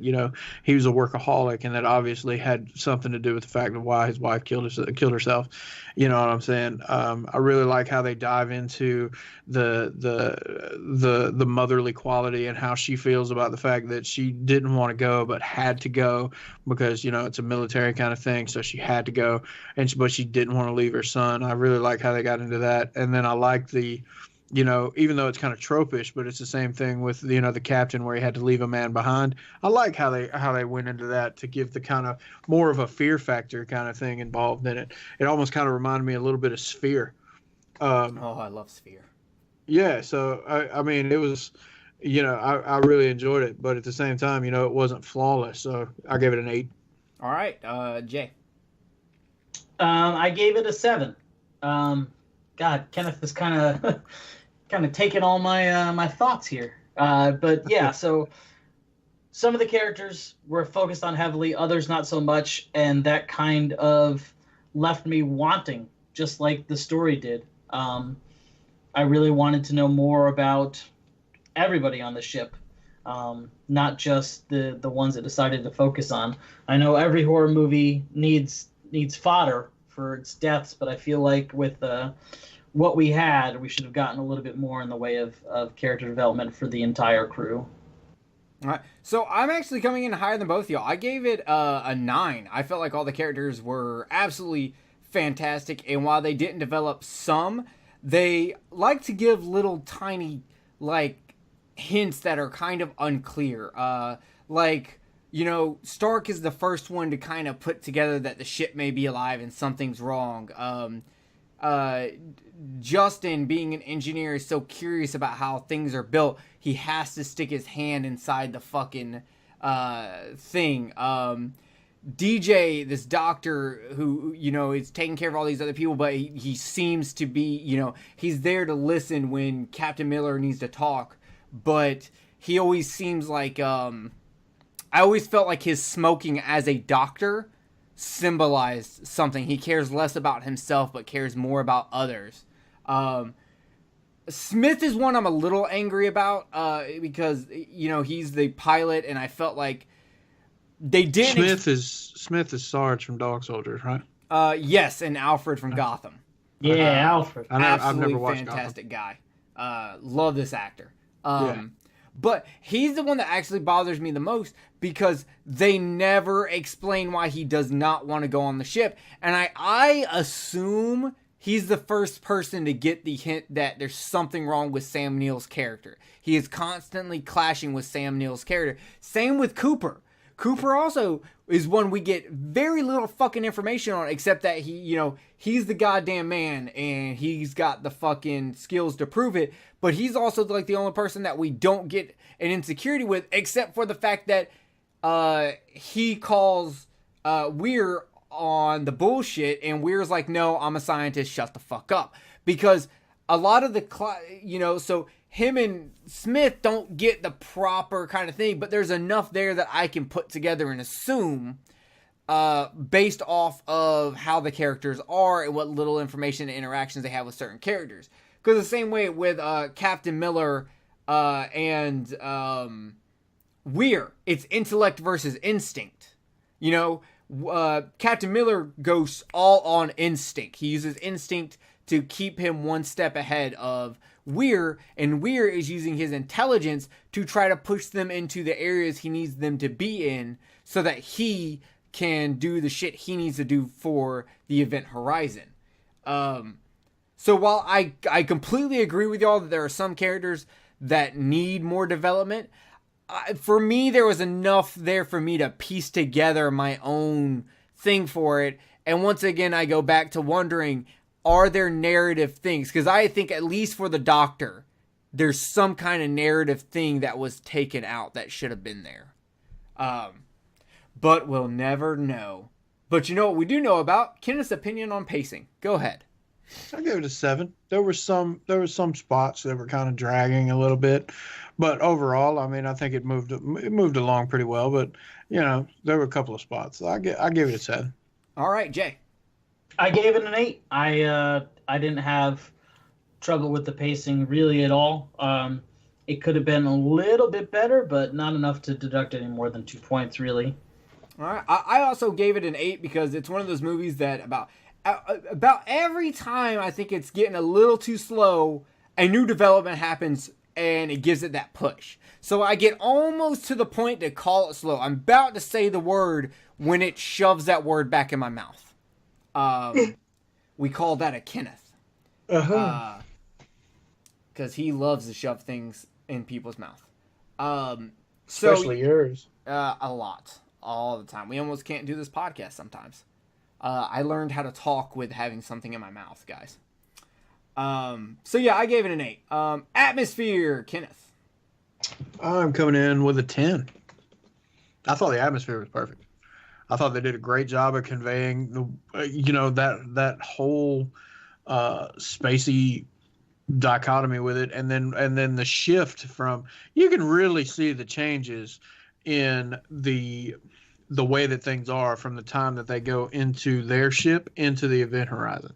he was a workaholic, and that obviously had something to do with the fact of why his wife killed herself. You know what I'm saying? I really like how they dive into the motherly quality, and how she feels about the fact that she didn't want to go but had to go because it's a military kind of thing, so she had to go, but she didn't want to leave her son. I really like how they got into that. And then I like the even though it's kind of tropish, but it's the same thing with the captain, where he had to leave a man behind. I like how they went into that to give the kind of more of a fear factor kind of thing involved in it. It almost kind of reminded me a little bit of Sphere. I love Sphere. Yeah, so I mean, it was, I really enjoyed it, but at the same time, it wasn't flawless. So I gave it an 8. All right, Jay. I gave it a 7. God, Kenneth is kind of taking all my thoughts here. But yeah, so some of the characters were focused on heavily, others not so much, and that kind of left me wanting, just like the story did. I really wanted to know more about everybody on the ship, not just the ones that decided to focus on. I know every horror movie needs fodder for its deaths, but I feel like with what we had, we should have gotten a little bit more in the way of character development for the entire crew. All right, so I'm actually coming in higher than both of y'all. I gave it a 9. I felt like all the characters were absolutely fantastic, and while they didn't develop some, they like to give little tiny hints that are kind of unclear. Like you know, Stark is the first one to kind of put together that the ship may be alive and something's wrong. Justin, being an engineer, is so curious about how things are built, he has to stick his hand inside the fucking thing. DJ, this doctor who, you know, is taking care of all these other people, but he seems to be, you know, he's there to listen when Captain Miller needs to talk, but he always seems like, I always felt like his smoking as a doctor symbolized something. He cares less about himself, but cares more about others. Smith is one I'm a little angry about, because, you know, he's the pilot, and I felt like they didn't. Smith is Sarge from Dog Soldiers, right? Yes, and Alfred from Gotham. Yeah, Alfred. I've never watched fantastic guy. Love this actor. But he's the one that actually bothers me the most because they never explain why he does not want to go on the ship. And I assume he's the first person to get the hint that there's something wrong with Sam Neill's character. He is constantly clashing with Sam Neill's character. Same with Cooper. Cooper also is one we get very little fucking information on, except that he, you know, he's the goddamn man and he's got the fucking skills to prove it. But he's also like the only person that we don't get an insecurity with, except for the fact that he calls Weir on the bullshit, and Weir's like, no, I'm a scientist, shut the fuck up. Because a lot of the, you know, so him and Smith don't get the proper kind of thing, but there's enough there that I can put together and assume based off of how the characters are and what little information and interactions they have with certain characters. Because the same way with Captain Miller and Weir, it's intellect versus instinct. You know, Captain Miller goes all on instinct. He uses instinct to keep him one step ahead of Weir, and Weir is using his intelligence to try to push them into the areas he needs them to be in so that he can do the shit he needs to do for the Event Horizon. So while I completely agree with y'all that there are some characters that need more development, for me, there was enough there for me to piece together my own thing for it. And once again, I go back to wondering, are there narrative things? Because I think at least for the Doctor, there's some kind of narrative thing that was taken out that should have been there. But we'll never know. But you know what we do know about? Kenneth's opinion on pacing. Go ahead. I gave it a 7. There were some spots that were kind of dragging a little bit, but overall, I mean, I think it moved along pretty well. But you know, there were a couple of spots. I gave it a 7. All right, Jay. I gave it an 8. I didn't have trouble with the pacing really at all. It could have been a little bit better, but not enough to deduct any more than 2 points, really. All right. I also gave it an 8 because it's one of those movies that about every time I think it's getting a little too slow, a new development happens and it gives it that push. So I get almost to the point to call it slow. I'm about to say the word when it shoves that word back in my mouth. We call that a Kenneth. Because he loves to shove things in people's mouth. Especially yours. A lot. All the time. We almost can't do this podcast sometimes. I learned how to talk with having something in my mouth, guys. So yeah, I gave it an 8. Atmosphere, Kenneth. I'm coming in with a 10. I thought the atmosphere was perfect. I thought they did a great job of conveying that whole spacey dichotomy with it, and then the shift from, you can really see the changes in the way that things are from the time that they go into their ship into the Event Horizon.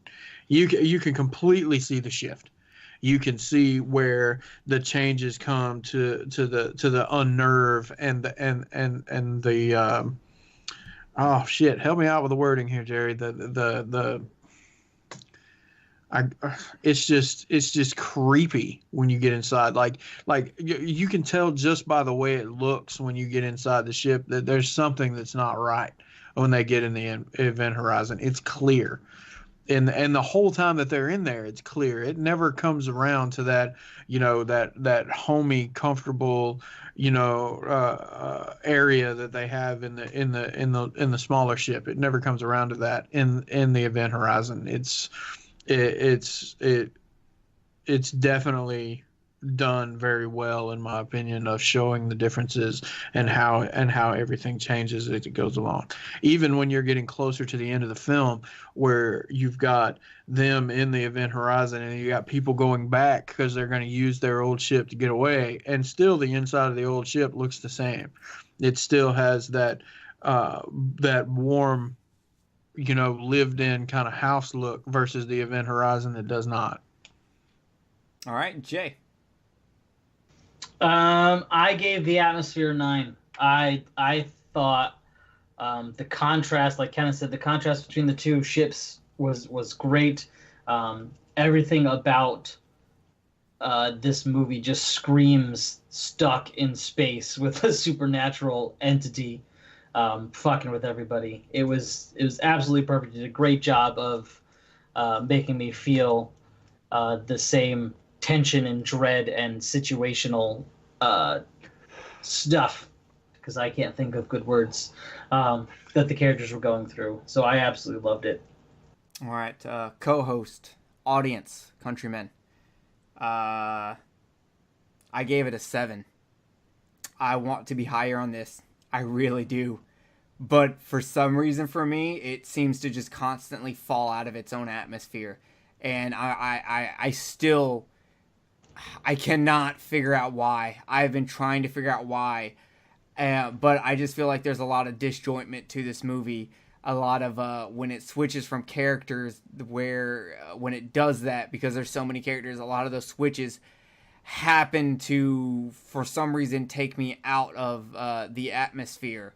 You can completely see the shift. You can see where the changes come to the unnerve and the oh shit, help me out with the wording here, Jerry. It's just creepy when you get inside. Like you can tell just by the way it looks when you get inside the ship that there's something that's not right when they get in the Event Horizon. It's clear. And the whole time that they're in there, it's clear. It never comes around to that, that homey, comfortable, area that they have in the smaller ship. It never comes around to that in the Event Horizon. It's definitely done very well, in my opinion, of showing the differences and how everything changes as it goes along. Even when you're getting closer to the end of the film, where you've got them in the Event Horizon and you got people going back because they're going to use their old ship to get away, and still the inside of the old ship looks the same. It still has that warm, lived in kind of house look, versus the Event Horizon that does not. All right, Jay. I gave the atmosphere a 9. I thought the contrast, like Kenneth said, the contrast between the two ships was great. Everything about this movie just screams stuck in space with a supernatural entity fucking with everybody. It was absolutely perfect. It did a great job of making me feel the same tension and dread and situational stuff, because I can't think of good words, that the characters were going through. So I absolutely loved it. All right, co-host, audience, countrymen. I gave it a 7. I want to be higher on this. I really do. But for some reason for me, it seems to just constantly fall out of its own atmosphere. And I still... I cannot figure out why. I've been trying to figure out why. But I just feel like there's a lot of disjointment to this movie. A lot of when it switches from characters, where when it does that, because there's so many characters, a lot of those switches happen to, for some reason, take me out of the atmosphere.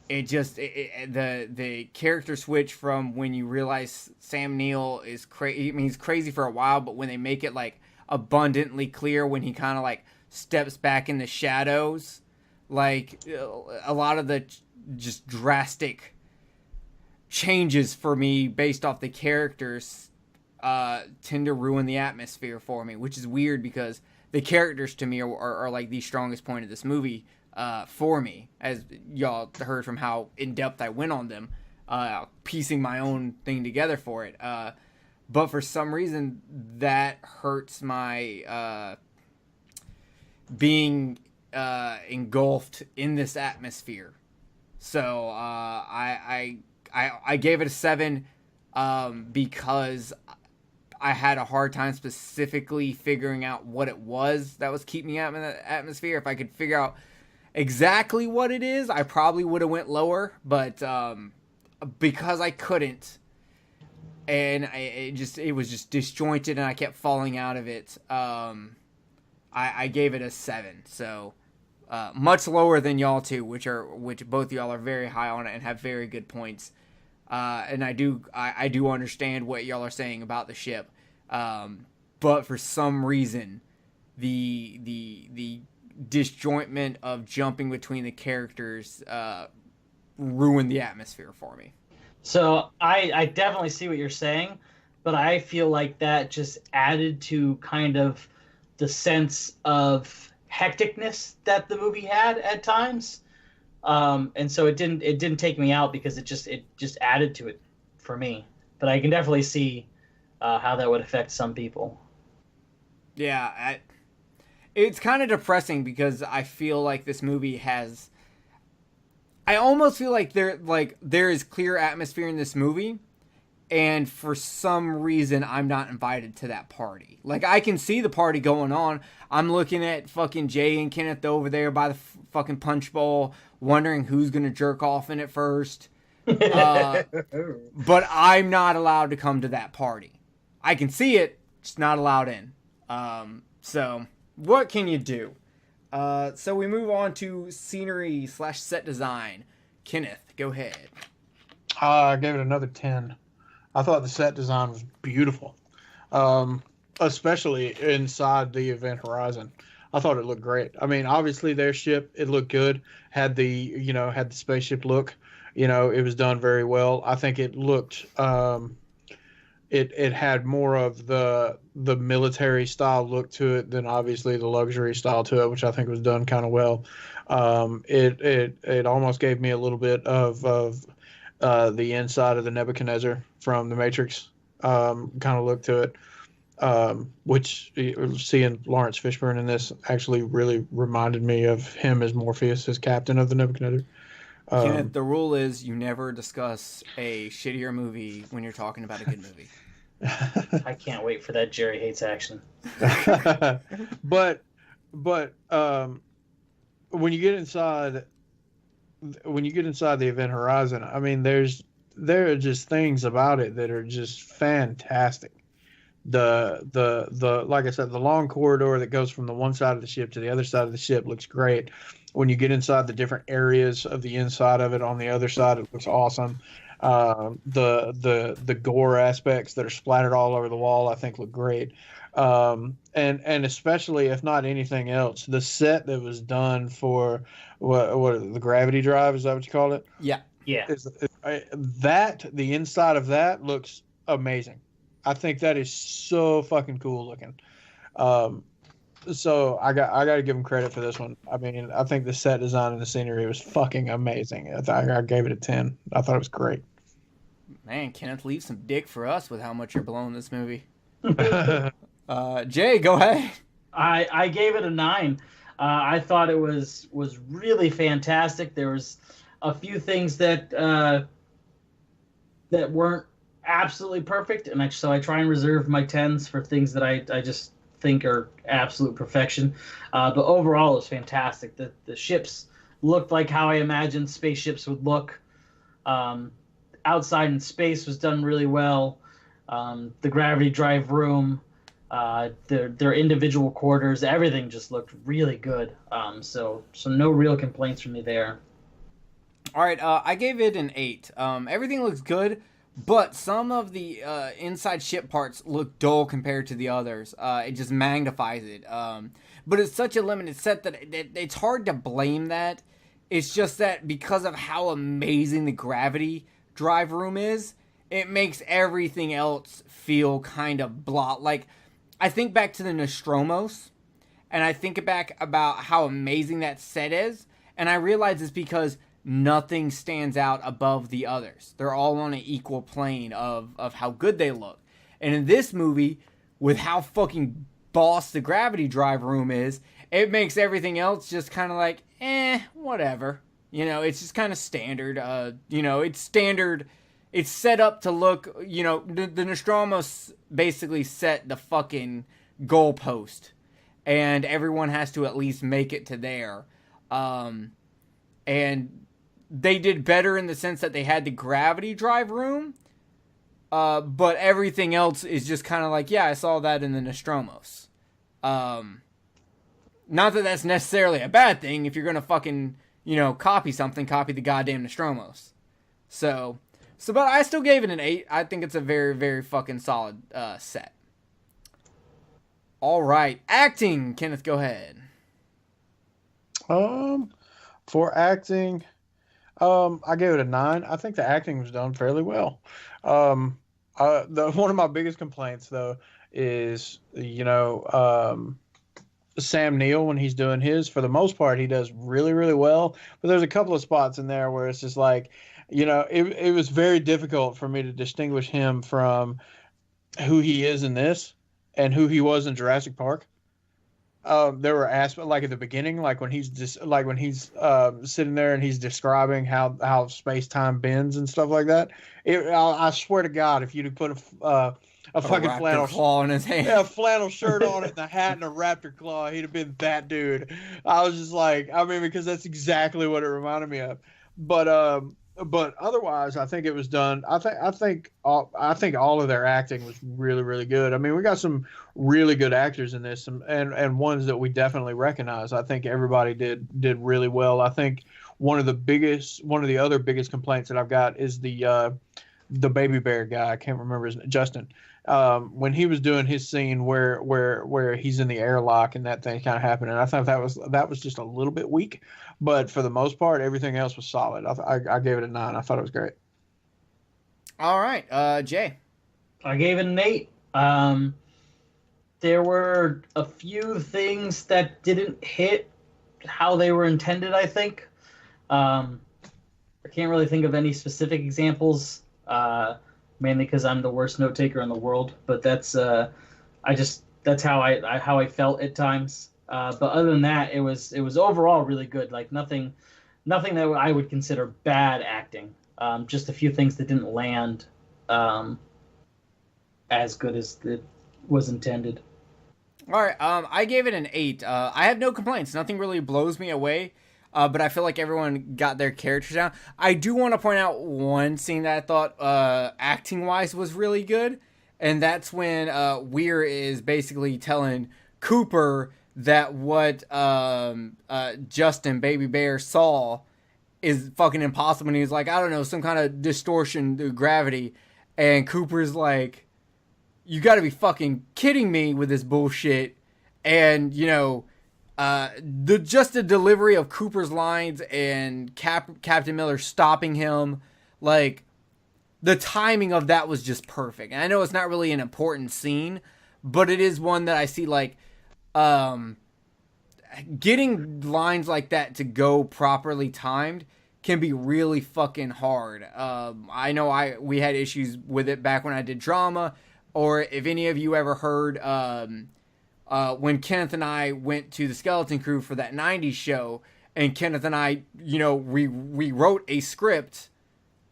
The character switch from when you realize Sam Neill is crazy. I mean, he's crazy for a while, but when they make it like abundantly clear when he kind of like steps back in the shadows, like a lot of the just drastic changes for me based off the characters tend to ruin the atmosphere for me, which is weird because the characters to me are like the strongest point of this movie. For me, as y'all heard from how in-depth I went on them, piecing my own thing together for it. But for some reason, that hurts my being engulfed in this atmosphere. So I gave it a 7 because I had a hard time specifically figuring out what it was that was keeping me out in the atmosphere. If I could figure out exactly what it is, I probably would have went lower, but because I couldn't, and it was just disjointed, and I kept falling out of it, I gave it a 7. So much lower than y'all two, which both y'all are very high on it and have very good points. And I do understand what y'all are saying about the ship, but for some reason, the disjointment of jumping between the characters ruined the atmosphere for me. So I definitely see what you're saying, but I feel like that just added to kind of the sense of hecticness that the movie had at times, and so it didn't take me out because it just added to it for me. But I can definitely see how that would affect some people. Yeah, it's kind of depressing because I feel like this movie has... I almost feel like there is clear atmosphere in this movie, and for some reason I'm not invited to that party. Like, I can see the party going on. I'm looking at fucking Jay and Kenneth over there by the fucking punch bowl, wondering who's gonna jerk off in it first. But I'm not allowed to come to that party. I can see it, just not allowed in. So what can you do? So we move on to scenery / set design. Kenneth, go ahead. I gave it another 10. I thought the set design was beautiful, especially inside the Event Horizon. I thought it looked great. I mean, obviously their ship, it looked good. Had the spaceship look. It was done very well. I think it looked it had more of the military style look to it than obviously the luxury style to it, which I think was done kind of well. It almost gave me a little bit of the inside of the Nebuchadnezzar from the Matrix kind of look to it. Which seeing Lawrence Fishburne in this actually really reminded me of him as Morpheus, as captain of the Nebuchadnezzar. Kenneth, the rule is you never discuss a shittier movie when you're talking about a good movie. I can't wait for that Jerry Hates action. but when you get inside the Event Horizon, I mean, there are just things about it that are just fantastic. The like I said, the long corridor that goes from the one side of the ship to the other side of the ship looks great. When you get inside the different areas of the inside of it on the other side, it looks awesome. The gore aspects that are splattered all over the wall, I think, look great. And especially, if not anything else, the set that was done for what the gravity drive, is that what you call it? Yeah. The inside of that looks amazing. I think that is so fucking cool looking. So I got to give them credit for this one. I mean, I think the set design and the scenery was fucking amazing. I gave it a 10. I thought it was great. Man, Kenneth, leave some dick for us with how much you're blowing this movie. Jay, go ahead. I gave it a 9. I thought it was really fantastic. There was a few things that weren't absolutely perfect, and so I try and reserve my 10s for things that I just think are absolute perfection. But overall, it was fantastic. The ships looked like how I imagined spaceships would look. Outside in space was done really well. The gravity drive room, their individual quarters, everything just looked really good. So no real complaints from me there. All right, I gave it an 8. Everything looks good, but some of the inside ship parts look dull compared to the others. It just magnifies it. But it's such a limited set that it's hard to blame that. It's just that because of how amazing the gravity drive room is, it makes everything else feel kind of blah. Like, I think back to the Nostromos, and I think back about how amazing that set is, and I realize it's because nothing stands out above the others. They're all on an equal plane of how good they look. And in this movie, with how fucking boss the gravity drive room is, it makes everything else just kind of like, whatever. It's just kind of standard. It's standard. It's set up to look, the Nostromos basically set the fucking goalpost. And everyone has to at least make it to there. And they did better in the sense that they had the gravity drive room, but everything else is just kind of like, yeah, I saw that in the Nostromos. Not that that's necessarily a bad thing. If you're gonna fucking, copy something, copy the goddamn Nostromos. So, but I still gave it an 8. I think it's a very, very fucking solid set. All right, acting. Kenneth, go ahead. For acting, I gave it a 9. I think the acting was done fairly well. One of my biggest complaints, though, is, Sam Neill, when he's doing his, for the most part, he does really, really well. But there's a couple of spots in there where it's just like, it was very difficult for me to distinguish him from who he is in this and who he was in Jurassic Park. There were aspects, like at the beginning, like when he's sitting there and he's describing how space time bends and stuff like that. I swear to God, if you'd put a fucking flannel claw in his hand, yeah, a flannel shirt on it, and a hat and a raptor claw, he'd have been that dude. I was just like, because that's exactly what it reminded me of. But otherwise, I think it was done. I think all of their acting was really, really good. I mean, we got some really good actors in this, and ones that we definitely recognize. I think everybody did really well. I think one of the other biggest complaints that I've got is the the baby bear guy, I can't remember his name, Justin, when he was doing his scene where he's in the airlock and that thing kind of happened, and I thought that was just a little bit weak, but for the most part, everything else was solid. I gave it a 9. I thought it was great. All right, Jay. I gave it an 8. There were a few things that didn't hit how they were intended, I think. I can't really think of any specific examples, mainly because I'm the worst note taker in the world. But that's how I felt at times. But other than that, it was overall really good. Like nothing that I would consider bad acting. Just a few things that didn't land as good as it was intended. All right, I gave it an 8. I have no complaints. Nothing really blows me away, but I feel like everyone got their characters down. I do want to point out one scene that I thought acting-wise was really good, and that's when Weir is basically telling Cooper that what Justin, Baby Bear, saw is fucking impossible. And he's like, I don't know, some kind of distortion to gravity. And Cooper's like, you got to be fucking kidding me with this bullshit. And, you know, the delivery of Cooper's lines and Captain Miller stopping him, like, the timing of that was just perfect. And I know it's not really an important scene, but it is one that I see, like, getting lines like that to go properly timed can be really fucking hard. I know we had issues with it back when I did drama, or if any of you ever heard when Kenneth and I went to the Skeleton Crew for that 90s show, and Kenneth and I, you know, we wrote a script,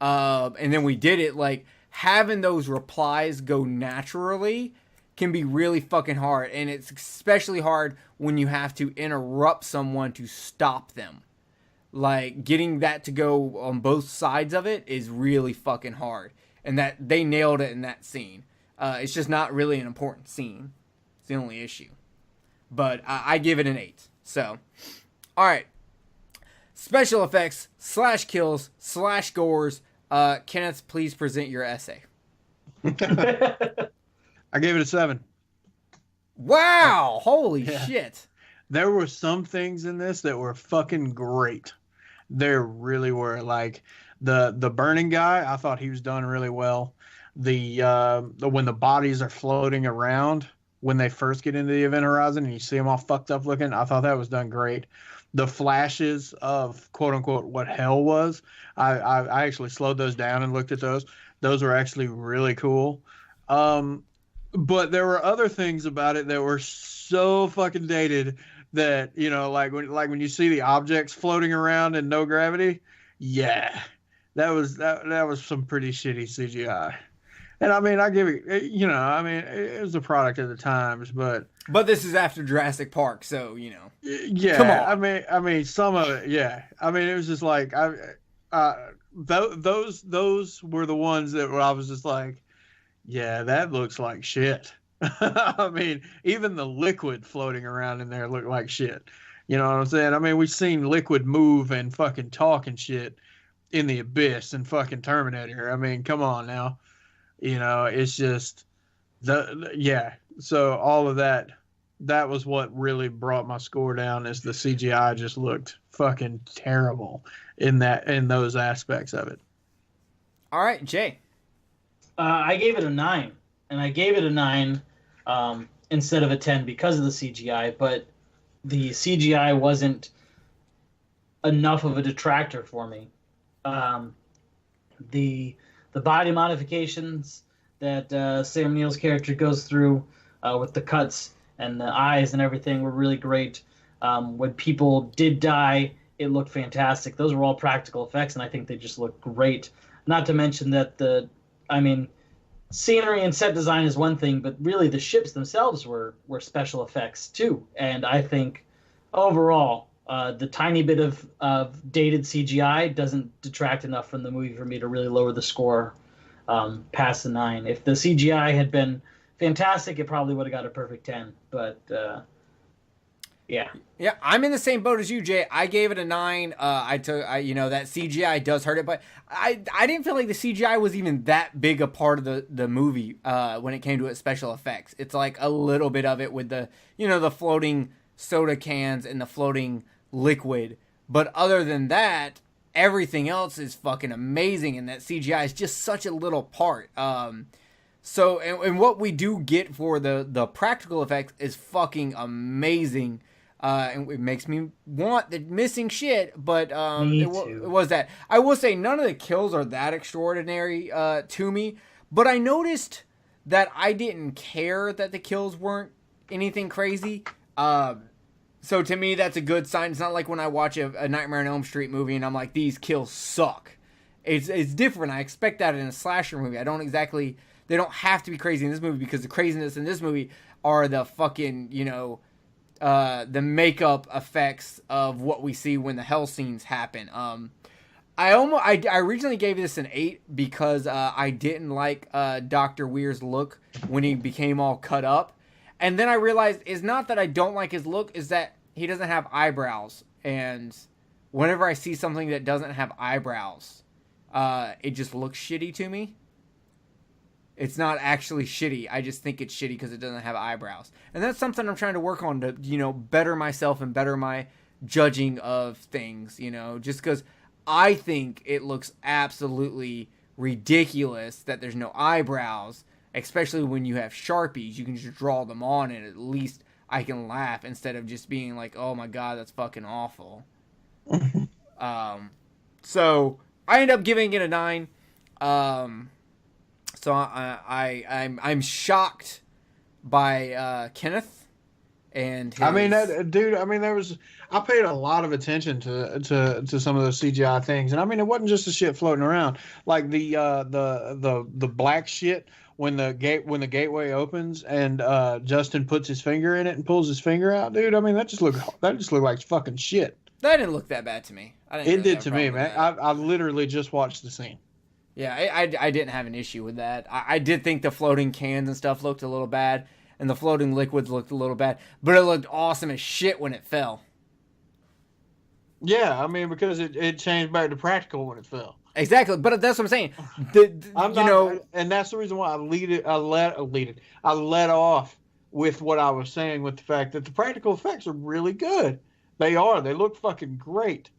and then we did it, like, having those replies go naturally can be really fucking hard, and it's especially hard when you have to interrupt someone to stop them. Like, getting that to go on both sides of it is really fucking hard, and that they nailed it in that scene. It's just not really an important scene. It's the only issue. But I give it an 8. So, alright. Special effects, /kills, /gores. Kenneth, please present your essay. I gave it a 7. Wow! Holy shit. There were some things in this that were fucking great. There really were. Like, the burning guy, I thought he was done really well. When the bodies are floating around when they first get into the event horizon and you see them all fucked up looking, I thought that was done great. The flashes of quote unquote what hell was, I actually slowed those down and looked at those. Those were actually really cool. But there were other things about it that were so fucking dated that, you know, like when you see the objects floating around in no gravity, yeah, that was some pretty shitty CGI. And I mean, I give it, you know, I mean, it was a product of the times, but this is after Jurassic Park, so, you know. Yeah, come on. I mean, some of it, yeah. I mean, it was just like those were the ones that I was just like, yeah, that looks like shit. I mean, even the liquid floating around in there looked like shit. You know what I'm saying? I mean, we've seen liquid move and fucking talk and shit in the Abyss and fucking Terminator. I mean, come on now. You know, it's just yeah. So all of that was what really brought my score down, is the CGI just looked fucking terrible in those aspects of it. All right, Jay. I gave it a 9, and I gave it a 9 instead of a 10 because of the CGI, but the CGI wasn't enough of a detractor for me. The body modifications that Sam Neill's character goes through with the cuts and the eyes and everything were really great. When people did die, it looked fantastic. Those were all practical effects, and I think they just looked great. Not to mention that scenery and set design is one thing, but really the ships themselves were special effects too. And I think overall, the tiny bit of dated CGI doesn't detract enough from the movie for me to really lower the score past the 9. If the CGI had been fantastic, it probably would have got a perfect 10. But Yeah. Yeah, I'm in the same boat as you, Jay. I gave it a 9. That CGI does hurt it, but I didn't feel like the CGI was even that big a part of the movie when it came to its special effects. It's like a little bit of it with the the floating soda cans and the floating liquid, but other than that, everything else is fucking amazing, and that CGI is just such a little part. So what we do get for the practical effects is fucking amazing. And it makes me want the missing shit, but it was that. I will say none of the kills are that extraordinary to me, but I noticed that I didn't care that the kills weren't anything crazy. So to me, that's a good sign. It's not like when I watch a Nightmare on Elm Street movie and I'm like, these kills suck. It's different. I expect that in a slasher movie. They don't have to be crazy in this movie, because the craziness in this movie are the fucking, the makeup effects of what we see when the hell scenes happen. I originally gave this an 8 because I didn't like Dr. Weir's look when he became all cut up. And then I realized it's not that I don't like his look, is that he doesn't have eyebrows. And whenever I see something that doesn't have eyebrows, it just looks shitty to me. It's not actually shitty. I just think it's shitty because it doesn't have eyebrows. And that's something I'm trying to work on to, better myself and better my judging of things, just because I think it looks absolutely ridiculous that there's no eyebrows, especially when you have Sharpies. You can just draw them on and at least I can laugh instead of just being like, oh my God, that's fucking awful. So I end up giving it a 9. So I'm shocked by Kenneth and his... I mean, I paid a lot of attention to some of those CGI things, and I mean, it wasn't just the shit floating around, like the black shit when the gateway opens and Justin puts his finger in it and pulls his finger out, dude. I mean, that just looked like fucking shit. That didn't look that bad to me. It did to me, man. I literally just watched the scene. Yeah, I didn't have an issue with that. I did think the floating cans and stuff looked a little bad, and the floating liquids looked a little bad, but it looked awesome as shit when it fell. Yeah, I mean, because it changed back to practical when it fell. Exactly, but that's what I'm saying. And that's the reason why I let off with what I was saying, with the fact that the practical effects are really good. They are. They look fucking great.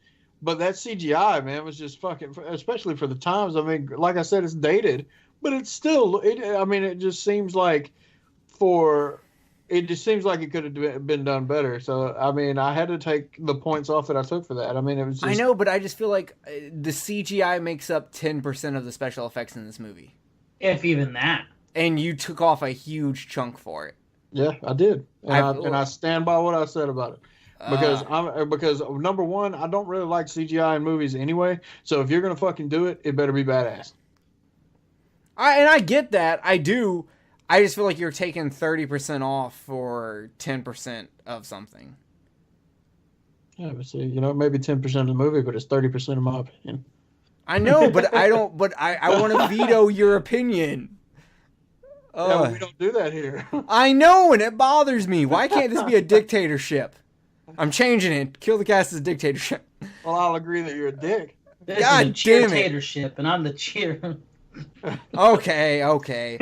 But that CGI, man, was just fucking, especially for the times. I mean, like I said, it's dated, but it's still, it just seems like it could have been done better. So, I mean, I had to take the points off that I took for that. I mean, it was just... I know, but I just feel like the CGI makes up 10% of the special effects in this movie. If even that. And you took off a huge chunk for it. Yeah, I did. And I stand by what I said about it. Because number one, I don't really like CGI in movies anyway. So if you're gonna fucking do it, it better be badass. I get that. I do. I just feel like you're taking 30% off for 10% of something. Yeah, but see, maybe 10% of the movie, but it's 30% of my opinion. I know, but I don't. But I want to veto your opinion. Yeah, we don't do that here. I know, and it bothers me. Why can't this be a dictatorship? I'm changing it. Kill the cast as a dictatorship. Well, I'll agree that you're a dick. This is a dictatorship, and I'm the cheer. Okay.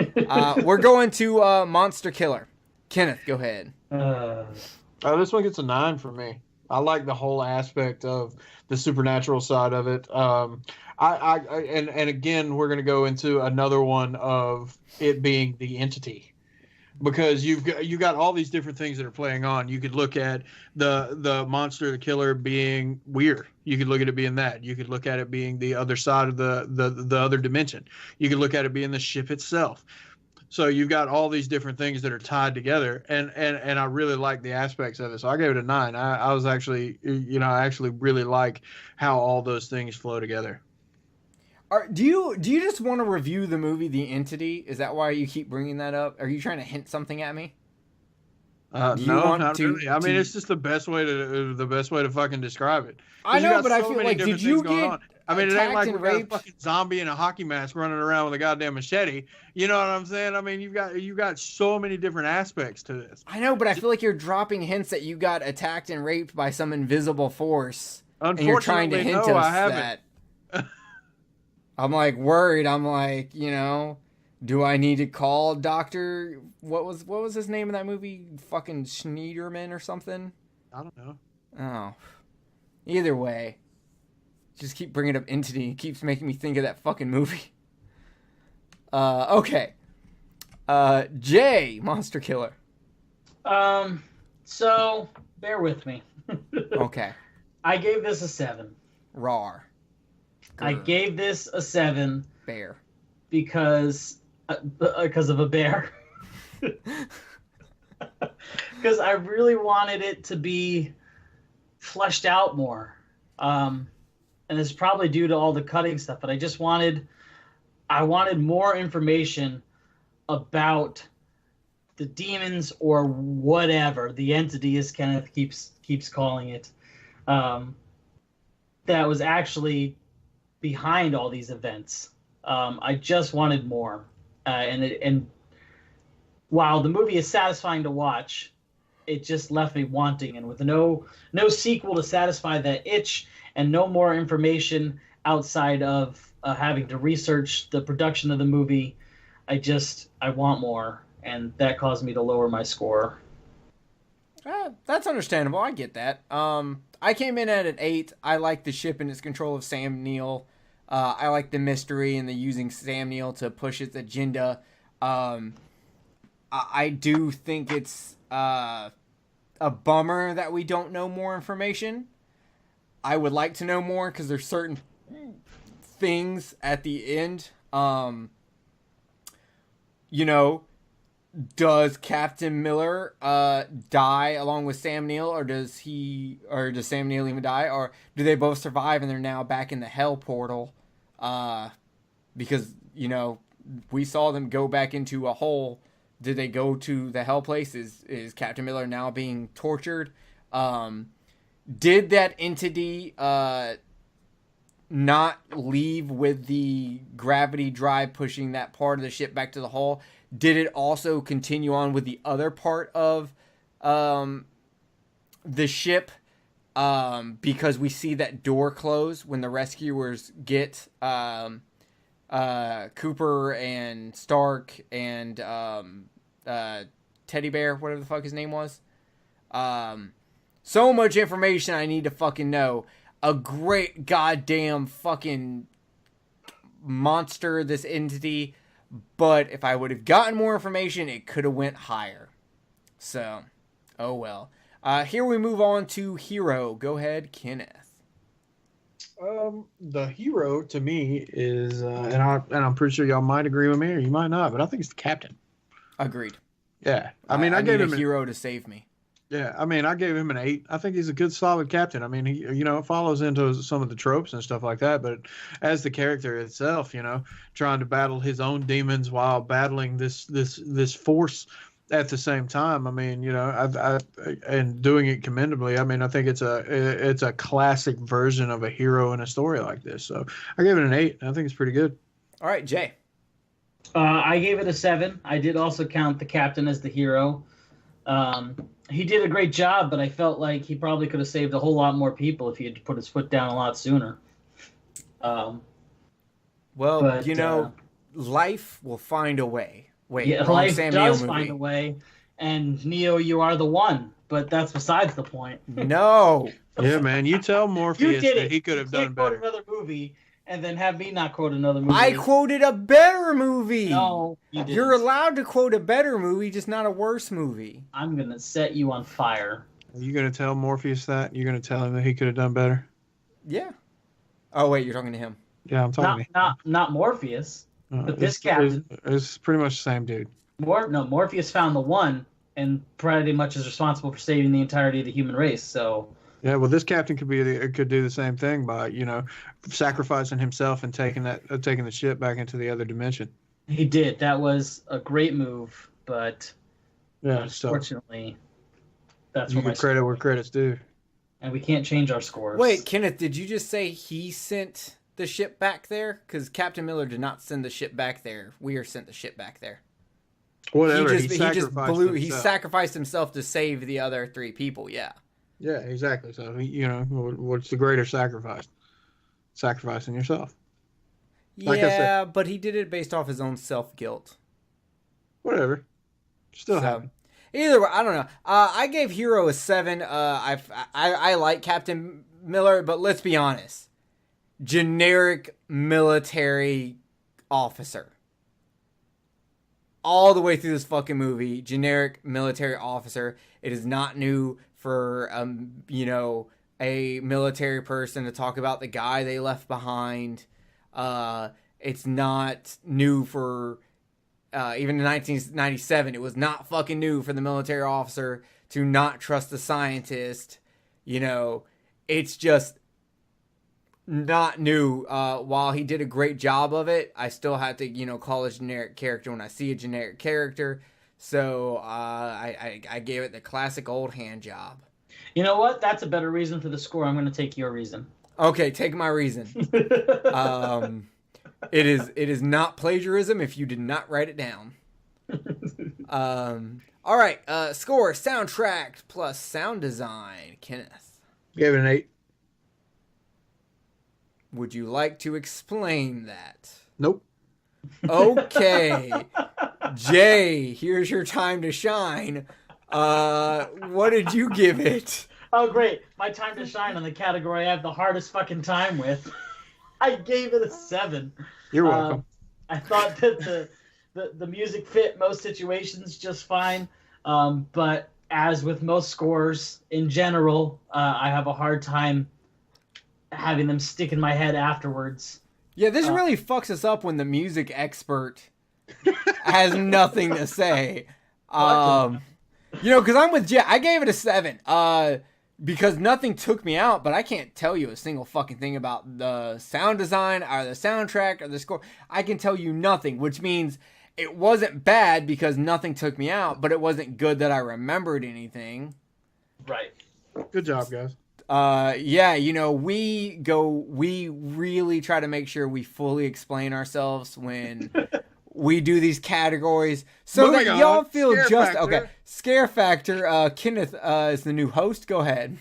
We're going to Monster Killer. Kenneth, go ahead. This one gets a 9 for me. I like the whole aspect of the supernatural side of it. And again, we're going to go into another one of it being the entity. Because you got all these different things that are playing on. You could look at the monster, the killer, being weird. You could look at it being that. You could look at it being the other side of the other dimension. You could look at it being the ship itself. So you've got all these different things that are tied together, and I really like the aspects of it. So I gave it a 9. I was actually, I actually really like how all those things flow together. Do you just want to review the movie The Entity? Is that why you keep bringing that up? Are you trying to hint something at me? No, not really. I mean, it's just the best way to fucking describe it. I know, but I feel like I mean, it ain't like we and got a raped. fucking zombie in a hockey mask running around with a goddamn machete. You know what I'm saying? I mean, you got so many different aspects to this. I know, but I feel like you're dropping hints that you got attacked and raped by some invisible force. And you're trying to hint no, us I haven't. that. I'm like worried. I'm like, do I need to call Doctor? What was his name in that movie? Fucking Schneiderman or something? I don't know. Oh. Either way. Just keep bringing up Entity. It keeps making me think of that fucking movie. Okay. Jay, Monster Killer. So bear with me. Okay. I gave this a 7. Rawr. I gave this a 7 Bear. because of a bear. Because I really wanted it to be fleshed out more. And it's probably due to all the cutting stuff, but I wanted more information about the demons or whatever the entity, as Kenneth keeps calling it, that was actually behind all these events. I just wanted more, and while the movie is satisfying to watch, it just left me wanting, and with no sequel to satisfy that itch, and no more information outside of having to research the production of the movie, I want more, and that caused me to lower my score. That's understandable. I get that. I came in at an 8. I like the ship and its control of Sam Neill. I like the mystery and the using Sam Neill to push its agenda. I do think it's a bummer that we don't know more information. I would like to know more because there's certain things at the end. Does Captain Miller die along with Sam Neill, or does Sam Neill even die, or do they both survive and they're now back in the hell portal? Because we saw them go back into a hole. Did they go to the hell place? Is Captain Miller now being tortured? Did that entity not leave with the gravity drive pushing that part of the ship back to the hull? Did it also continue on with the other part of the ship? Because we see that door close when the rescuers get Cooper and Stark and Teddy Bear, whatever the fuck his name was. So much information I need to fucking know. A great goddamn fucking monster, this entity. But if I would have gotten more information, it could have went higher. So, oh well. Here we move on to Hero. Go ahead, Kenneth. The hero to me is, and I'm pretty sure y'all might agree with me or you might not, but I think it's the captain. Agreed. Yeah, I mean, I gave him a hero to save me. Yeah, I mean, I gave him an 8. I think he's a good, solid captain. I mean, he, it follows into some of the tropes and stuff like that. But as the character itself, trying to battle his own demons while battling this force at the same time. I mean, and doing it commendably. I mean, I think it's a classic version of a hero in a story like this. So I gave it an 8. I think it's pretty good. All right, Jay. I gave it a 7. I did also count the captain as the hero. He did a great job, but I felt like he probably could have saved a whole lot more people if he had put his foot down a lot sooner. Life will find a way. Wait, yeah, life does find a way, and Neo, you are the one. But that's besides the point. No. Yeah, man, you tell Morpheus that he could have done better. Another movie, and then have me not quote another movie. I quoted a better movie. No, you didn't. You're allowed to quote a better movie, just not a worse movie. I'm gonna set you on fire. Are you gonna tell Morpheus that? You're gonna tell him that he could have done better? Yeah. Oh wait, you're talking to him. Yeah, I'm talking to him. Not Morpheus, but this captain. It's pretty much the same dude. Morpheus found the one, and pretty much is responsible for saving the entirety of the human race. So. Yeah, well, this captain could do the same thing by sacrificing himself and taking the ship back into the other dimension. He did. That was a great move, but yeah, unfortunately, that's you where get credit where credit's due. And we can't change our scores. Wait, Kenneth, did you just say he sent the ship back there, because Captain Miller did not send the ship back there. Weir sent the ship back there. Whatever. He sacrificed himself to save the other 3 people. Yeah. Yeah, exactly. So, what's the greater sacrifice? Sacrificing yourself. Like I said, but he did it based off his own self-guilt. Whatever. Still happened. Either way, I don't know. I gave Hero a 7. I like Captain Miller, but let's be honest. Generic military officer. All the way through this fucking movie, generic military officer. It is not new for a military person to talk about the guy they left behind. It's not new for even in 1997. It was not fucking new for the military officer to not trust the scientist. It's just not new. While he did a great job of it, I still have to call a generic character when I see a generic character. So I gave it the classic old hand job. You know what? That's a better reason for the score. I'm going to take your reason. Okay, take my reason. It is not plagiarism if you did not write it down. All right, score, soundtrack plus sound design. Kenneth. Gave it an 8. Would you like to explain that? Nope. Okay. Jay, here's your time to shine. What did you give it? Oh, great. My time to shine on the category I have the hardest fucking time with. I gave it a 7. You're welcome. I thought that the music fit most situations just fine. But as with most scores in general, I have a hard time having them stick in my head afterwards. Yeah, this really fucks us up when the music expert has nothing to say. Because I'm with Jay. I gave it a 7. Because nothing took me out, but I can't tell you a single fucking thing about the sound design or the soundtrack or the score. I can tell you nothing, which means it wasn't bad because nothing took me out, but it wasn't good that I remembered anything. Right. Good job, guys. We really try to make sure we fully explain ourselves when we do these categories so Moving that y'all on. feel Scare just factor. okay. Scare factor. Kenneth is the new host. Go ahead.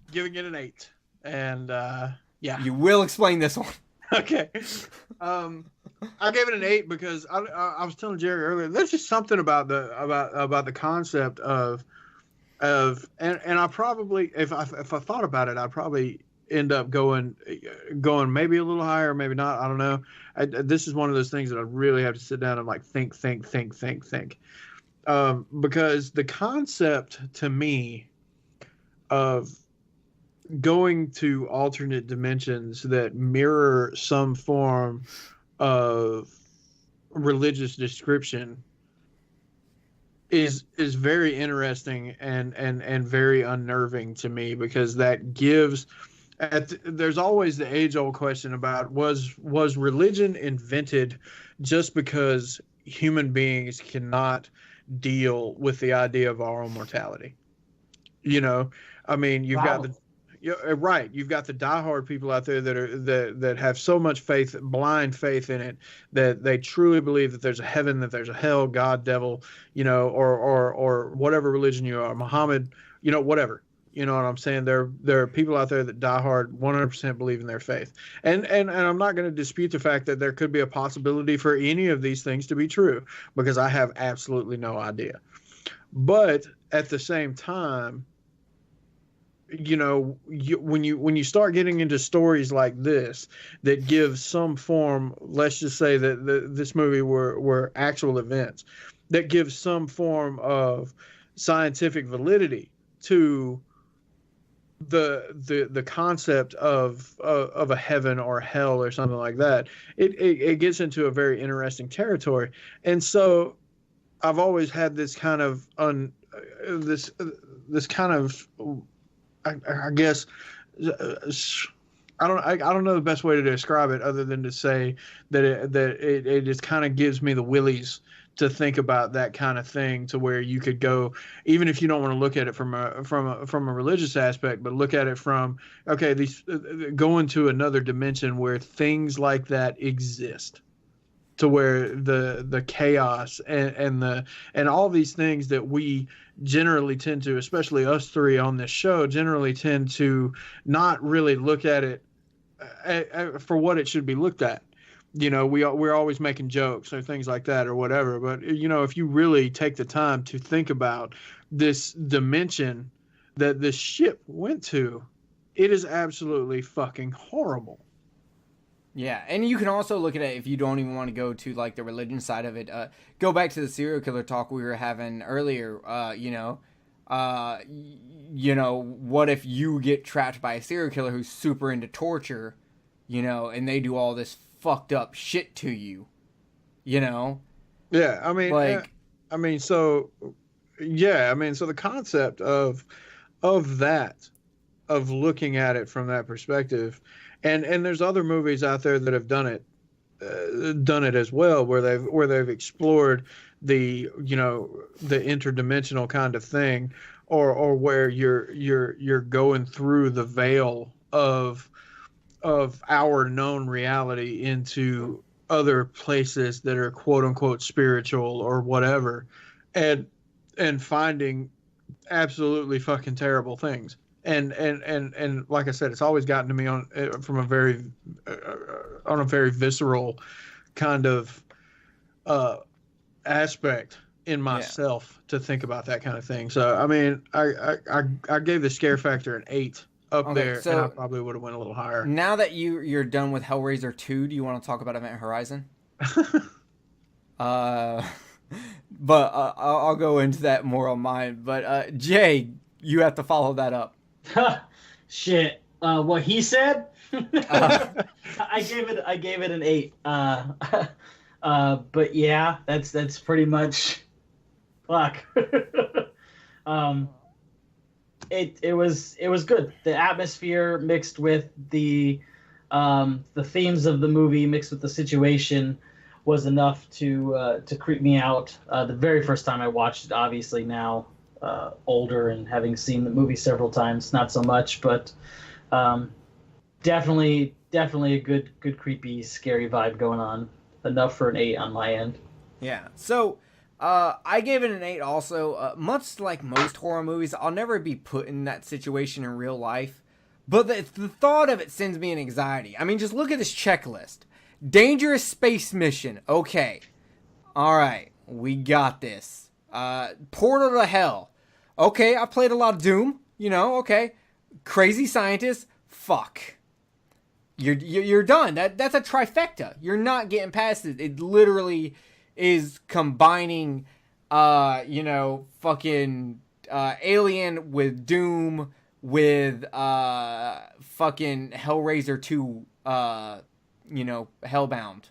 Giving it an 8. And yeah. You will explain this one. Okay. I gave it an 8 because I was telling Jerry earlier. There's just something about the concept of and I probably if I thought about it, I'd probably end up going maybe a little higher, maybe not. I don't know. This is one of those things that I really have to sit down and think. Because the concept to me of going to alternate dimensions that mirror some form of religious description is very interesting and very unnerving to me, because that gives there's always the age-old question about was religion invented just because human beings cannot deal with the idea of our own mortality? I mean, you've got the you've got the diehard people out there that have so much faith, blind faith in it, that they truly believe that there's a heaven, that there's a hell, God, devil, or whatever religion you are, Muhammad, whatever. You know what I'm saying? There are people out there that diehard 100% believe in their faith. And I'm not going to dispute the fact that there could be a possibility for any of these things to be true, because I have absolutely no idea. But at the same time, when you start getting into stories like this that give some form, let's just say that this movie were actual events, that give some form of scientific validity to the concept of a heaven or hell or something like that, it gets into a very interesting territory. And so I've always had this kind of this kind of, I guess, I don't know the best way to describe it other than to say that it just kind of gives me the willies to think about that kind of thing, to where you could go, even if you don't want to look at it from a religious aspect, but look at it from, okay, these go into another dimension where things like that exist, to where the chaos and all these things that we generally tend to, especially us three on this show, generally tend to not really look at it for what it should be looked at. You know, we're always making jokes or things like that or whatever. But, you know, if you really take the time to think about this dimension that this ship went to, it is absolutely fucking horrible. Yeah, and you can also look at it if you don't even want to go to like the religion side of it. Go back to the serial killer talk we were having earlier. What if you get trapped by a serial killer who's super into torture, you know, and they do all this fucked up shit to you, you know? Yeah, I mean, so the concept of that, of looking at it from that perspective, and there's other movies out there that have done it as well, where they've explored the, you know, the interdimensional kind of thing, or where you're going through the veil of our known reality into other places that are quote unquote spiritual or whatever, and finding absolutely fucking terrible things. And like I said, it's always gotten to me on a very visceral kind of aspect in myself, to think about that kind of thing. So I mean, I gave the scare factor an 8 up there, so, and I probably would have went a little higher. Now that you're done with Hellraiser 2, do you want to talk about Event Horizon? But I'll go into that more on mine. But Jay, you have to follow that up. Shit. What he said? I gave it an 8. But yeah, that's pretty much. Fuck. It was good. The atmosphere mixed with the themes of the movie mixed with the situation was enough to creep me out. The very first time I watched it, obviously now older and having seen the movie several times, not so much, but definitely a good creepy, scary vibe going on. Enough for an 8 on my end. Yeah. So I gave it an 8 also. Much like most horror movies, I'll never be put in that situation in real life. But the thought of it sends me an anxiety. I mean, just look at this checklist. Dangerous space mission. Okay. All right. We got this. Portal to hell. Okay, I played a lot of Doom. You know, okay. Crazy scientist. Fuck. You're done. That's a trifecta. You're not getting past it. It literally is combining, fucking Alien with Doom with fucking Hellraiser 2, Hellbound.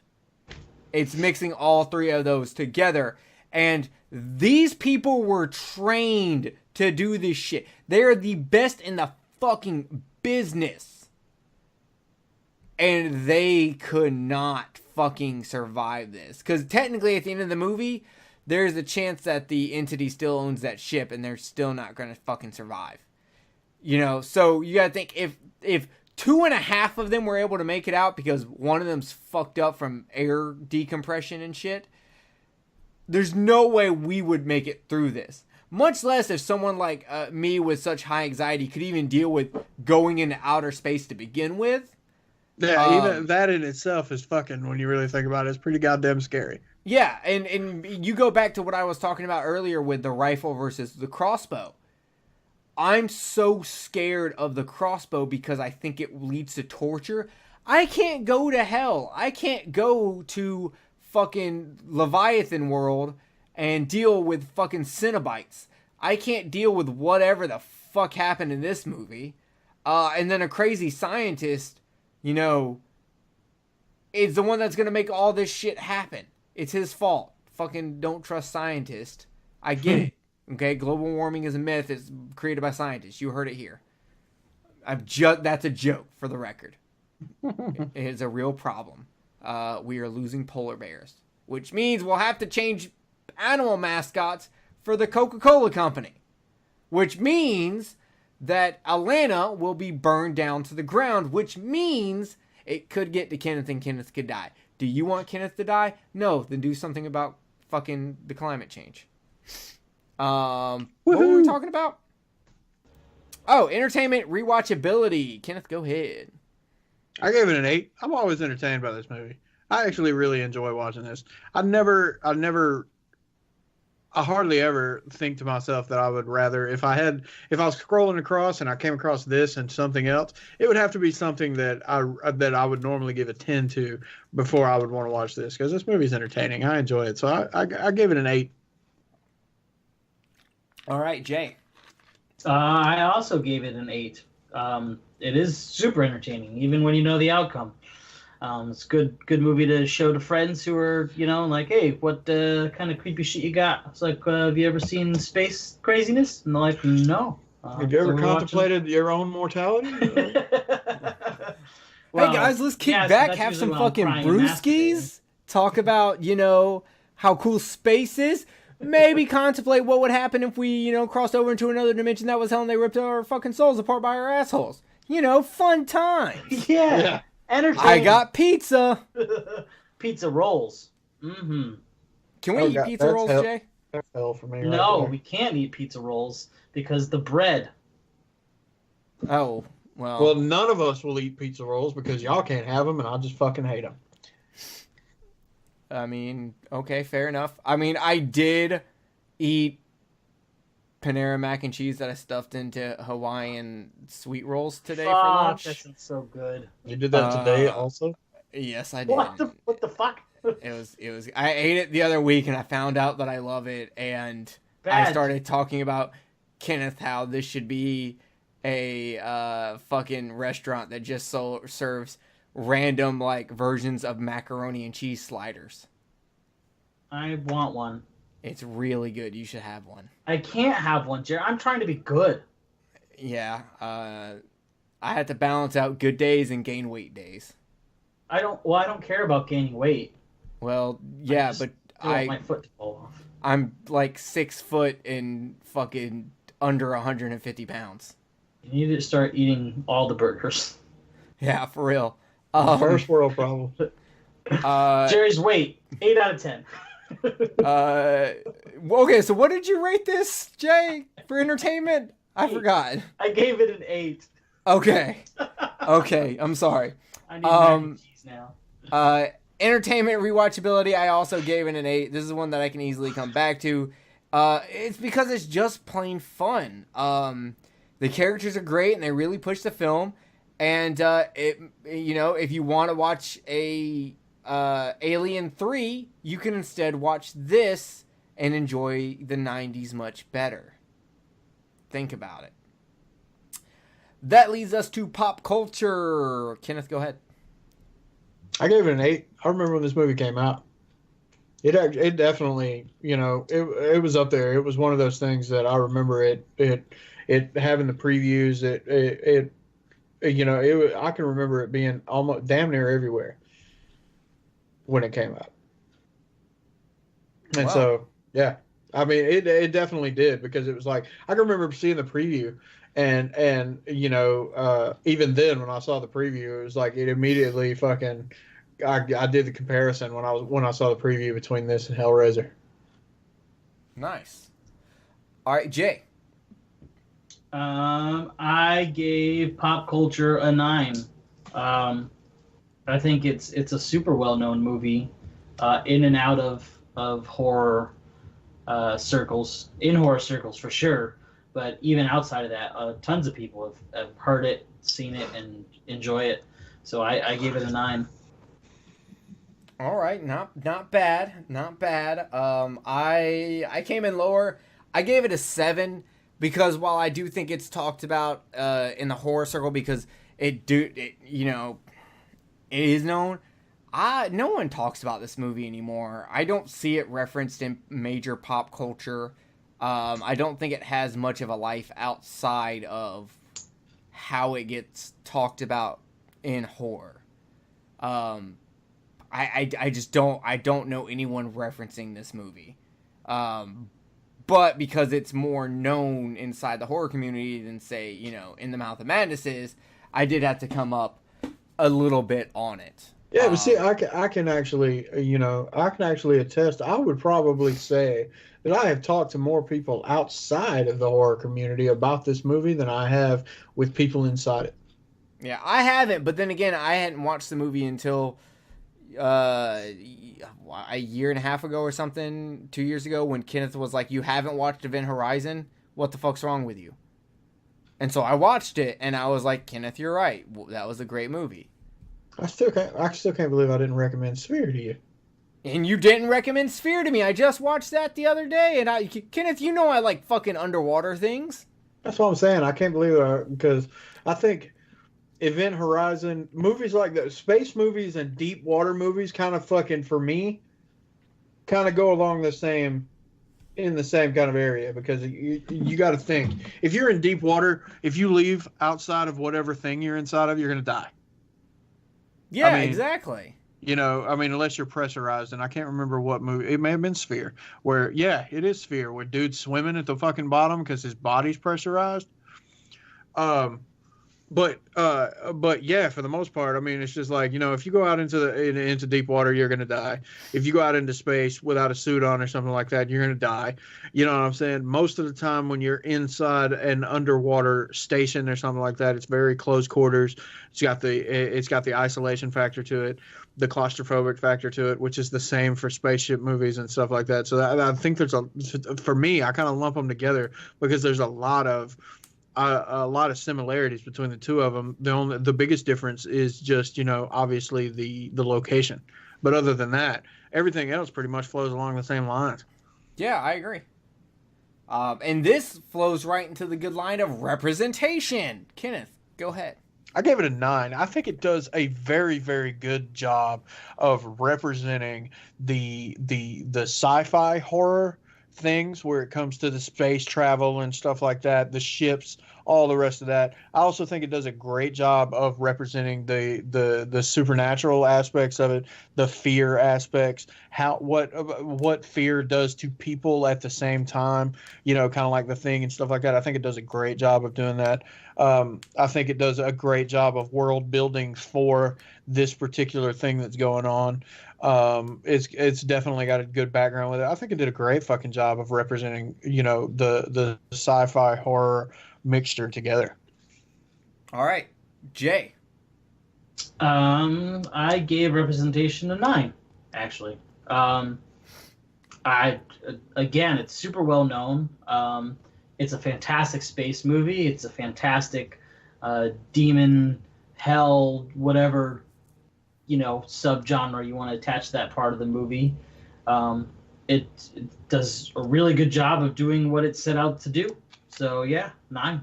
It's mixing all three of those together. And these people were trained to do this shit. They're the best in the fucking business. And they could not fucking survive this. Because technically, at the end of the movie, there's a chance that the entity still owns that ship and they're still not going to fucking survive. You know, so you got to think, if 2.5 of them were able to make it out because one of them's fucked up from air decompression and shit, there's no way we would make it through this. Much less if someone like me with such high anxiety could even deal with going into outer space to begin with. Yeah, even that in itself is fucking, when you really think about it, it's pretty goddamn scary. Yeah, and you go back to what I was talking about earlier with the rifle versus the crossbow. I'm so scared of the crossbow because I think it leads to torture. I can't go to hell. I can't go to fucking Leviathan world and deal with fucking Cenobites. I can't deal with whatever the fuck happened in this movie. And then a crazy scientist, is the one that's going to make all this shit happen. It's his fault. Fucking don't trust scientists. I get it. Okay, global warming is a myth. It's created by scientists. You heard it here. That's a joke, for the record. It is a real problem. We are losing polar bears, which means we'll have to change animal mascots for the Coca-Cola company, which means that Atlanta will be burned down to the ground, which means it could get to Kenneth and Kenneth could die. Do you want Kenneth to die? No, then do something about fucking the climate change. What were we talking about? Oh, entertainment rewatchability. Kenneth, go ahead. I gave it an 8. I'm always entertained by this movie. I actually really enjoy watching this. I hardly ever think to myself that I would rather, if I was scrolling across and I came across this and something else, it would have to be something that I would normally give a 10 to before I would want to watch this, because this movie's entertaining. I enjoy it. So I gave it an 8. All right, Jay. I also gave it an 8. It is super entertaining, even when you know the outcome. It's a good movie to show to friends who are, like, hey, what kind of creepy shit you got? It's like, have you ever seen Space Craziness? And they're like, no. Have you ever contemplated your own mortality? Well, hey guys, let's kick yeah, so back, that's have usually some when I'm fucking crying and brewskis, talk about, how cool space is. Maybe contemplate what would happen if we, crossed over into another dimension that was hell and they ripped our fucking souls apart by our assholes. Fun times. Yeah. Entertaining. I got pizza. Pizza rolls. Mm-hmm. Can we eat pizza rolls, Jay? That's hell for me. No, right we can't eat pizza rolls because the bread. Oh, well. Well, none of us will eat pizza rolls because y'all can't have them, and I just fucking hate them. I mean, okay, fair enough. I mean, I did eat Panera mac and cheese that I stuffed into Hawaiian sweet rolls today for lunch. That sounds so good. You did that today also? Yes, I did. What the fuck? It was. I ate it the other week and I found out that I love it, and Bad. I started talking about Kenneth how this should be a fucking restaurant that just serves random like versions of macaroni and cheese sliders. I want one. It's really good. You should have one. I can't have one, Jared. I'm trying to be good. Yeah. I had to balance out good days and gain weight days. I don't care about gaining weight. Well, yeah, but I want my foot to fall off. I'm like 6 foot and fucking under 150 pounds. You need to start eating all the burgers. Yeah, for real. First world problem. Jerry's weight, 8 out of 10. Okay, so what did you rate this, Jay, for entertainment? I forgot. I gave it an 8. Okay, I'm sorry. I need mac and cheese now. Entertainment rewatchability, I also gave it an 8. This is one that I can easily come back to. It's because it's just plain fun. The characters are great and they really push the film. And if you want to watch a Alien 3, you can instead watch this and enjoy the 90s much better. Think about it. That leads us to pop culture. Kenneth, go ahead. I gave it an 8. I remember when this movie came out. It definitely, it was up there. It was one of those things that I remember it having the previews. I can remember it being almost damn near everywhere when it came out. And so, yeah, I mean, it definitely did, because it was like, I can remember seeing the preview and even then when I saw the preview, it was like, it immediately fucking, I did the comparison when I saw the preview between this and Hellraiser. Nice. All right, Jay. I gave Pop Culture a 9. I think it's a super well-known movie, in and out of horror circles, in horror circles for sure, but even outside of that, tons of people have heard it, seen it, and enjoy it. So I gave it a 9. All right, not bad, not bad. I came in lower. I gave it a 7. Because while I do think it's talked about in the horror circle, because it is known, no one talks about this movie anymore. I don't see it referenced in major pop culture. I don't think it has much of a life outside of how it gets talked about in horror. I just don't know anyone referencing this movie. But because it's more known inside the horror community than, say, you know, In the Mouth of Madness is, I did have to come up a little bit on it. Yeah, but see, I can actually, you know, I can actually attest. I would probably say that I have talked to more people outside of the horror community about this movie than I have with people inside it. Yeah, I haven't, but then again, I hadn't watched the movie until a year and a half ago or something, 2 years ago, when Kenneth was like, "You haven't watched Event Horizon? What the fuck's wrong with you?" And so I watched it, and I was like, "Kenneth, you're right. That was a great movie." I still can't believe I didn't recommend Sphere to you. And you didn't recommend Sphere to me. I just watched that the other day, and Kenneth, you know I like fucking underwater things. That's what I'm saying. I can't believe it because I think Event Horizon movies like that, space movies and deep water movies, kind of fucking for me, kind of go along the same kind of area because you got to think if you're in deep water, if you leave outside of whatever thing you're inside of, you're gonna die. Yeah, I mean, exactly. You know, I mean, unless you're pressurized, and I can't remember what movie. It may have been Sphere, where, yeah, it is Sphere, where dude's swimming at the fucking bottom because his body's pressurized. But yeah, for the most part, I mean, it's just like, you know, if you go out into deep water, you're gonna die. If you go out into space without a suit on or something like that, you're gonna die. You know what I'm saying? Most of the time, when you're inside an underwater station or something like that, it's very close quarters. It's got the isolation factor to it, the claustrophobic factor to it, which is the same for spaceship movies and stuff like that. So I think for me, I kind of lump them together because there's a lot of similarities between the two of them. The biggest difference is just, you know, obviously the location. But other than that, everything else pretty much flows along the same lines. Yeah, I agree. And this flows right into the good line of representation. Kenneth, go ahead. I gave it a 9. I think it does a very, very good job of representing the sci-fi horror things where it comes to the space travel and stuff like that, the ships, all the rest of that. I also think it does a great job of representing the supernatural aspects of it, the fear aspects, what fear does to people at the same time, you know, kind of like The Thing and stuff like that. I think it does a great job of doing that. I think it does a great job of world building for this particular thing that's going on. It's definitely got a good background with it. I think it did a great fucking job of representing, you know, the sci-fi horror mixture together. All right, Jay. I gave representation a 9, actually. Again, it's super well known. It's a fantastic space movie. It's a fantastic demon, hell, whatever, you know, subgenre you want to attach to that part of the movie. It does a really good job of doing what it set out to do. So yeah, 9.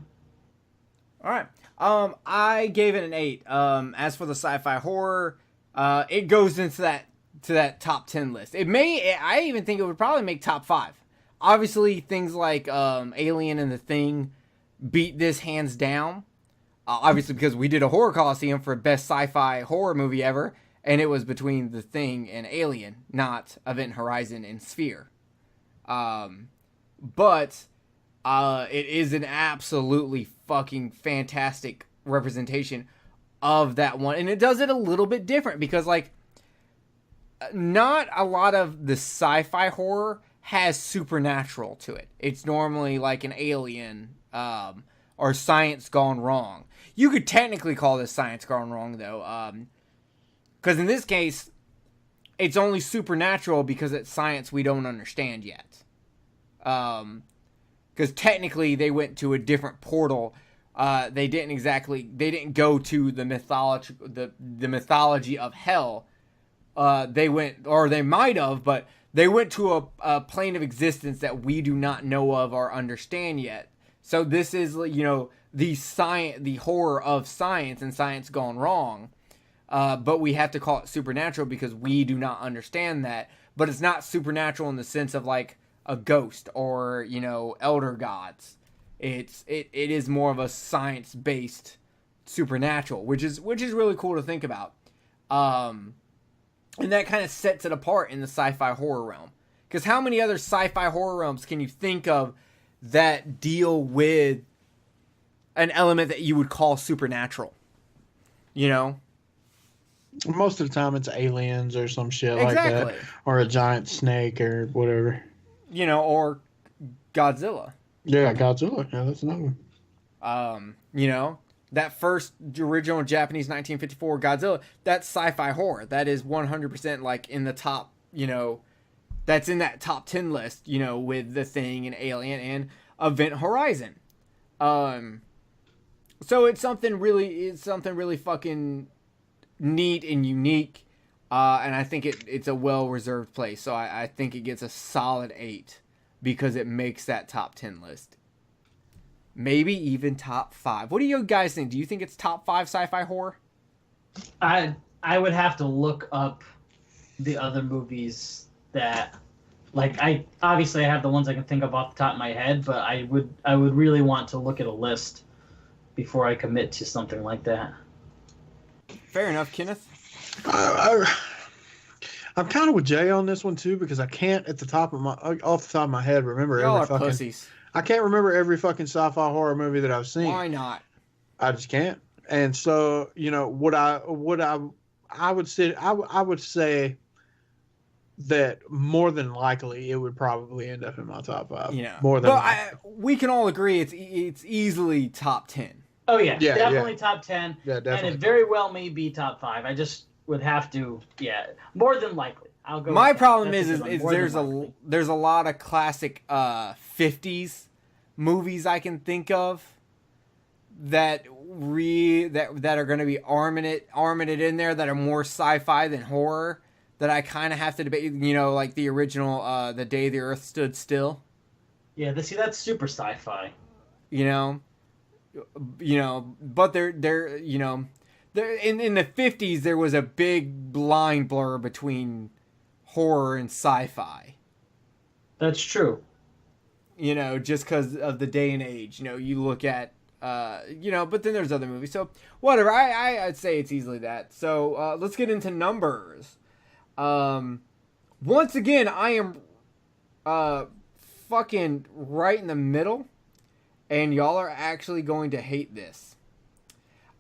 All right. I gave it an 8. As for the sci-fi horror, it goes into that top 10 list. I even think it would probably make top 5. Obviously, things like Alien and The Thing beat this hands down. Obviously, because we did a Horror Coliseum for best sci-fi horror movie ever, and it was between The Thing and Alien, not Event Horizon and Sphere. But it is an absolutely fucking fantastic representation of that one, and it does it a little bit different because, like, not a lot of the sci-fi horror has supernatural to it. It's normally like an Alien or Science Gone Wrong. You could technically call this Science Gone Wrong, though, because in this case, it's only supernatural because it's science we don't understand yet. Because technically, they went to a different portal. They didn't go to the mythology of hell. They went, or they might have, but they went to a plane of existence that we do not know of or understand yet. So this is, you know, the horror of science and Science Gone Wrong. But we have to call it supernatural because we do not understand that. But it's not supernatural in the sense of like a ghost or, you know, elder gods. It is more of a science-based supernatural, which is really cool to think about. And that kind of sets it apart in the sci-fi horror realm. Because how many other sci-fi horror realms can you think of that deal with an element that you would call supernatural? You know? Most of the time it's aliens or some shit Exactly. like that. Or a giant snake or whatever. You know, or Godzilla. Yeah, Godzilla. Yeah, that's another one. You know, that first original Japanese 1954 Godzilla, that's sci-fi horror. That is 100% like in the top, you know, that's in that top 10 list, you know, with The Thing and Alien and Event Horizon. So it's something really fucking neat and unique. And I think it's a well-reserved place. So I think it gets a solid 8 because it makes that top 10 list. Maybe even top 5. What do you guys think? Do you think it's top 5 sci-fi horror? I would have to look up the other movies that, like, I have the ones I can think of off the top of my head, but I would really want to look at a list before I commit to something like that. Fair enough, Kenneth. I'm kind of with Jay on this one too because I can't off the top of my head remember Y'all every are fucking. pussies. I can't remember every fucking sci-fi horror movie that I've seen. Why not? I just can't. And so, you know, I would say that more than likely it would probably end up in my top 5. Yeah. More than we can all agree it's easily top 10. Oh yeah, Yeah, definitely yeah. top 10. Yeah, definitely. And it very well may be top 5. I just would have to, more than likely. I'll go. My with that. problem That's is a good one, there's a lot of classic 50s movies I can think of that are going to be arming it in there that are more sci-fi than horror that I kind of have to debate. You know, like the original The Day the Earth Stood Still. Yeah, that's super sci-fi. You know, but they're you know, in the 50s there was a big line blur between horror and sci-fi. That's true. You know, just because of the day and age. You know, you look at, you know, but then there's other movies. So, whatever. I'd say it's easily that. So, let's get into numbers. Once again, I am fucking right in the middle. And y'all are actually going to hate this.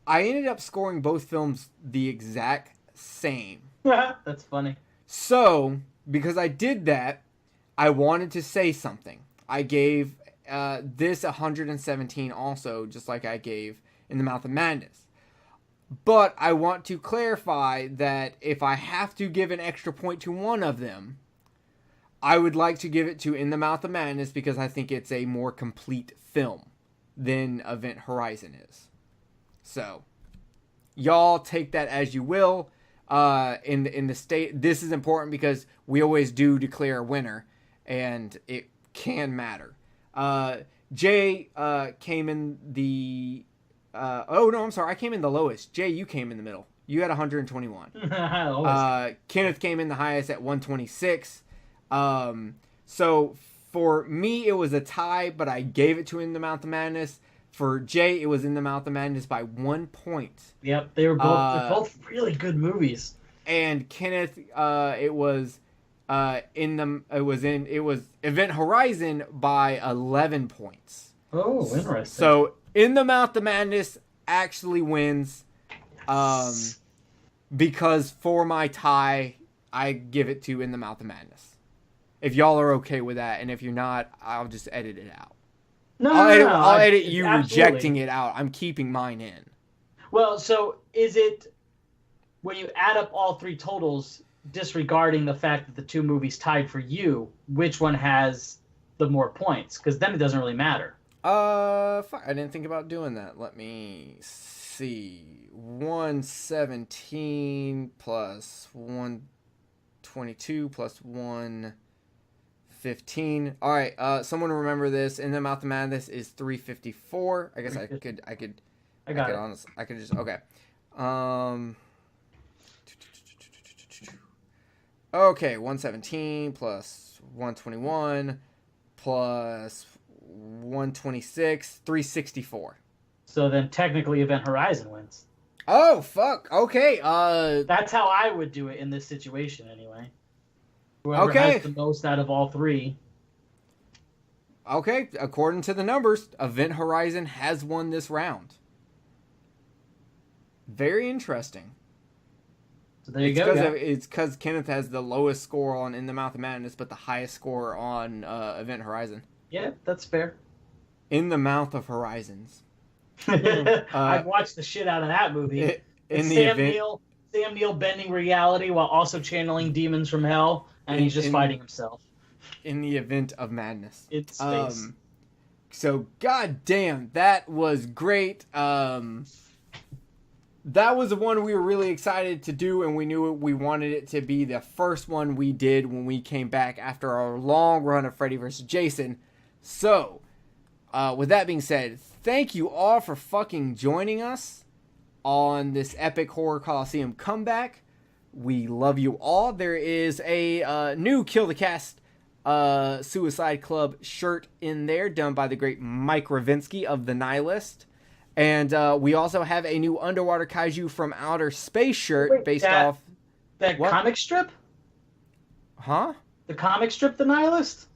I ended up scoring both films the exact same. That's funny. So, because I did that, I wanted to say something. I gave this 117 also, just like I gave In the Mouth of Madness. But I want to clarify that if I have to give an extra point to one of them, I would like to give it to In the Mouth of Madness because I think it's a more complete film than Event Horizon is. So, y'all take that as you will. In the state, this is important because we always do declare a winner, and it can matter. Jay came in the. I came in the lowest. Jay, you came in the middle. You had 121. Kenneth came in the highest at 126. So for me, it was a tie, but I gave it to In the Mouth of Madness. For Jay, it was In the Mouth of Madness by 1 point. Yep, they're both really good movies. And Kenneth, it was Event Horizon by 11 points. Oh, interesting. So In the Mouth of Madness actually wins, because for my tie, I give it to In the Mouth of Madness. If y'all are okay with that, and if you're not, I'll just edit it out. I'll edit you rejecting it out. I'm keeping mine in. Well, so is it when you add up all three totals, disregarding the fact that the two movies tied for you, which one has the more points? Because then it doesn't really matter. Fuck, I didn't think about doing that. Let me see. 117 plus 122 plus 115. All right. Someone remember this. In the Mouth of Madness is 354. I guess I could just okay. Okay, 117 plus 121 plus 126, 364. So then technically Event Horizon wins. Oh, fuck. Okay. That's how I would do it in this situation anyway. Whoever Okay. has the most out of all three. Okay, according to the numbers, Event Horizon has won this round. Very interesting. So there you go. Guys. It's because Kenneth has the lowest score on In the Mouth of Madness, but the highest score on Event Horizon. Yeah, that's fair. In the Mouth of Horizons. I've watched the shit out of that movie. In the Sam event, Sam Neill bending reality while also channeling demons from hell, and he's just fighting himself. In the Event of Madness. It's space. So, goddamn, that was great. That was the one we were really excited to do, and we knew we wanted it to be the first one we did when we came back after our long run of Freddy vs. Jason. So, with that being said, thank you all for fucking joining us on this epic Horror Coliseum comeback. We love you all. There is a new Kill the Cast Suicide Club shirt in there, done by the great Mike Ravinsky of The Nihilist. And we also have a new Underwater Kaiju from Outer Space shirt based off... That what? comic strip? Huh? The comic strip, The Nihilist?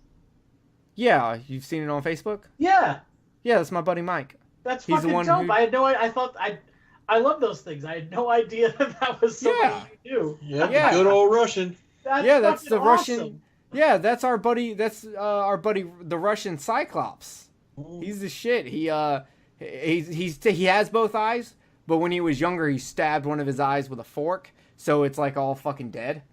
Yeah, you've seen it on Facebook? Yeah. Yeah, that's my buddy Mike. That's He's fucking the one dope. who... I had no idea. I love those things. I had no idea that was something you do. Yeah, Yeah. the good old Russian. That's the awesome. Russian... Yeah, that's our buddy, the Russian Cyclops. He's the shit. He has both eyes, but when he was younger, he stabbed one of his eyes with a fork, so it's like all fucking dead.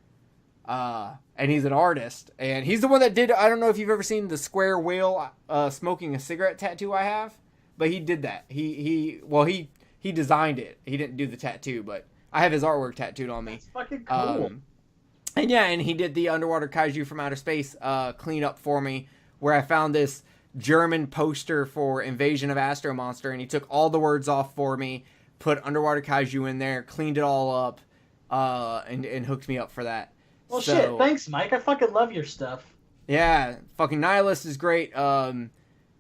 And he's an artist, and he's the one that did, I don't know if you've ever seen the square whale smoking a cigarette tattoo I have, but he did that. He designed it. He didn't do the tattoo, but I have his artwork tattooed on me. That's fucking cool. And he did the Underwater Kaiju from Outer Space cleanup for me, where I found this German poster for Invasion of Astro Monster, and he took all the words off for me, put Underwater Kaiju in there, cleaned it all up, and hooked me up for that. Well, shit, thanks, Mike. I fucking love your stuff. Yeah, fucking Nihilist is great.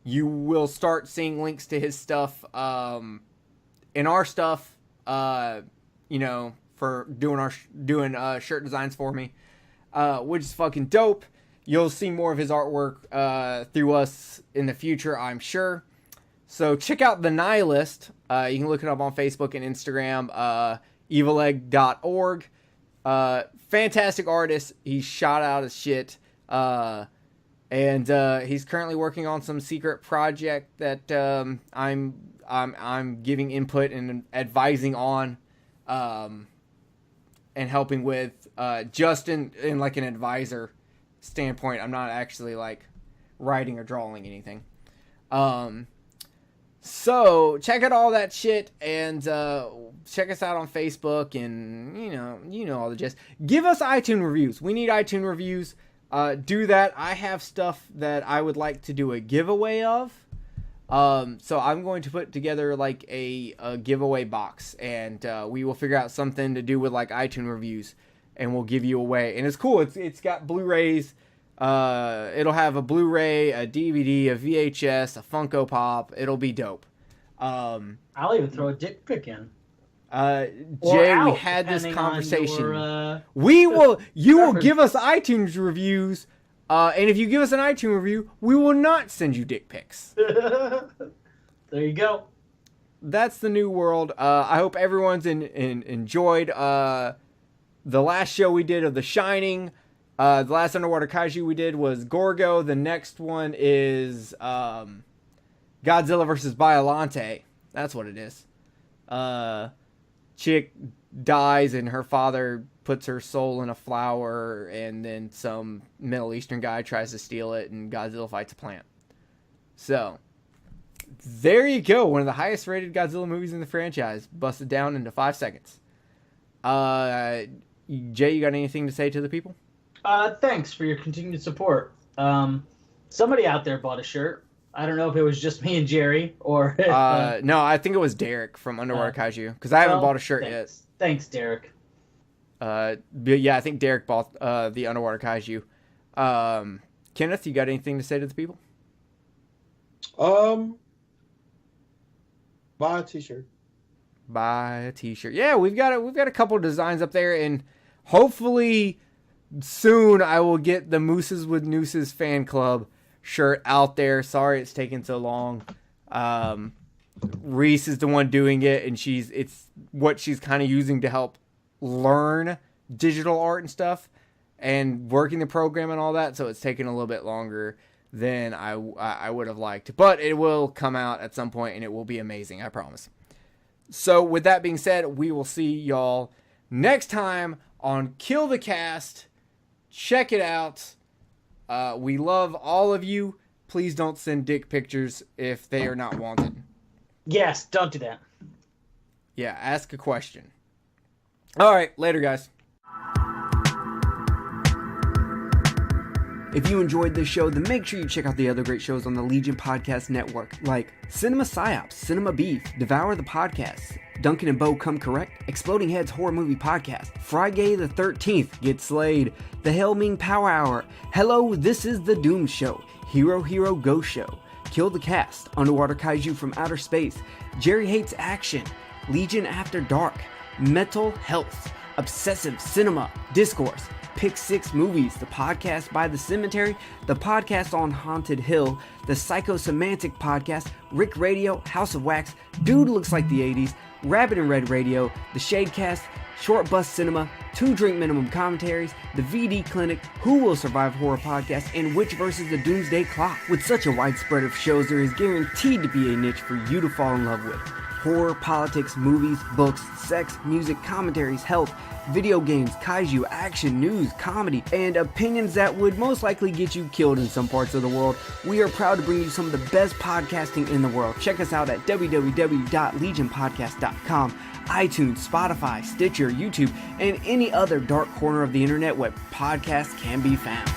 You will start seeing links to his stuff in our stuff, for doing shirt designs for me, which is fucking dope. You'll see more of his artwork through us in the future, I'm sure. So check out The Nihilist. You can look it up on Facebook and Instagram, evilegg.org. Fantastic artist. He's shot out as shit. And he's currently working on some secret project that I'm giving input and advising on, and helping with, just in like an advisor standpoint. I'm not actually like writing or drawing anything. So check out all that shit, and check us out on Facebook, and you know all the gist. Give us iTunes reviews. We need iTunes reviews. Do that. I have stuff that I would like to do a giveaway of. So I'm going to put together like a giveaway box, and we will figure out something to do with like iTunes reviews, and we'll give you away. And it's cool. It's got Blu-rays. It'll have a Blu-ray, a DVD, a VHS, a Funko Pop. It'll be dope. I'll even throw a dick pic in. Jay, we had this conversation. You will give us iTunes reviews, and if you give us an iTunes review, we will not send you dick pics. There you go. That's the new world. I hope everyone's enjoyed the last show we did of The Shining. The last Underwater Kaiju we did was Gorgo. The next one is Godzilla vs. Biollante. That's what it is. Chick dies and her father puts her soul in a flower, and then some Middle Eastern guy tries to steal it, and Godzilla fights a plant. So, there you go. One of the highest rated Godzilla movies in the franchise. Busted down into 5 seconds. Jay, you got anything to say to the people? Thanks for your continued support. Somebody out there bought a shirt. I don't know if it was just me and Jerry or... no, I think it was Derek from Underwater Kaiju, because I haven't bought a shirt yet. Thanks, Derek. But yeah, I think Derek bought the Underwater Kaiju. Kenneth, you got anything to say to the people? Buy a t-shirt. Buy a t-shirt. Yeah, we've got a couple of designs up there, and hopefully soon I will get the Mooses with Nooses fan club shirt out there. Sorry it's taking so long. Reese is the one doing it, and it's what she's kind of using to help learn digital art and stuff and working the program and all that. So it's taking a little bit longer than I would have liked, but it will come out at some point and it will be amazing. I promise. So with that being said, we will see y'all next time on Kill the Cast. Check it out. We love all of you. Please don't send dick pictures if they are not wanted. Yes, don't do that. Yeah, ask a question. All right, later, guys. If you enjoyed this show, then make sure you check out the other great shows on the Legion Podcast Network, like Cinema Psyops, Cinema Beef, Devour the Podcast, Duncan and Bo Come Correct, Exploding Heads Horror Movie Podcast, Friday the 13th, Get Slayed, The Helming Power Hour, Hello, This is the Doom Show, Hero Go Show, Kill the Cast, Underwater Kaiju from Outer Space, Jerry Hates Action, Legion After Dark, Mental Health, Obsessive Cinema, Discourse, Pick Six Movies, the podcast by The Cemetery, the podcast on Haunted Hill, the Psychosemantic Podcast, Rick Radio, House of Wax, Dude Looks Like the 80s, Rabbit and Red Radio, the Shadecast, Short Bus Cinema, Two Drink Minimum Commentaries, the VD Clinic, Who Will Survive Horror Podcast, and Witch vs. the Doomsday Clock. With such a wide spread of shows, there is guaranteed to be a niche for you to fall in love with. Horror, politics, movies, books, sex, music, commentaries, health, video games, kaiju, action, news, comedy, and opinions that would most likely get you killed in some parts of the world. We are proud to bring you some of the best podcasting in the world. Check us out at www.legionpodcast.com, iTunes, Spotify, Stitcher, YouTube, and any other dark corner of the internet where podcasts can be found.